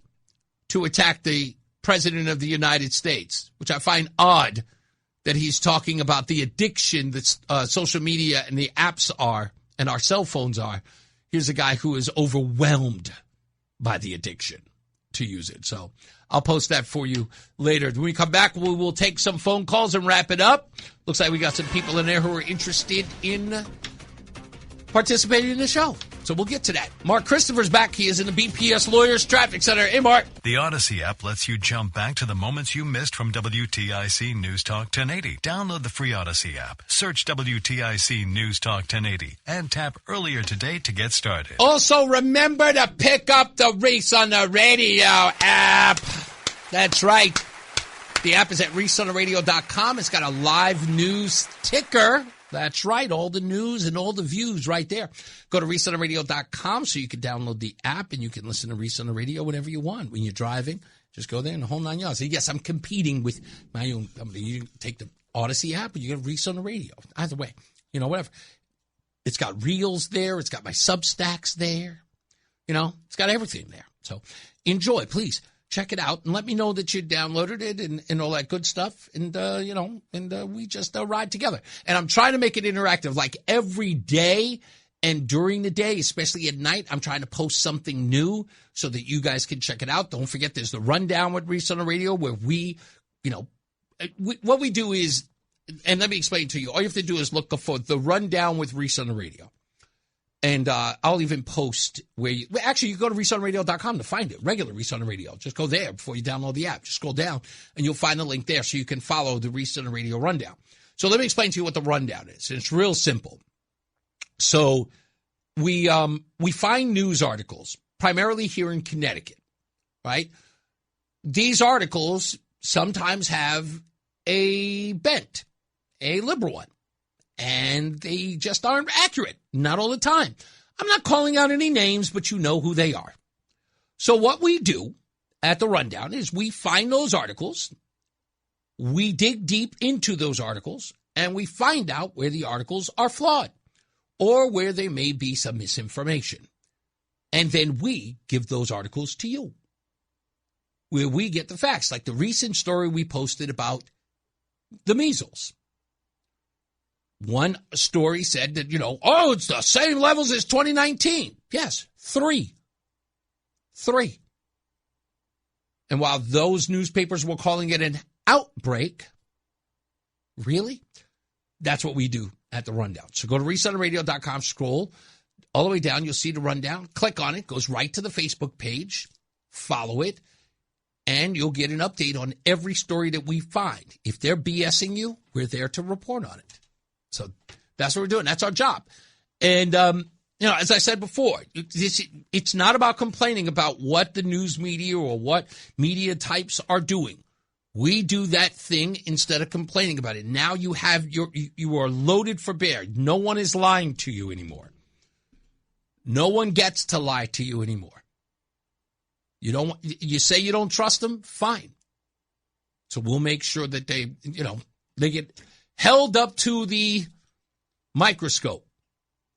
to attack the president of the United States, which I find odd that he's talking about the addiction that social media and the apps are and our cell phones are. Here's a guy who is overwhelmed by the addiction to use it. So I'll post that for you later. When we come back, we will take some phone calls and wrap it up. Looks like we got some people in there who are interested in participating in the show. So we'll get to that. Mark Christopher's back. He is in the BPS Lawyers Traffic Center. Hey, Mark. The Odyssey app lets you jump back to the moments you missed from WTIC News Talk 1080. Download the free Odyssey app. Search WTIC News Talk 1080 and tap earlier today to get started. Also, remember to pick up the Reese on the Radio app. That's right. The app is at ReeseOnTheRadio.com. It's got a live news ticker. That's right. All the news and all the views right there. Go to ReeseOnTheRadio.com so you can download the app and you can listen to Reese on the Radio whenever you want. When you're driving, just go there and the whole 9 yards. So yes, I'm competing with my own company. You take the Odyssey app or you get Reese on the Radio. Either way, whatever. It's got reels there. It's got my Substacks there. It's got everything there. So enjoy, please. Check it out and let me know that you downloaded it and all that good stuff. And, we just ride together. And I'm trying to make it interactive, like every day and during the day, especially at night. I'm trying to post something new so that you guys can check it out. Don't forget, there's the Rundown with Reese on the Radio where what we do is, and let me explain to you, all you have to do is look for the Rundown with Reese on the Radio. And I'll even post where you go to ReeseOnTheRadio.com to find it. Regular Reese on the Radio. Just go there before you download the app. Just scroll down and you'll find the link there so you can follow the Reese on the Radio Rundown. So let me explain to you what the Rundown is. It's real simple. So we find news articles, primarily here in Connecticut, right? These articles sometimes have a bent, a liberal one. And they just aren't accurate. Not all the time. I'm not calling out any names, but you know who they are. So what we do at the Rundown is we find those articles, we dig deep into those articles, and we find out where the articles are flawed or where there may be some misinformation. And then we give those articles to you, where we get the facts, like the recent story we posted about the measles. One story said that, it's the same levels as 2019. Yes, 3. And while those newspapers were calling it an outbreak, really? That's what we do at the Rundown. So go to ReeseOnTheRadio.com, scroll all the way down. You'll see the Rundown. Click on it. Goes right to the Facebook page. Follow it. And you'll get an update on every story that we find. If they're BSing you, we're there to report on it. So That's what we're doing. That's our job. And, as I said before, it's not about complaining about what the news media or what media types are doing. We do that thing instead of complaining about it. Now you are loaded for bear. No one is lying to you anymore. No one gets to lie to you anymore. You say you don't trust them? Fine. So we'll make sure that they get held up to the microscope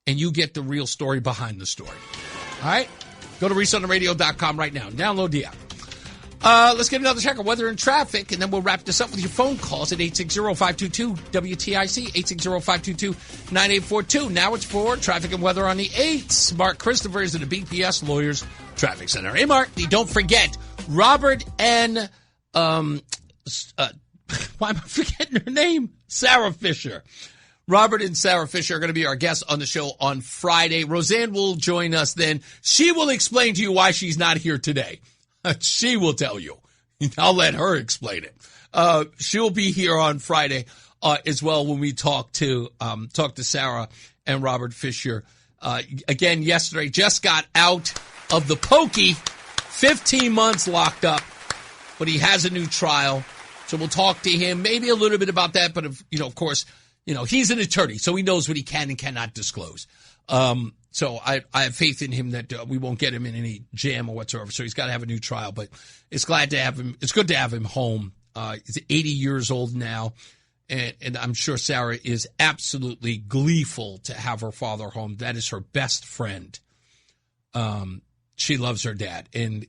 and you get the real story behind the story. All right? Go to ReeseOnTheRadio.com right now. Download the app. Let's get another check of weather and traffic, and then we'll wrap this up with your phone calls at 860-522-WTIC, 860-522-9842. Now it's for traffic and weather on the 8s. Mark Christopher is at the BPS Lawyers Traffic Center. Hey, Mark, don't forget, Robert and, why am I forgetting her name? Sarah Fisher. Robert and Sarah Fisher are going to be our guests on the show on Friday. Rozan will join us then. She will explain to you why she's not here today. She will tell you. I'll let her explain it. She'll be here on Friday as well when we talk to Sarah and Robert Fisher. Again, yesterday just got out of the pokey, 15 months locked up, but he has a new trial. So we'll talk to him, maybe a little bit about that, but of course, he's an attorney, so he knows what he can and cannot disclose. So I have faith in him that we won't get him in any jam or whatsoever. So he's got to have a new trial, but it's glad to have him. It's good to have him home. He's 80 years old now, and I'm sure Sarah is absolutely gleeful to have her father home. That is her best friend. She loves her dad, and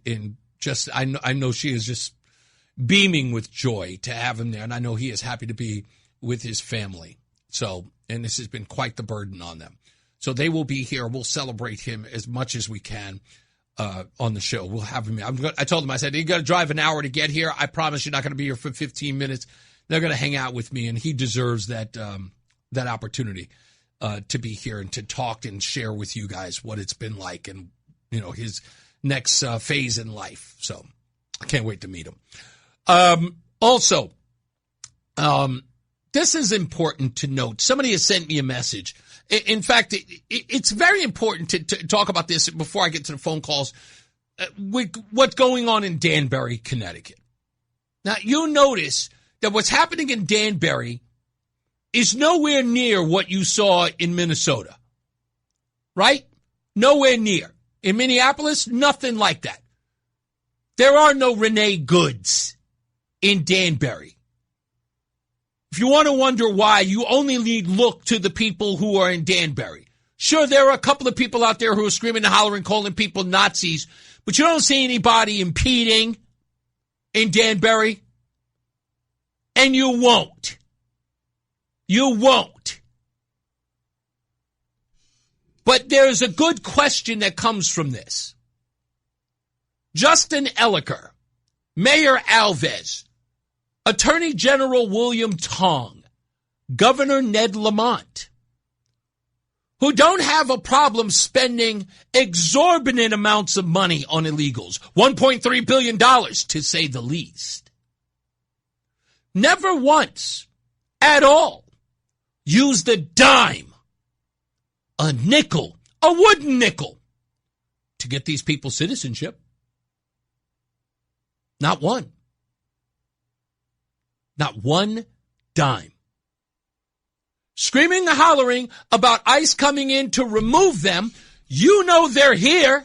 just I know she is just beaming with joy to have him there, and I know he is happy to be with his family. So, and this has been quite the burden on them. So they will be here. We'll celebrate him as much as we can on the show. We'll have him. I told him, I said, you got to drive an hour to get here. I promise you're not going to be here for 15 minutes. They're going to hang out with me, and he deserves that opportunity to be here and to talk and share with you guys what it's been like and, his next phase in life. So I can't wait to meet him. Also, this is important to note. Somebody has sent me a message. In fact, it's very important to talk about this before I get to the phone calls with what's going on in Danbury, Connecticut. Now, you'll notice that what's happening in Danbury is nowhere near what you saw in Minnesota, right? Nowhere near. In Minneapolis, nothing like that. There are no Renee Goods in Danbury. If you want to wonder why, you only need look to the people who are in Danbury. Sure, there are a couple of people out there who are screaming and hollering, calling people Nazis, but you don't see anybody impeding in Danbury. And you won't. You won't. But there's a good question that comes from this. Justin Elicker, Mayor Alves, Attorney General William Tong, Governor Ned Lamont, who don't have a problem spending exorbitant amounts of money on illegals, $1.3 billion to say the least, never once at all used a dime, a nickel, a wooden nickel to get these people citizenship. Not one. Not one dime. Screaming and hollering about ICE coming in to remove them. You know they're here.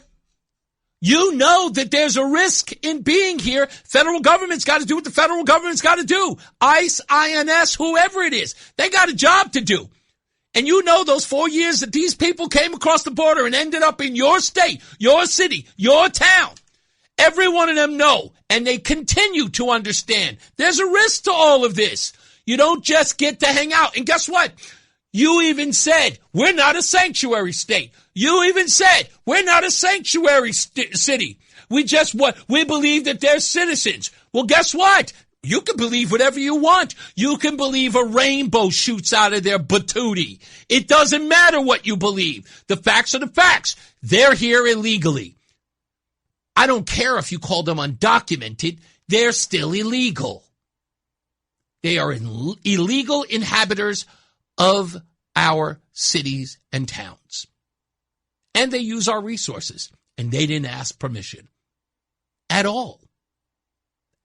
You know that there's a risk in being here. Federal government's got to do what the federal government's got to do. ICE, INS, whoever it is. They got a job to do. And you know those 4 years that these people came across the border and ended up in your state, your city, your town. Every one of them know, and they continue to understand. There's a risk to all of this. You don't just get to hang out. And guess what? You even said, we're not a sanctuary state. You even said, we're not a sanctuary city. We believe that they're citizens. Well, guess what? You can believe whatever you want. You can believe a rainbow shoots out of their patootie. It doesn't matter what you believe. The facts are the facts. They're here illegally. I don't care if you call them undocumented. They're still illegal. They are illegal inhabitants of our cities and towns. And they use our resources. And they didn't ask permission. At all.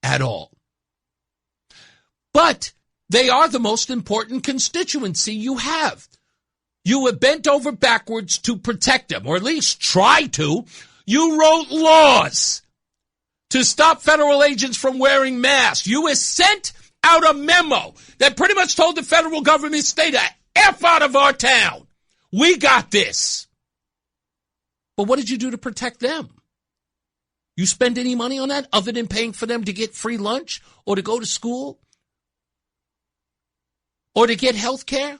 At all. But they are the most important constituency you have. You have bent over backwards to protect them, or at least try to. You wrote laws to stop federal agents from wearing masks. You have sent out a memo that pretty much told the federal government, stay the F out of our town. We got this. But what did you do to protect them? You spend any money on that other than paying for them to get free lunch or to go to school or to get health care?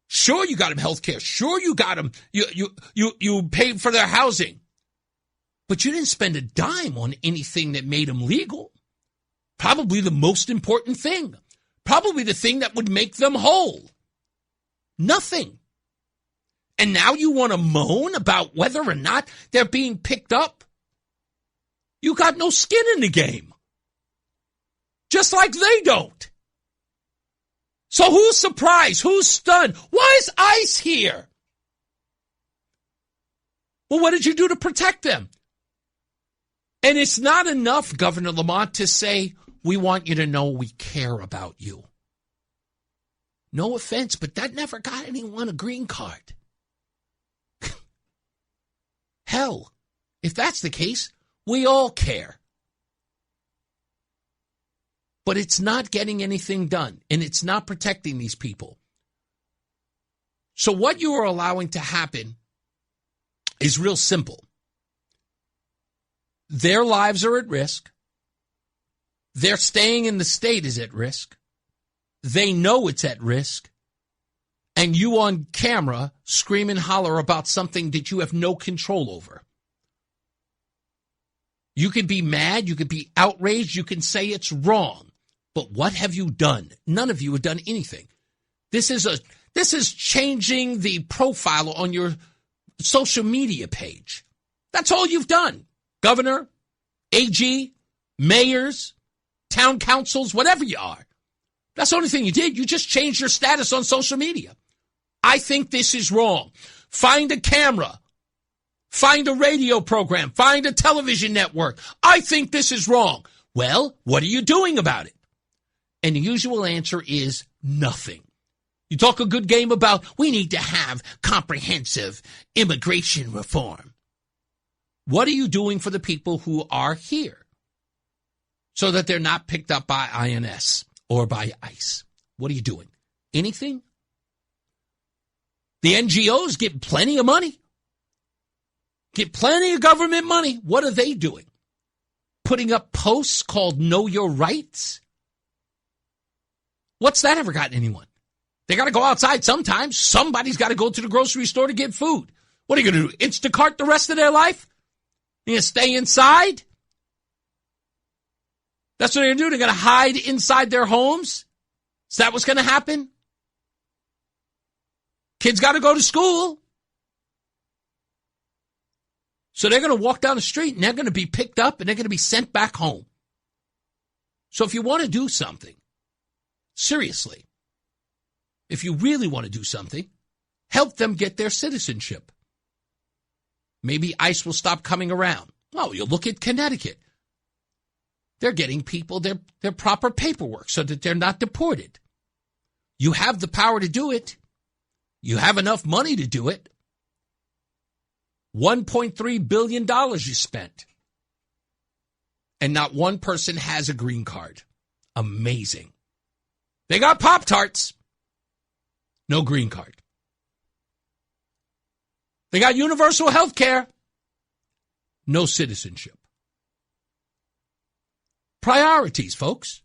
Sure, you got them health care. Sure, you got them. You paid for their housing. But you didn't spend a dime on anything that made them legal. Probably the most important thing. Probably the thing that would make them whole. Nothing. And now you want to moan about whether or not they're being picked up? You got no skin in the game. Just like they don't. So who's surprised? Who's stunned? Why is ICE here? Well, what did you do to protect them? And it's not enough, Governor Lamont, to say, we want you to know we care about you. No offense, but that never got anyone a green card. Hell, if that's the case, we all care. But it's not getting anything done, and it's not protecting these people. So what you are allowing to happen is real simple. Their lives are at risk. Their staying in the state is at risk. They know it's at risk. And you on camera scream and holler about something that you have no control over. You could be mad. You could be outraged. You can say it's wrong. But what have you done? None of you have done anything. This is changing the profile on your social media page. That's all you've done. Governor, AG, mayors, town councils, whatever you are. That's the only thing you did. You just changed your status on social media. I think this is wrong. Find a camera. Find a radio program. Find a television network. I think this is wrong. Well, what are you doing about it? And the usual answer is nothing. You talk a good game about we need to have comprehensive immigration reform. What are you doing for the people who are here so that they're not picked up by INS or by ICE? What are you doing? Anything? The NGOs get plenty of money. Get plenty of government money. What are they doing? Putting up posts called Know Your Rights? What's that ever gotten anyone? They got to go outside sometimes. Somebody's got to go to the grocery store to get food. What are you going to do? Instacart the rest of their life? You going to stay inside? That's what they're going to do. They're going to hide inside their homes? Is that what's going to happen? Kids got to go to school. So they're going to walk down the street and they're going to be picked up and they're going to be sent back home. So if you want to do something, seriously, if you really want to do something, help them get their citizenship. Maybe ICE will stop coming around. Well, you look at Connecticut. They're getting people their proper paperwork so that they're not deported. You have the power to do it. You have enough money to do it. $1.3 billion you spent. And not one person has a green card. Amazing. They got Pop-Tarts. No green card. They got universal health care. No citizenship. Priorities, folks.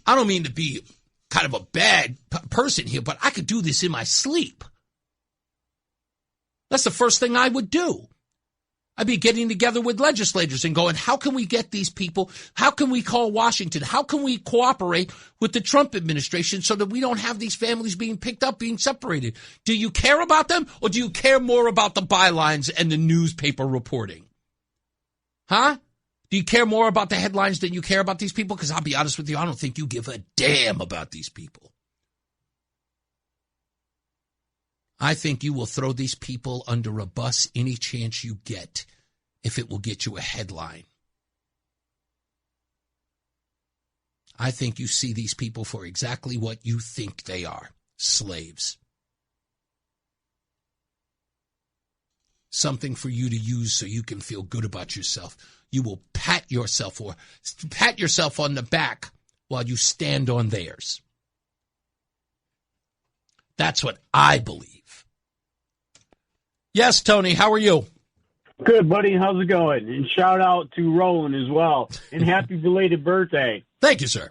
I don't mean to be kind of a bad person here, but I could do this in my sleep. That's the first thing I would do. I'd be getting together with legislators and going, how can we get these people? How can we call Washington? How can we cooperate with the Trump administration so that we don't have these families being picked up, being separated? Do you care about them, or do you care more about the bylines and the newspaper reporting? Huh? Do you care more about the headlines than you care about these people? Because I'll be honest with you, I don't think you give a damn about these people. I think you will throw these people under a bus any chance you get if it will get you a headline. I think you see these people for exactly what you think they are, slaves. Something for you to use so you can feel good about yourself. You will pat yourself on the back while you stand on theirs. That's what I believe. Yes, Tony, how are you? Good, buddy. How's it going? And shout out to Roland as well. And happy belated birthday. Thank you, sir.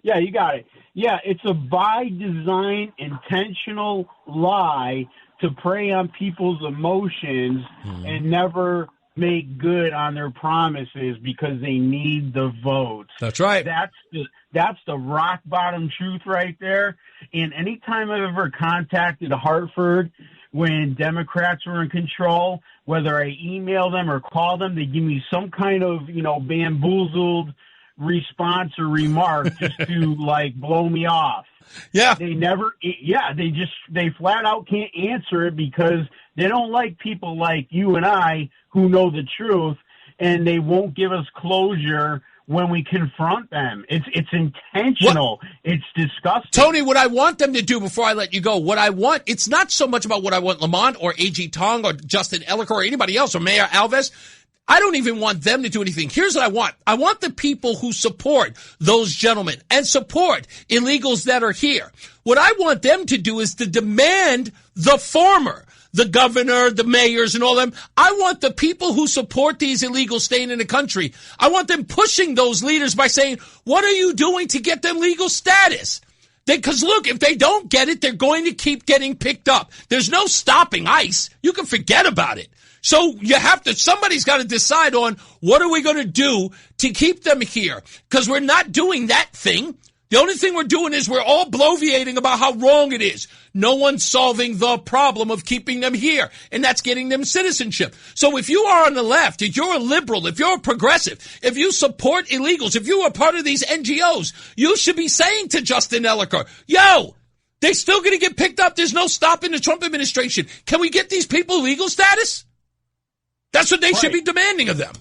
Yeah, you got it. Yeah, it's a by design, intentional lie to prey on people's emotions and never make good on their promises because they need the votes. That's right. That's the rock bottom truth right there. And anytime I've ever contacted Hartford when Democrats were in control, whether I email them or call them, they give me some kind of, bamboozled response or remark just to blow me off. Yeah. They flat out can't answer it because they don't like people like you and I who know the truth, and they won't give us closure when we confront them. It's intentional. What? It's disgusting. Tony, what I want them to do before I let you go, it's not so much about what I want Lamont or A.G. Tong or Justin Ellicker or anybody else or Mayor Alves. I don't even want them to do anything. Here's what I want. I want the people who support those gentlemen and support illegals that are here. What I want them to do is to demand the governor, the mayors, and all them. I want the people who support these illegals staying in the country. I want them pushing those leaders by saying, what are you doing to get them legal status? Because look, if they don't get it, they're going to keep getting picked up. There's no stopping ICE. You can forget about it. So somebody's got to decide on what are we going to do to keep them here? Because we're not doing that thing. The only thing we're doing is we're all bloviating about how wrong it is. No one's solving the problem of keeping them here, and that's getting them citizenship. So if you are on the left, if you're a liberal, if you're a progressive, if you support illegals, if you are part of these NGOs, you should be saying to Justin Ellicker, yo, they're still going to get picked up. There's no stopping the Trump administration. Can we get these people legal status? That's what they should be demanding of them.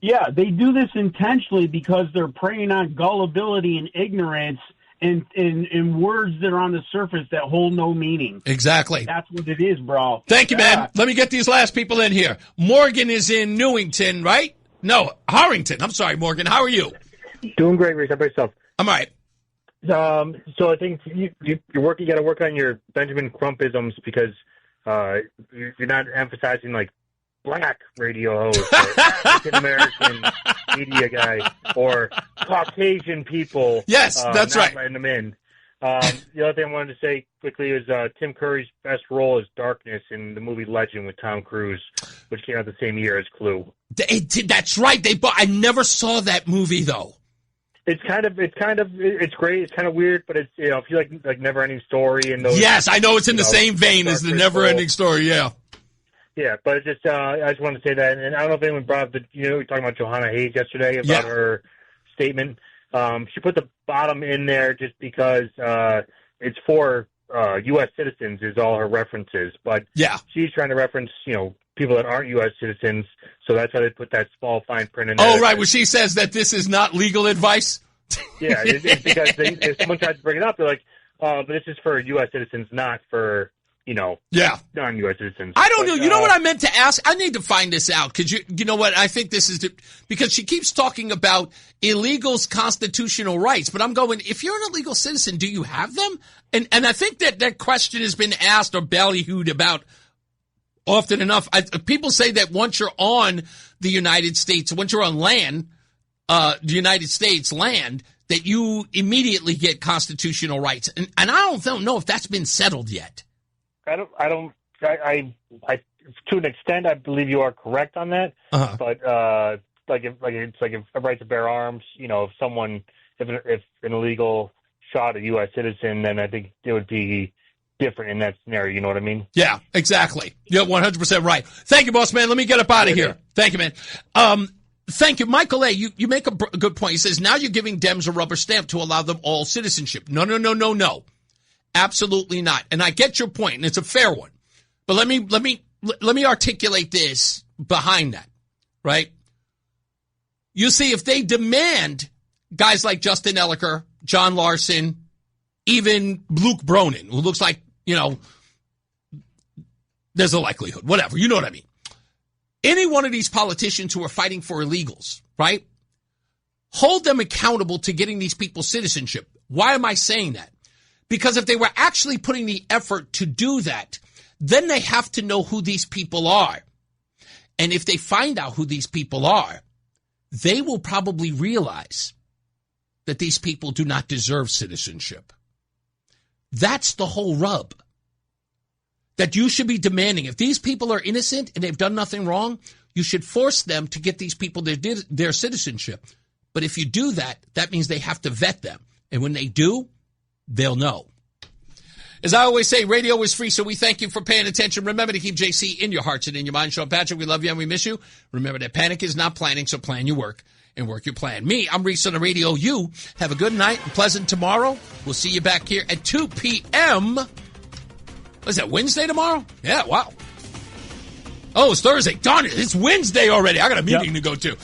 Yeah, they do this intentionally because they're preying on gullibility and ignorance and words that are on the surface that hold no meaning. Exactly. That's what it is, bro. Thank you, man. Let me get these last people in here. Morgan is in Newington, right? No, Harrington. I'm sorry, Morgan. How are you? Doing great, Reese. How about yourself? I'm all right. So I think you got to work on your Benjamin Crumpisms because you're not emphasizing black radio host or African-American media guy or Caucasian people. Yes, that's not right. Letting them in. The other thing I wanted to say quickly is Tim Curry's best role is Darkness in the movie Legend with Tom Cruise, which came out the same year as Clue. That's right. I never saw that movie though. It's great. It's kind of weird, but it's if you like Never Ending Story and those. Yes, I know it's in the same vein as the Never Ending Story. Yeah. Yeah, but I just wanted to say that, and I don't know if anyone brought up we were talking about Johanna Hayes yesterday about her statement. She put the bottom in there just because it's for U.S. citizens is all her references, but she's trying to reference people that aren't U.S. citizens, so that's how they put that small fine print in there. Oh, right, where she says that this is not legal advice. Yeah, it's because if someone tries to bring it up, they're like, but this is for U.S. citizens, not for non-U.S. citizens. I don't know. You know what I meant to ask? I need to find this out because you know what? I think this is because she keeps talking about illegals' constitutional rights, but I'm going, if you're an illegal citizen, do you have them? And I think that question has been asked or ballyhooed about often enough. People say that once you're on the United States, once you're on land, the United States land, that you immediately get constitutional rights. And I don't know if that's been settled yet. I to an extent, I believe you are correct on that. Uh-huh. But if a right to bear arms, if an illegal shot a U.S. citizen, then I think it would be different in that scenario. You know what I mean? Yeah, exactly. You're 100% right. Thank you, boss man. Let me get up out of here. Thank you, man. Thank you. Michael A., you make a good point. He says, now you're giving Dems a rubber stamp to allow them all citizenship. No. Absolutely not. And I get your point, and it's a fair one. But let me articulate this behind that, right? You see, if they demand guys like Justin Elliker, John Larson, even Luke Bronin, who looks like, there's a likelihood, whatever, you know what I mean. Any one of these politicians who are fighting for illegals, right? Hold them accountable to getting these people citizenship. Why am I saying that? Because if they were actually putting the effort to do that, then they have to know who these people are. And if they find out who these people are, they will probably realize that these people do not deserve citizenship. That's the whole rub. That you should be demanding. If these people are innocent and they've done nothing wrong, you should force them to get these people their citizenship. But if you do that, that means they have to vet them. And when they do, they'll know. As I always say, radio is free, so we thank you for paying attention. Remember to keep JC in your hearts and in your minds. Sean Patrick, we love you and we miss you. Remember that panic is not planning, so plan your work and work your plan. Me, I'm Reese on the radio. You have a good night and pleasant tomorrow. We'll see you back here at 2 p.m. What is that, Wednesday tomorrow? Yeah, wow. Oh, it's Thursday. Darn it, it's Wednesday already. I got a meeting to go to.